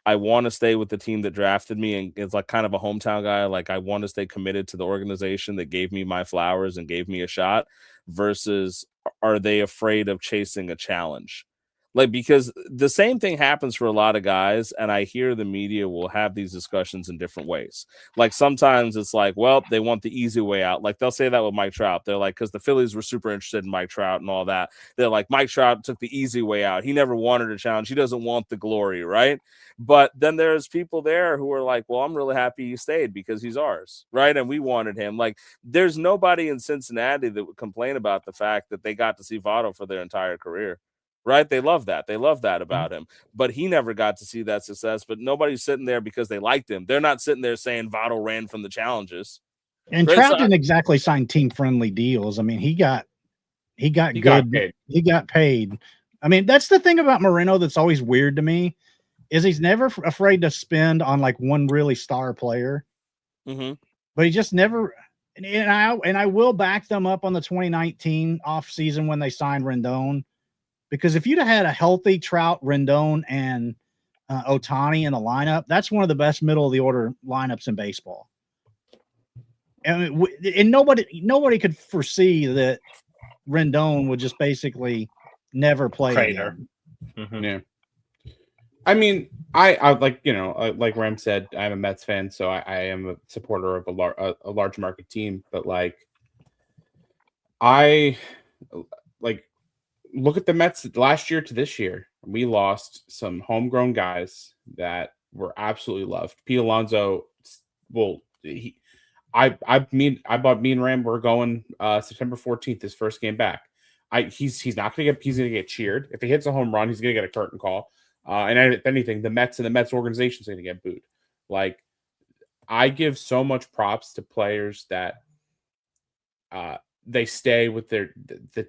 I want to stay with the team that drafted me, and it's like kind of a hometown guy, like I want to stay committed to the organization that gave me my flowers and gave me a shot, versus are they afraid of chasing a challenge? Like, because the same thing happens for a lot of guys, and I hear the media will have these discussions in different ways. Like sometimes it's like, well, they want the easy way out. Like they'll say that with Mike Trout. They're like, because the Phillies were super interested in Mike Trout and all that. They're like, Mike Trout took the easy way out. He never wanted a challenge. He doesn't want the glory, right? But then there's people there who are like, well, I'm really happy he stayed because he's ours, right? And we wanted him. Like, there's nobody in Cincinnati that would complain about the fact that they got to see Votto for their entire career. Right? They love that. They love that about him. But he never got to see that success. But nobody's sitting there because they liked him. They're not sitting there saying Votto ran from the challenges.
And Trout didn't exactly sign team-friendly deals. I mean, he got paid. I mean, that's the thing about Moreno that's always weird to me, is he's never afraid to spend on like one really star player.
Mm-hmm.
But he just never. And I will back them up on the 2019 offseason when they signed Rendon. Because if you'd have had a healthy Trout, Rendon, and Ohtani in the lineup, that's one of the best middle of the order lineups in baseball. And nobody could foresee that Rendon would just basically never play again.
Mm-hmm. Yeah. I mean, I like, like Rem said, I'm a Mets fan, so I am a supporter of a large market team. But like, look at the Mets last year to this year. We lost some homegrown guys that were absolutely loved. Pete Alonso, me and Ram, we're going September 14th, his first game back. He's gonna get cheered. If he hits a home run, he's gonna get a curtain call. And if anything, the Mets and the Mets organization is gonna get booed. Like, I give so much props to players that they stay with the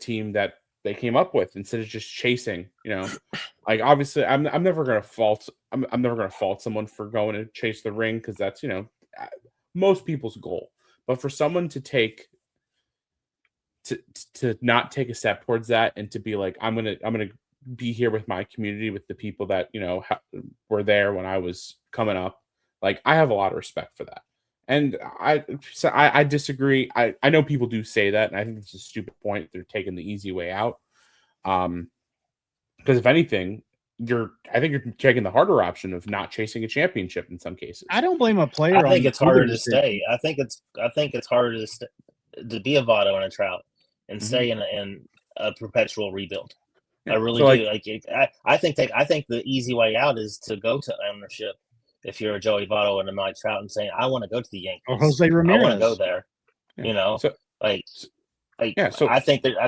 team that they came up with instead of just chasing, like obviously I'm never going to fault someone for going to chase the ring, because that's, most people's goal. But for someone to not take a step towards that and to be like, I'm going to be here with my community, with the people that, were there when I was coming up. Like, I have a lot of respect for that. And I disagree. I know people do say that, and I think it's a stupid point. They're taking the easy way out. Because if anything, I think you're taking the harder option of not chasing a championship in some cases.
I don't blame a player.
I think it's harder to stay. I think it's harder to be a Votto and a Trout and stay in a perpetual rebuild. Yeah. I really do. I think the easy way out is to go to ownership. If you're a Joey Votto and a Mike Trout and saying, I want to go to the Yankees,
or Jose Ramirez,
I want to go there, I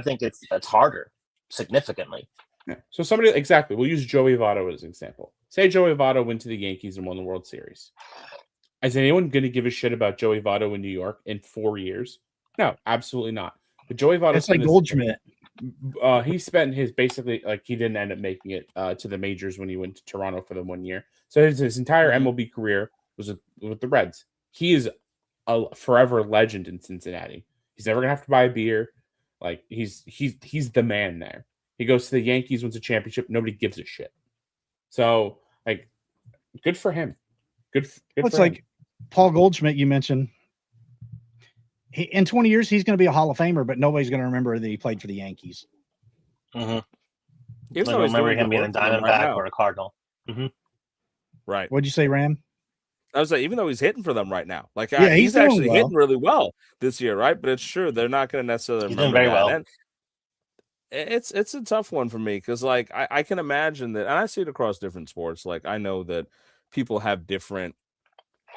think that's harder significantly.
Yeah. So we'll use Joey Votto as an example. Say Joey Votto went to the Yankees and won the World Series. Is anyone going to give a shit about Joey Votto in New York in 4 years? No, absolutely not. But Joey Votto,
it's like Goldschmidt.
He spent his he didn't end up making it to the majors when he went to Toronto for the 1 year. So his entire MLB career was with the Reds. He is a forever legend in Cincinnati. He's never gonna have to buy a beer. Like, he's the man there. He goes to the Yankees, wins a championship. Nobody gives a shit. So, like, good for him. It's
like him. Paul Goldschmidt, you mentioned. In 20 years, he's going to be a Hall of Famer, but nobody's going to remember that he played for the Yankees.
Mm-hmm. You don't remember him being a Diamondback or a Cardinal.
Mm-hmm. Right.
What'd you say, Ram?
I was like, even though he's hitting for them right now, like, he's actually hitting really well this year, right? But it's true, they're not going to necessarily remember
very
that.
Well.
And it's a tough one for me, because like I can imagine that, and I see it across different sports. Like, I know that people have different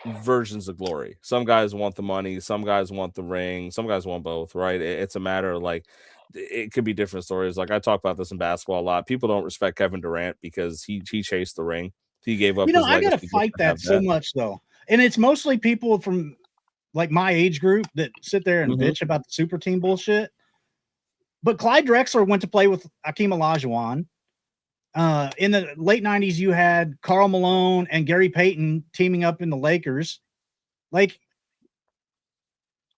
versions of glory. Some guys want the money, some guys want the ring, some guys want both, right? It's a matter of, like, it could be different stories. Like, I talk about this in basketball a lot. People don't respect Kevin Durant because he chased the ring. He gave up.
You know,
his
I gotta
legacy
fight that so much though, and it's mostly people from like my age group that sit there and bitch about the super team bullshit. But Clyde Drexler went to play with Akeem Olajuwon. In the late 90s, you had Karl Malone and Gary Payton teaming up in the Lakers. Like,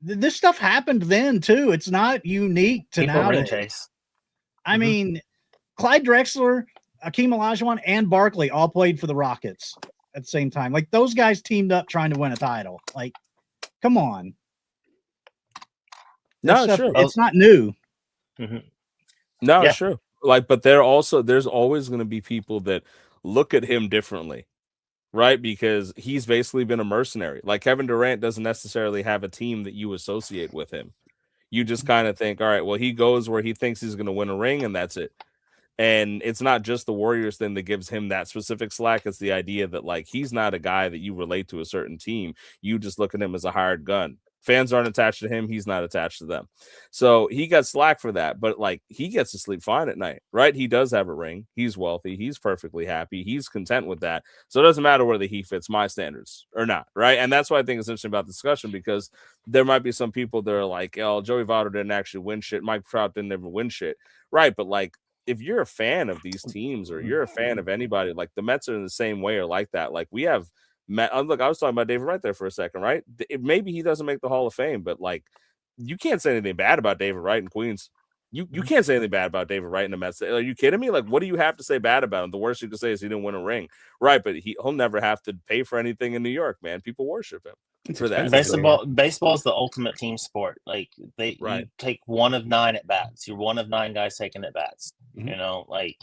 this stuff happened then, too. It's not unique to
People ring
nowadays.
chase.
I mean, Clyde Drexler, Akeem Olajuwon, and Barkley all played for the Rockets at the same time. Like, those guys teamed up trying to win a title. Like, come on.
No, sure.
It's not new.
No, yeah. Sure. Like, but there's always going to be people that look at him differently, right? Because he's basically been a mercenary. Like Kevin Durant doesn't necessarily have a team that you associate with him. You just kind of think, all right, well, he goes where he thinks he's going to win a ring, and that's it. And it's not just the Warriors thing that gives him that specific slack. It's the idea that, like, he's not a guy that you relate to a certain team. You just look at him as a hired gun. Fans aren't attached to him. He's not attached to them. So he got slack for that. But, like, he gets to sleep fine at night, right? He does have a ring. He's wealthy. He's perfectly happy. He's content with that. So it doesn't matter whether he fits my standards or not, right? And that's why I think it's interesting about the discussion, because there might be some people that are like, oh, Joey Votto didn't actually win shit. Mike Trout didn't ever win shit. Right, but, like, if you're a fan of these teams or you're a fan of anybody, like the Mets are in the same way or like that. Like we have look, I was talking about David Wright there for a second, right? Maybe he doesn't make the Hall of Fame, but like you can't say anything bad about David Wright in Queens. You can't say anything bad about David Wright in the Mets. Are you kidding me? Like, what do you have to say bad about him? The worst you can say is he didn't win a ring, right? But he'll never have to pay for anything in New York, man. People worship him for that.
Baseball is the ultimate team sport. Like you take 1 of 9 at bats. You're 1 of 9 guys taking at bats. You know, like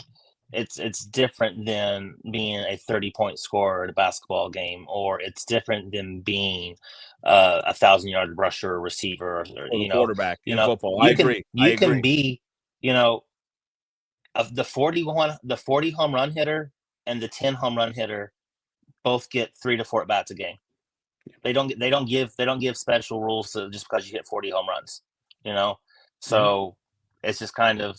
it's different than being a 30-point scorer at a basketball game, or it's different than being a 1,000-yard rusher or receiver, or you know,
quarterback in football.
I
agree.
You can be, you know, of the 40 home run hitter and the 10 home run hitter both get 3 to 4 at bats a game. They don't give special rules just because you hit 40 home runs, you know. So it's just kind of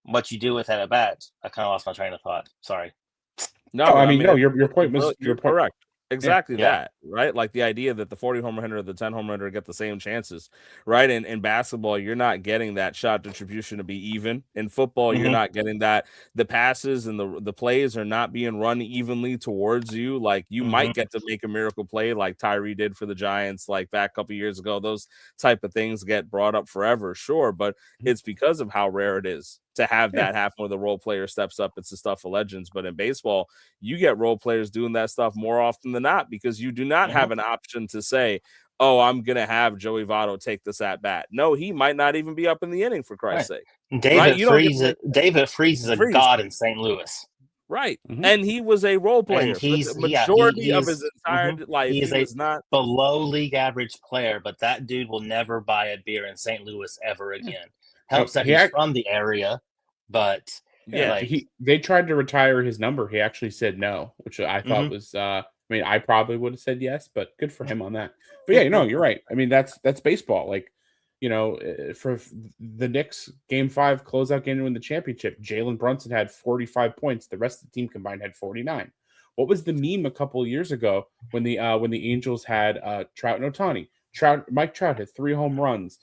what you do with that at bat. I kind of lost my train of thought. Sorry.
No, I mean, no. Your point was
correct. Exactly that, right? Like the idea that the 40 home run hitter or the 10 home run hitter get the same chances, right? And in basketball, you're not getting that shot distribution to be even. In football, you're not getting that. The passes and the plays are not being run evenly towards you. Like you might get to make a miracle play like Tyree did for the Giants, like back a couple years ago. Those type of things get brought up forever, sure, but it's because of how rare it is to have that happen where the role player steps up. It's the stuff of legends. But in baseball, you get role players doing that stuff more often than not, because you do not have an option to say, oh, I'm going to have Joey Votto take this at bat. No, he might not even be up in the inning, for Christ's sake.
David Freese is a god in St. Louis.
Right. And he was a role player.
And he's,
for the majority of his entire life.
He
was not
below league average player, but that dude will never buy a beer in St. Louis ever again. Helps that he's from the area, but
they tried to retire his number. He actually said no, which I thought was I mean, I probably would have said yes, but good for him on that. But yeah, no, you're right. I mean, that's baseball. Like, you know, for the Knicks Game 5 closeout game to win the championship, Jalen Brunson had 45 points. The rest of the team combined had 49. What was the meme a couple of years ago when the Angels had Trout and Ohtani? Mike Trout had 3 home runs.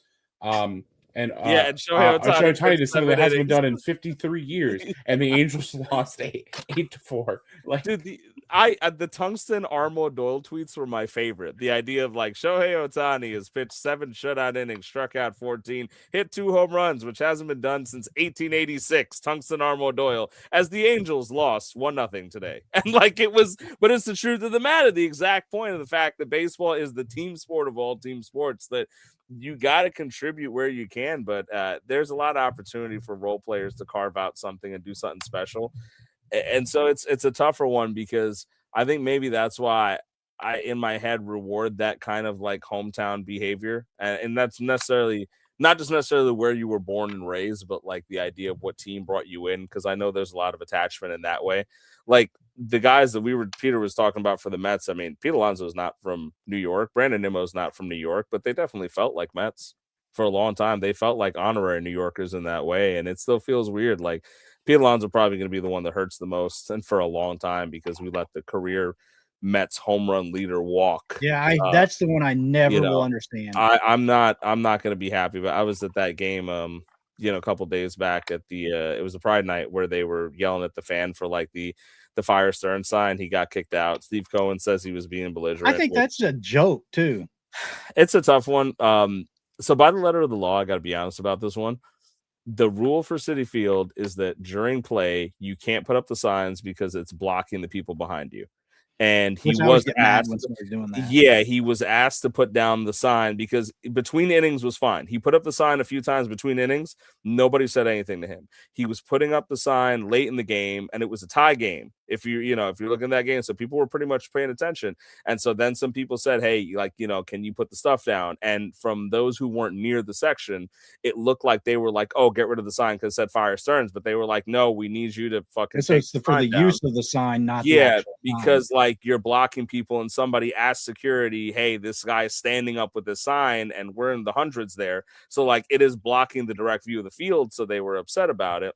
And
Shohei
Ohtani did something that hasn't been done in 53 years, and the Angels lost 8-4. Like,
dude, the Tungsten Armo Doyle tweets were my favorite. The idea of like Shohei Ohtani has pitched 7 shutout innings, struck out 14, hit 2 home runs, which hasn't been done since 1886. Tungsten Armo Doyle, as the Angels lost 1-0 today, and like it was, but it's the truth of the matter. The exact point of the fact that baseball is the team sport of all team sports, that you got to contribute where you can, but there's a lot of opportunity for role players to carve out something and do something special. And so it's a tougher one, because I think maybe that's why I, in my head, reward that kind of like hometown behavior. And that's not just necessarily where you were born and raised, but like the idea of what team brought you in. Cause I know there's a lot of attachment in that way. Like the guys that Peter was talking about for the Mets. I mean, Pete Alonso is not from New York. Brandon Nimmo is not from New York, but they definitely felt like Mets for a long time. They felt like honorary New Yorkers in that way. And it still feels weird. Like Pete Alonso probably going to be the one that hurts the most, and for a long time, because we let the career Mets home run leader walk.
Yeah, that's the one I never will understand.
I'm not going to be happy, but I was at that game, a couple days back at the it was a Pride night where they were yelling at the fan for like the Fire Stern sign. He got kicked out. Steve Cohen says he was being belligerent.
I think that's a joke too.
It's a tough one. So by the letter of the law, I got to be honest about this one. The rule for Citi Field is that during play, you can't put up the signs because it's blocking the people behind you. And he was asked,
doing that.
Yeah, he was asked to put down the sign because between innings was fine. He put up the sign a few times between innings. Nobody said anything to him. He was putting up the sign late in the game, and it was a tie game. If you're looking at that game, so people were pretty much paying attention. And so then some people said, hey, can you put the stuff down? And from those who weren't near the section, it looked like they were like, oh, get rid of the sign because it said Fire Stearns. But they were like, no, we need you to fucking
so it's for the use of the sign, not
because like you're blocking people, and somebody asked security, hey, this guy is standing up with this sign, and we're in the hundreds there. So like it is blocking the direct view of the field. So they were upset about it.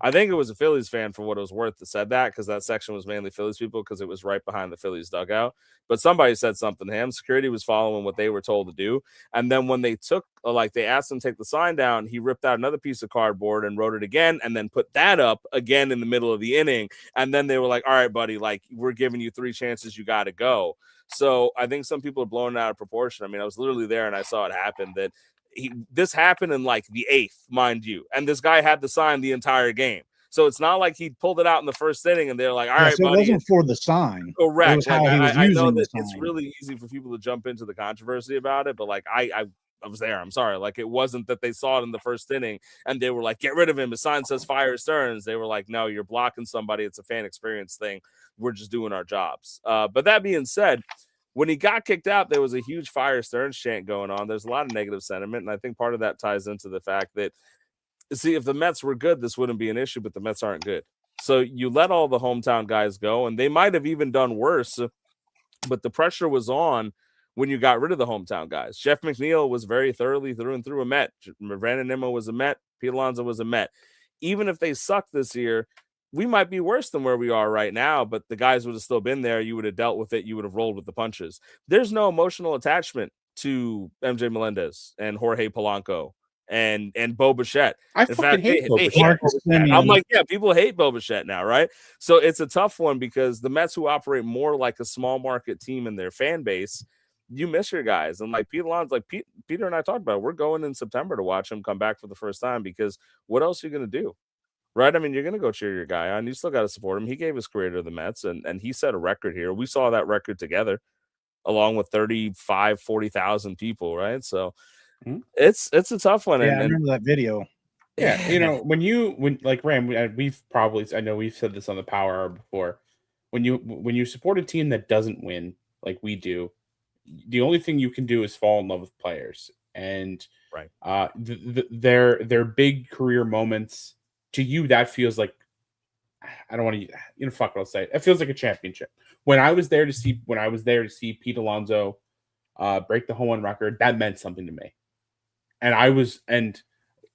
I think it was a Phillies fan, for what it was worth, that said that, because that section was mainly Phillies people because it was right behind the Phillies dugout. But somebody said something to him. Security was following what they were told to do. And then when they they asked him to take the sign down, he ripped out another piece of cardboard and wrote it again and then put that up again in the middle of the inning. And then they were like, all right, buddy, like we're giving you 3 chances. You got to go. So I think some people are blowing it out of proportion. I mean, I was literally there and I saw it happen that this happened in like the 8th, mind you. And this guy had the sign the entire game. So it's not like he pulled it out in the first inning and they're like, all right,
so
buddy.
It wasn't for the sign.
Correct.
It was how he was
I know
using
that
the
it's
sign.
really easy for people to jump into the controversy about it, but like I was there. I'm sorry. Like it wasn't that they saw it in the first inning and they were like, get rid of him. The sign says Fire Stearns. They were like, no, you're blocking somebody. It's a fan experience thing. We're just doing our jobs. But that being said, when he got kicked out, there was a huge Fire Stearns chant going on. There's a lot of negative sentiment, and I think part of that ties into the fact that, see, if the Mets were good, this wouldn't be an issue, but the Mets aren't good. So you let all the hometown guys go, and they might have even done worse, but the pressure was on when you got rid of the hometown guys. Jeff McNeil was very thoroughly through and through a Met. Brandon Nimmo was a Met. Pete Alonso was a Met. Even if they suck this year, we might be worse than where we are right now, but the guys would have still been there. You would have dealt with it. You would have rolled with the punches. There's no emotional attachment to MJ Melendez and Jorge Polanco and Bo Bichette.
I fucking hate Bo Bichette.
I'm like, yeah, people hate Bo Bichette now, right? So it's a tough one because the Mets, who operate more like a small market team in their fan base, you miss your guys. And like Pete Alonso, like Peter and I talked about, we're going in September to watch him come back for the first time because what else are you going to do? Right? I mean, you're going to go cheer your guy on. You still got to support him. He gave his career to the Mets, and he set a record here. We saw that record together along with 40,000 people, right? So it's a tough one.
Yeah, I remember that video.
Yeah, when like Ram, I know we've said this on the Power Hour before. When you support a team that doesn't win, like we do, the only thing you can do is fall in love with players. And
right,
their big career moments, to you, that feels like, I don't want to, fuck what I'll say. It feels like a championship. When I was there to see Pete Alonso break the home run record, that meant something to me. And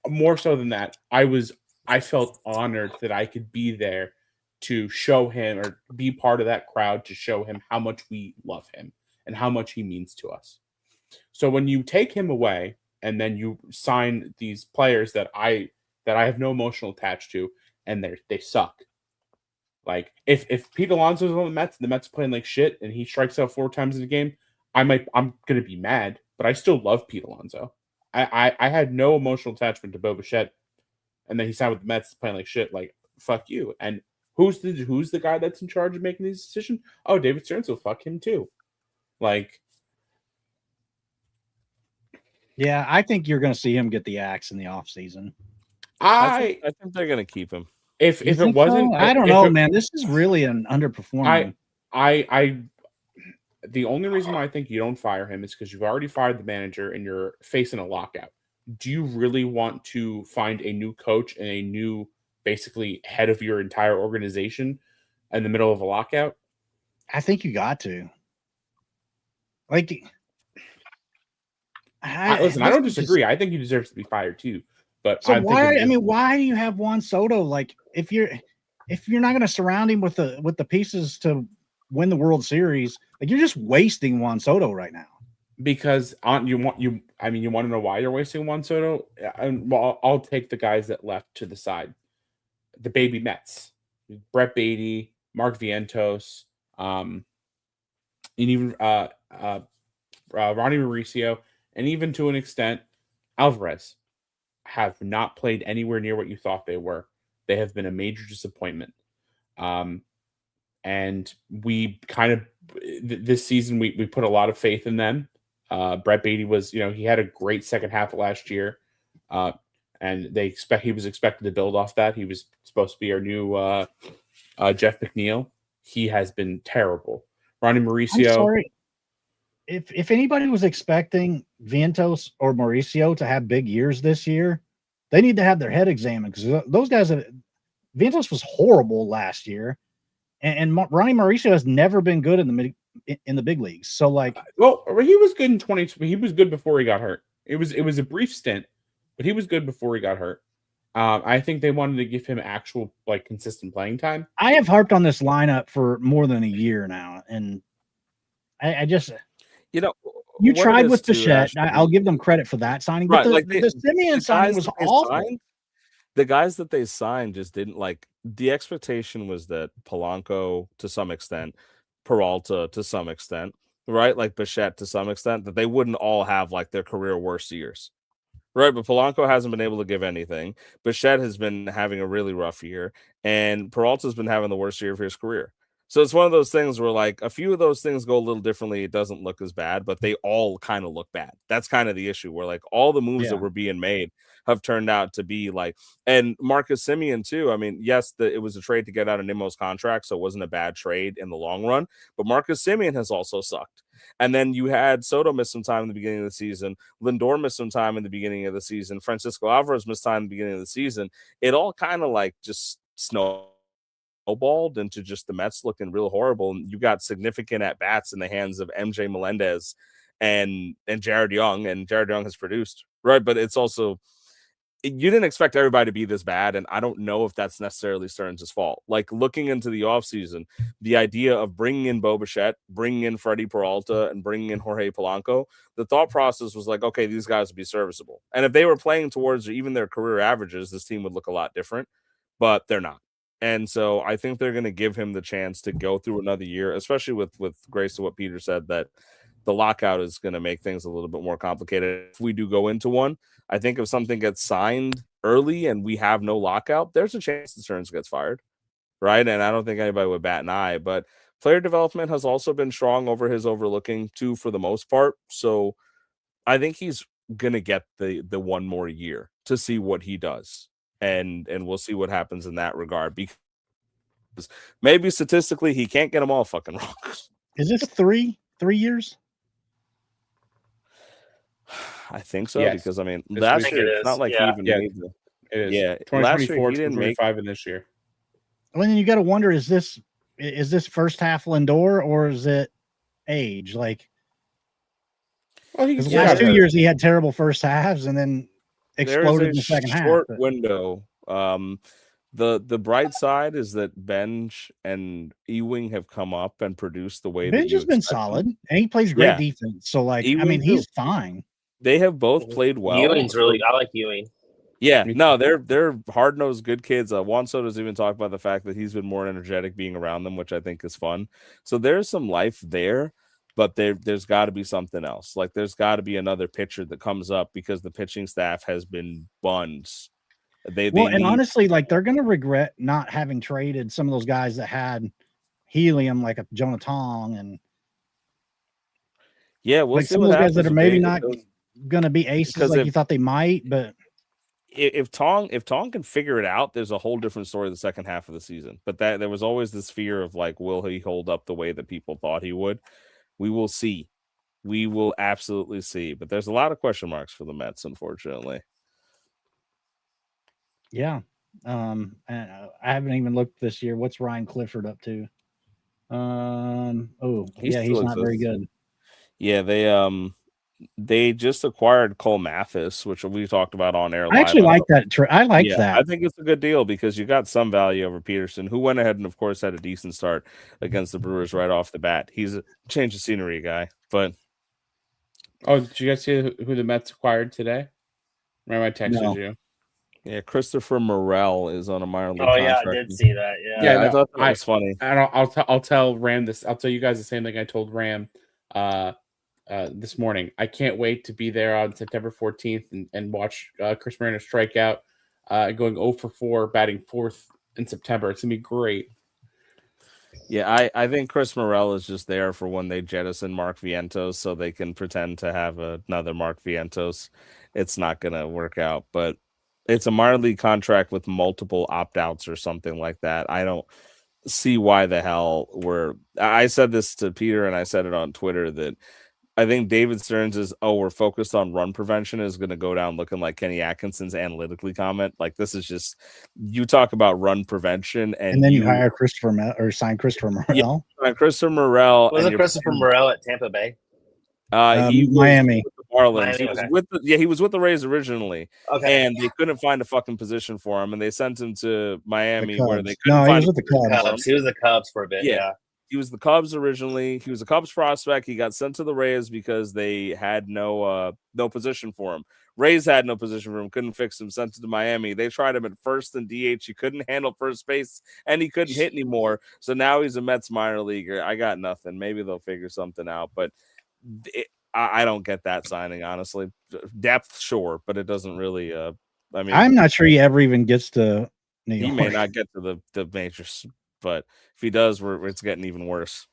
more so than that, I felt honored that I could be there to show him, or be part of that crowd to show him how much we love him and how much he means to us. So when you take him away and then you sign these players that I have no emotional attached to, and they suck. Like if Pete Alonso's on the Mets and the Mets are playing like shit and he strikes out 4 times in a game, I'm gonna be mad, but I still love Pete Alonso. I had no emotional attachment to Bo Bichette, and then he signed with the Mets playing like shit. Like, fuck you. And who's the guy that's in charge of making these decisions? Oh, David Stearns. Will fuck him too. Like,
yeah, I think you're going to see him get the axe in the offseason.
I think they're going to keep him.
If it wasn't,
so? I don't know, man. This is really an underperforming.
The only reason why I think you don't fire him is because you've already fired the manager and you're facing a lockout. Do you really want to find a new coach and a new, basically, head of your entire organization in the middle of a lockout?
I think you got to. Like,
listen, I don't disagree. I think he deserves to be fired too. But
so why do you have Juan Soto? Like, if you're not going to surround him with the pieces to win the World Series, like, you're just wasting Juan Soto right now.
Because you want to know why you're wasting Juan Soto? And I'll take the guys that left to the side. The baby Mets, Brett Beatty, Mark Vientos, and even Ronnie Mauricio, and even to an extent Alvarez have not played anywhere near what you thought they were. They have been a major disappointment. And we kind of this season we put a lot of faith in them. Brett Beatty was, he had a great second half of last year. And he was expected to build off that. He was supposed to be our new Jeff McNeil. He has been terrible. Ronnie Mauricio.
I'm sorry. If anybody was expecting Vientos or Mauricio to have big years this year, they need to have their head examined, because those guys Vientos was horrible last year, and Ronnie Mauricio has never been good in the big leagues. So, like,
well, he was good in 2020. He was good before he got hurt. It was a brief stint, but he was good before he got hurt. I think they wanted to give him actual, like, consistent playing time.
I have harped on this lineup for more than a year now, and I just, you tried with Bichette. I'll give them credit for that signing, but the Simeon signing was awful.
The guys that they signed just didn't, like, the expectation was that Polanco to some extent, Peralta to some extent, right? Like Bichette to some extent, that they wouldn't all have, like, their career worst years. Right, but Polanco hasn't been able to give anything. Bichette has been having a really rough year, and Peralta's been having the worst year of his career. So it's one of those things where, like, a few of those things go a little differently. It doesn't look as bad, but they all kind of look bad. That's kind of the issue, where, like, all the moves that were being made have turned out to be like, and Marcus Semien too. I mean, yes, it was a trade to get out of Nimmo's contract, so it wasn't a bad trade in the long run, but Marcus Semien has also sucked. And then you had Soto miss some time in the beginning of the season. Lindor missed some time in the beginning of the season. Francisco Alvarez missed time in the beginning of the season. It all kind of, like, just snowballed into just the Mets looking real horrible. And you got significant at-bats in the hands of MJ Melendez and Jared Young. And Jared Young has produced, right? But it's also, you didn't expect everybody to be this bad, and I don't know if that's necessarily Stearns' fault. Like, looking into the offseason, the idea of bringing in Bo Bichette, bringing in Freddie Peralta, and bringing in Jorge Polanco, the thought process was like, okay, these guys would be serviceable. And if they were playing towards even their career averages, this team would look a lot different, but they're not. And so I think they're going to give him the chance to go through another year, especially with grace to what Peter said, that the lockout is going to make things a little bit more complicated. If we do go into one, I think if something gets signed early and we have no lockout, there's a chance the Stearns gets fired, right? And I don't think anybody would bat an eye, but player development has also been strong over his overlooking too, for the most part. So I think he's going to get the one more year to see what he does. And we'll see what happens in that regard, because maybe statistically he can't get them all fucking wrong.
Is this 3 years?
I think so,
yes.
Because I mean, last year it's not like he even made the.
It is.
Yeah,
2024, 2025, and this year.
I mean, you got to wonder: is this first half Lindor, or is it age? Like, well, the last 2 years he had terrible first halves and then exploded in the second half.
Short window. The bright side is that Benj and Ewing have come up and produced the way
Benj has been solid, and he plays great defense. So, like, Ewing, I mean, he's fine.
They have both played well.
Ewing's really, I like Ewing.
Yeah, no, they're hard-nosed, good kids. Juan Soto's even talked about the fact that he's been more energetic being around them, which I think is fun. So there's some life there, but there's got to be something else. Like, there's got to be another pitcher that comes up, because the pitching staff has been buns. Honestly, like, they're going to regret not having traded some of those guys that had helium, like a Jonah Tong, and we'll
like
see
some of those guys that are maybe not going to be aces like you thought they might. But
if Tong can figure it out, there's a whole different story the second half of the season. But that there was always this fear of, like, will he hold up the way that people thought he would? We will see. We will absolutely see. But there's a lot of question marks for the Mets, unfortunately.
Yeah. And I haven't even looked this year. What's Ryan Clifford up to? He's not very good.
Yeah, they just acquired Cole Mathis, which we talked about on air.
I actually like that. I like
Yeah,
that.
I think it's a good deal because you got some value over Peterson, who went ahead and, of course, had a decent start against the Brewers right off the bat. He's a change of scenery guy, but
did you guys see who the Mets acquired today? Remember I texted you.
Yeah, Christopher Morel is on a minor league
contract.
contract.
I did see that.
Yeah, I thought that was funny.
I'll tell Ram this. I'll tell you guys the same thing I told Ram this morning. I can't wait to be there on September 14th and watch Chris Marino strike out, going 0 for 4, batting 4th in September. It's gonna be great.
Yeah, I think Chris Morel is just there for when they jettison Mark Vientos so they can pretend to have another Mark Vientos. It's not going to work out, but it's a minor league contract with multiple opt-outs or something like that. I don't see why the hell I said this to Peter and I said it on Twitter that I think David Stearns' we're focused on run prevention is going to go down looking like Kenny Atkinson's analytically comment. Like, this is just, you talk about run prevention and
then you hire sign Christopher Morel.
Yeah, Christopher Morel.
Wasn't Christopher Morel at Tampa Bay?
He
Miami.
Was with the Marlins.
Miami,
He was with the Rays originally.
Okay.
And they couldn't find a fucking position for him, and they sent him to Miami where they couldn't
find.
He
was with the
Cubs. He was the Cubs for a bit. Yeah.
He was the Cubs originally. He was a Cubs prospect. He got sent to the Rays because they had no position for him. Rays had no position for him, couldn't fix him, sent him to Miami. They tried him at first and DH. He couldn't handle first base, and he couldn't hit anymore. So now he's a Mets minor leaguer. I got nothing. Maybe they'll figure something out, but I don't get that signing, honestly. Depth, sure, but it doesn't really I'm
not sure he ever even gets to New York.
He may not get to the majors, but if he does, it's getting even worse.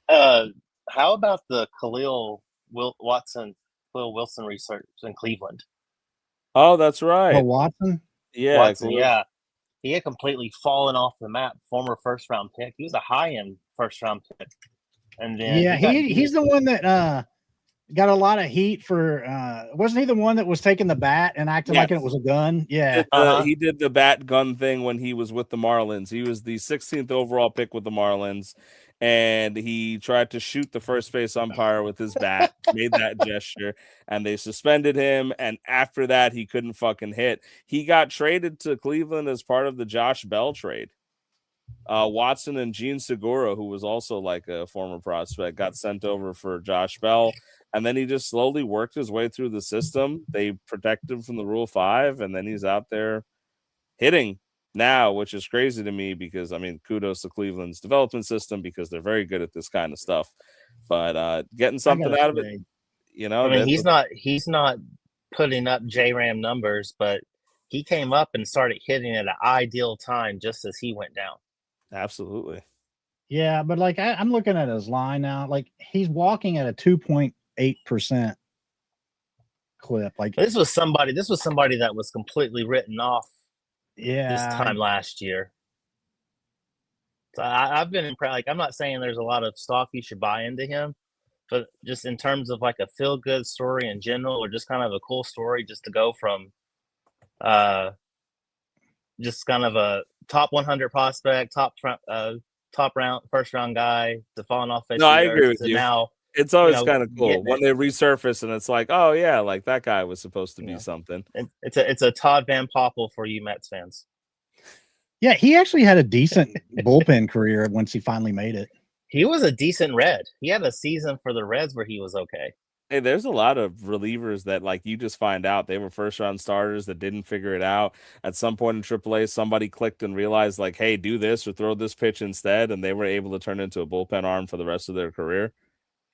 How about the Khalil Wilson research in Cleveland?
Oh, that's right.
Oh, Watson?
Yeah.
Watson, yeah. He had completely fallen off the map. Former first-round pick. He was a high-end first-round pick. And then
he's the one that got a lot of heat for wasn't he the one that was taking the bat and acting like it was a gun? Yeah.
He did the bat gun thing when he was with the Marlins. He was the 16th overall pick with the Marlins, and he tried to shoot the first base umpire with his bat, made that gesture, and they suspended him, and after that he couldn't fucking hit. He got traded to Cleveland as part of the Josh Bell trade. Watson and Gene Segura, who was also like a former prospect, got sent over for Josh Bell. And then he just slowly worked his way through the system. They protected him from the Rule 5, and then he's out there hitting now, which is crazy to me because, kudos to Cleveland's development system because they're very good at this kind of stuff. But getting something out of it,
he's not putting up J-Ram numbers, but he came up and started hitting at an ideal time just as he went down.
Absolutely.
Yeah, but I'm looking at his line now. Like, he's walking at a 2.8% clip. Like,
this was somebody that was completely written off.
Yeah,
this time last year. So I've been impressed. Like, I'm not saying there's a lot of stock you should buy into him, but just in terms of like a feel good story in general, or just kind of a cool story, just to go from, just kind of a top 100 prospect, first round guy to falling off.
No, I agree with you.
Now
it's always kind of cool when they resurface and it's like, oh yeah, like that guy was supposed to be something.
It's a Todd Van Poppel for you Mets fans.
Yeah, he actually had a decent bullpen career once he finally made it.
He was a decent Red. He had a season for the Reds where he was okay.
Hey, there's a lot of relievers that like you just find out they were first round starters that didn't figure it out. At some point in AAA, somebody clicked and realized like, hey, do this or throw this pitch instead, and they were able to turn into a bullpen arm for the rest of their career.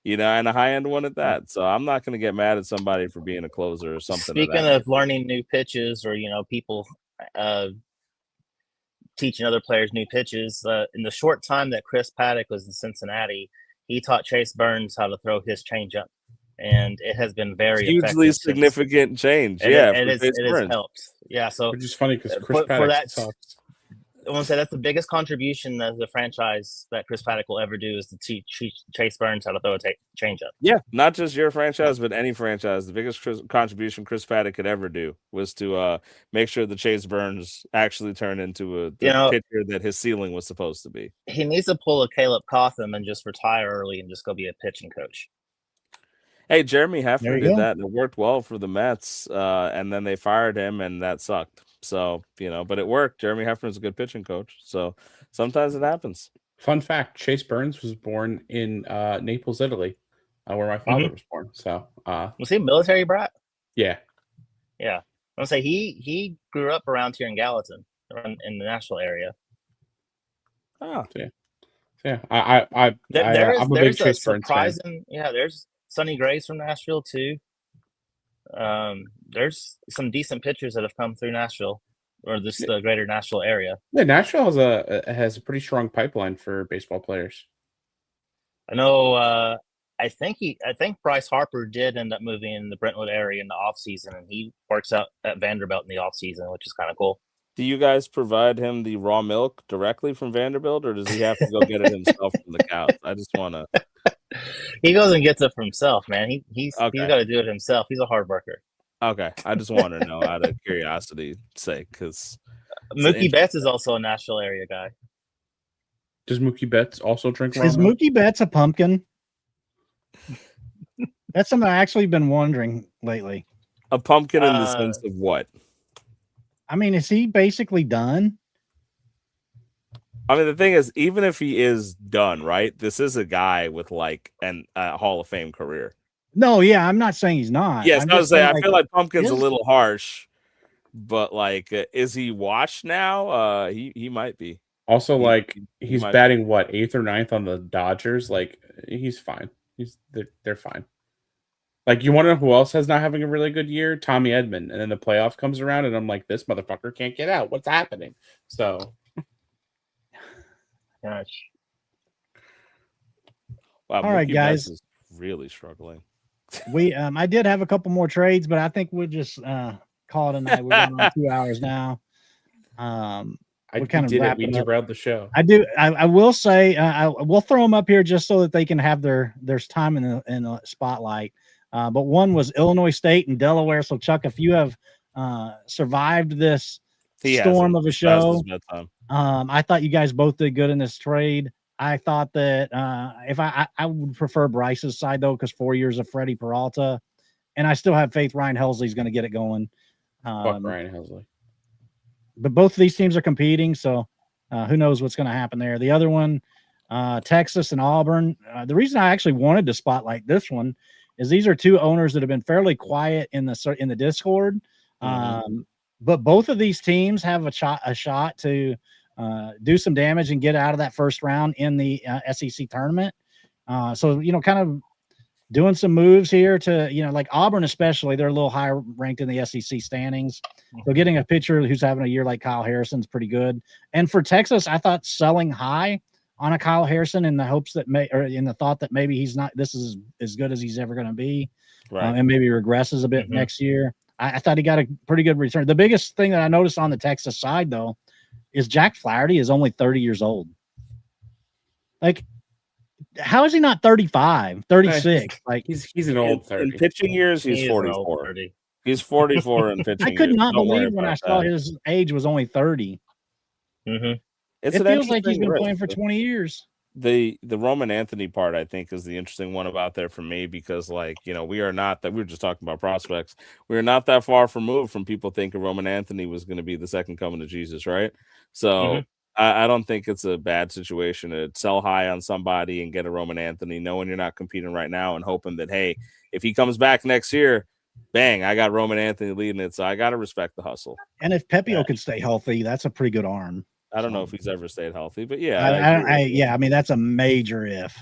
And a high-end one at that. So I'm not going to get mad at somebody for being a closer or something.
Speaking of learning new pitches or, people teaching other players new pitches, in the short time that Chris Paddock was in Cincinnati, he taught Chase Burns how to throw his changeup. And it has been very
hugely significant change.
It has helped. Yeah. So
which is funny because Chris Paddock sucks.
I want to say that's the biggest contribution as the franchise that Chris Paddock will ever do is to teach Chase Burns how to throw a changeup.
Yeah, not just your franchise, but any franchise. The biggest contribution Chris Paddock could ever do was to make sure the Chase Burns actually turned into a pitcher that his ceiling was supposed to be.
He needs to pull a Caleb Cotham and just retire early and just go be a pitching coach.
Hey, Jeremy
There
Hefner
you
did
go.
that, and it worked well for the Mets. And then they fired him, and that sucked. So, but it worked. Jeremy Hefner's a good pitching coach. So sometimes it happens.
Fun fact: Chase Burns was born in Naples, Italy, where my father was born. So,
was he a military brat?
Yeah.
I'll say he grew up around here in Gallatin, in the Nashville area.
Oh,
Yeah. I'm a big
There's a
Chase Burns fan.
surprising. Yeah, there's Sonny Gray's from Nashville too. There's some decent pitchers that have come through Nashville, or the greater Nashville area.
Yeah, Nashville has a pretty strong pipeline for baseball players.
I know. I think Bryce Harper did end up moving in the Brentwood area in the off season, and he works out at Vanderbilt in the off season, which is kind of cool.
do you guys provide him the raw milk directly from Vanderbilt, or does he have to go get it himself from the cows? I just want to.
He goes and gets it for himself, man. He's got
Okay.
to do it himself. He's a hard worker.
Okay, I just want to know out of curiosity's sake, because
Mookie Betts is also a Nashville area guy.
Does Mookie Betts also drink raw
Is
milk?
Mookie Betts a pumpkin? That's something I actually been wondering lately.
a pumpkin in the sense of what?
I mean, is he basically done?
I mean, the thing is, even if he is done, right? This is a guy with like a Hall of Fame career.
No, yeah, I'm not saying he's not.
Yes,
I'm
I was
just
saying,
saying,
I feel like pumpkin's a
is-
little harsh, but like, is he washed now? He might be.
Also,
He-
like
he
he's
might-
batting what 8th or 9th on the Dodgers. Like he's fine. They're fine. Like, you want to know who else has not having a really good year? Tommy Edman. And then the playoff comes around, and I'm like, this motherfucker can't get out. What's happening? So,
Gosh.
Wow,
All right,
Mookie
guys.
Betts is really struggling.
we I did have a couple more trades, but I think we'll just call it a night. We're going on 2 hours now. We're kind of
we
wrapping up.
derailed the show.
I will say I will throw them up here just so that they can have their time in the spotlight. But one was Illinois State and Delaware. So Chuck, if you have survived this storm of a show, I thought you guys both did good in this trade. I thought that if I would prefer Bryce's side though, because 4 years of Freddie Peralta, and I still have faith Ryan Helsley's going to get it going.
Fuck Ryan Helsley.
But both of these teams are competing, so who knows what's going to happen there. The other one, Texas and Auburn. The reason I actually wanted to spotlight this one is these are two owners that have been fairly quiet in the Discord. But both of these teams have a shot to do some damage and get out of that first round in the SEC tournament. So, kind of doing some moves here to, like Auburn especially, they're a little higher ranked in the SEC standings. So getting a pitcher who's having a year like Kyle Harrison's pretty good. And for Texas, I thought selling high on a Kyle Harrison in the hopes that in the thought that maybe this is as good as he's ever going to be, and maybe regresses a bit next year. I thought he got a pretty good return. The biggest thing that I noticed on the Texas side, though, is Jack Flaherty is only 30 years old. Like, how is he not 35, 36? Like,
he's an old 30.
In pitching years, he's 44. He's 44 in pitching.
I could not
Don't
believe when I saw his age was only 30.
Mm-hmm.
It feels like he's been playing for 20 years.
The Roman Anthony part, I think, is the interesting one about there for me because, like, we are not that we were just talking about prospects. We are not that far removed from people thinking Roman Anthony was going to be the second coming of Jesus, right? So I don't think it's a bad situation to sell high on somebody and get a Roman Anthony, knowing you're not competing right now and hoping that, hey, if he comes back next year, bang, I got Roman Anthony leading it. So I got to respect the hustle.
And if Pepio could stay healthy, that's a pretty good arm.
I don't know if he's ever stayed healthy, but yeah.
I mean, that's a major if.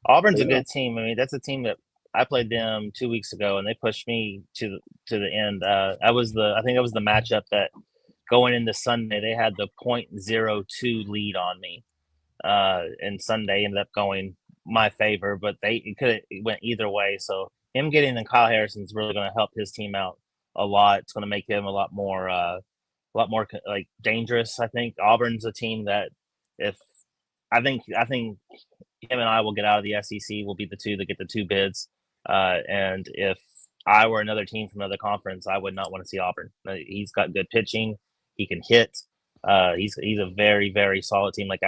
Auburn's a good team. I mean, that's a team that I played them 2 weeks ago, and they pushed me to the end. I think that was the matchup that going into Sunday, they had the .02 lead on me. And Sunday ended up going my favor, but it went either way. So him getting in Kyle Harrison's really going to help his team out a lot. It's going to make him a lot more like dangerous. I think Auburn's a team that I think him and I will get out of the SEC. We'll be the two that get the two bids. And if I were another team from another conference, I would not want to see Auburn. He's got good pitching. He can hit. He's a very, very solid team. Like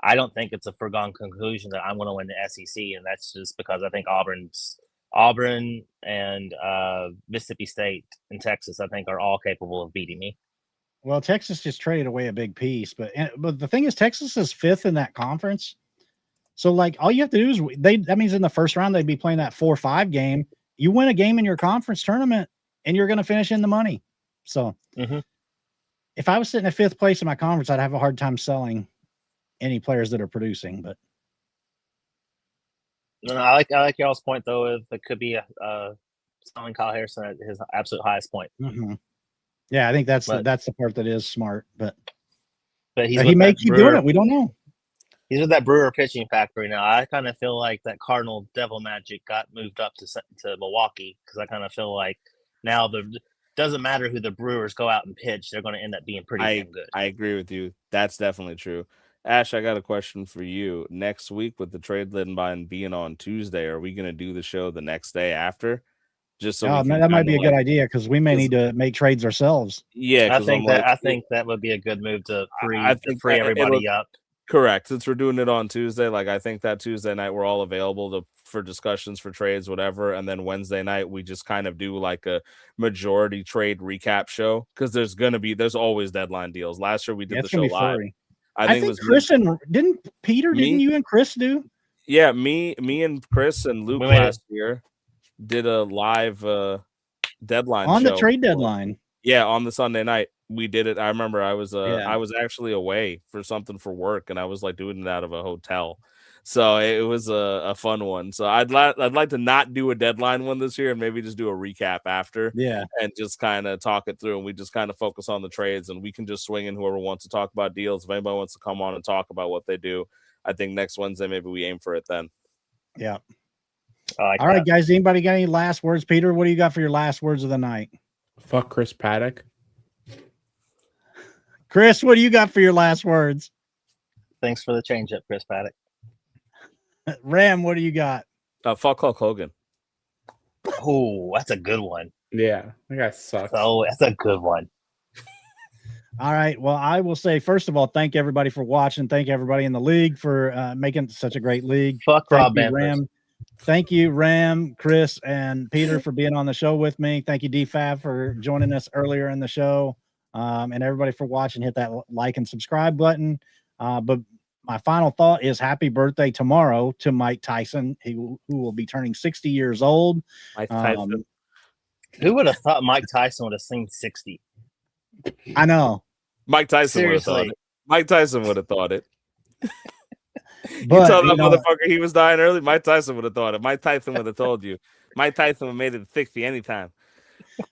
I don't think it's a foregone conclusion that I'm going to win the SEC, and that's just because I think Auburn and Mississippi State and Texas, I think, are all capable of beating me.
Well, Texas just traded away a big piece, but the thing is, Texas is 5th in that conference. So, like, all you have to do is that means in the first round they'd be playing that 4-5 game. You win a game in your conference tournament, and you're going to finish in the money. So, if I was sitting at 5th place in my conference, I'd have a hard time selling any players that are producing. But
no, I like y'all's point though. If it could be selling Kyle Harrison at his absolute highest point.
Yeah, I think that's the part that is smart. But
he
may keep doing it. We don't know.
He's with that Brewer pitching factory now. I kind of feel like that Cardinal Devil Magic got moved up to Milwaukee, because I kind of feel like now doesn't matter who the Brewers go out and pitch, they're going to end up being pretty damn good.
I agree with you. That's definitely true. Ash, I got a question for you. Next week, with the trade deadline being on Tuesday, are we going to do the show the next day after? Just so
that might be a good idea, because we may need to make trades ourselves.
Yeah,
I think that would be a good move to free everybody up.
Correct. Since we're doing it on Tuesday, like I think that Tuesday night we're all available for discussions, for trades, whatever, and then Wednesday night we just kind of do like a majority trade recap show, because there's always deadline deals. Last year we did the show live.
I think it was Chris didn't you and Chris do?
Yeah, me and Chris and Luke last year did a live deadline
on
show
the trade deadline.
Yeah, on the Sunday night we did it. I remember I was actually away for something for work, and I was like doing it out of a hotel. So it was a fun one. So I'd like to not do a deadline one this year, and maybe just do a recap after.
Yeah,
and just kind of talk it through, and we just kind of focus on the trades, and we can just swing in whoever wants to talk about deals. If anybody wants to come on and talk about what they do, I think next Wednesday maybe we aim for it then.
Yeah. All right, guys. Anybody got any last words? Peter, what do you got for your last words of the night?
Fuck Chris Paddock.
Chris, what do you got for your last words?
Thanks for the change-up, Chris Paddock.
Ram, what do you got?
Fuck Hulk Hogan.
Oh, that's a good one.
Yeah, that guy sucks.
Oh, that's a good one.
All right. Well, I will say, first of all, thank everybody for watching. Thank everybody in the league for making such a great league.
Fuck Rob Ram.
Thank you, Ram, Chris, and Peter for being on the show with me. Thank you, DFAB, for joining us earlier in the show. And everybody for watching. Hit that like and subscribe button. But my final thought is happy birthday tomorrow to Mike Tyson, who will be turning 60 years old.
Mike Tyson.
Who would have thought Mike Tyson would have seen 60?
I know.
Mike Tyson would have thought it. Mike Tyson would have thought it.
But,
you tell that motherfucker he was dying early, Mike Tyson would have thought it. Mike Tyson would have told you. Mike Tyson would have made it 60 anytime.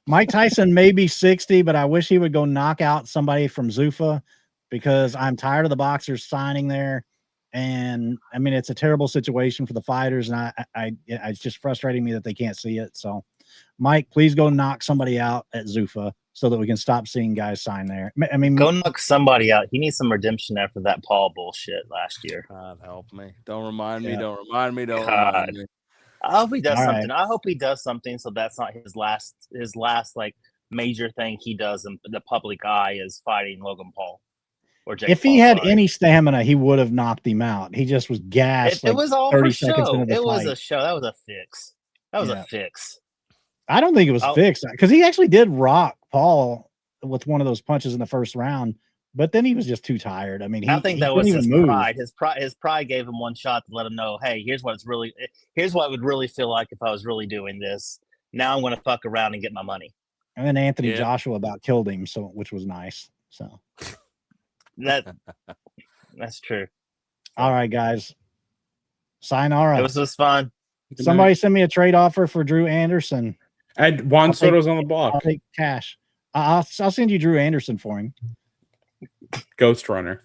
Mike Tyson may be 60, but I wish he would go knock out somebody from Zuffa, because I'm tired of the boxers signing there. And I mean, it's a terrible situation for the fighters, and it's just frustrating me that they can't see it. So, Mike, please go knock somebody out at Zuffa so that we can stop seeing guys sign there. I mean,
go knock somebody out. He needs some redemption after that Paul bullshit last year.
God help me. Don't remind me. Don't remind me. Don't remind me.
I hope he does something. Right. I hope he does something so that's not his last like major thing he does in the public eye is fighting Logan Paul. Or Jake
if he had any stamina, he would have knocked him out. He just was gassed.
It was all for show. It was a show. That was a fix. That was a fix.
I don't think it was fixed, because he actually did rock Paul with one of those punches in the first round, but then he was just too tired. I mean,
I think that was his pride. His pride gave him one shot to let him know, hey, here's what it would really feel like if I was really doing this. Now I'm going to fuck around and get my money.
And then Anthony Joshua about killed him, which was nice. So
that's true.
All right, guys. Sayonara.
It was just fun.
Somebody send me a trade offer for Drew Anderson.
Juan Soto's on the block.
I'll take cash. I'll send you Drew Anderson for him.
Ghost Runner.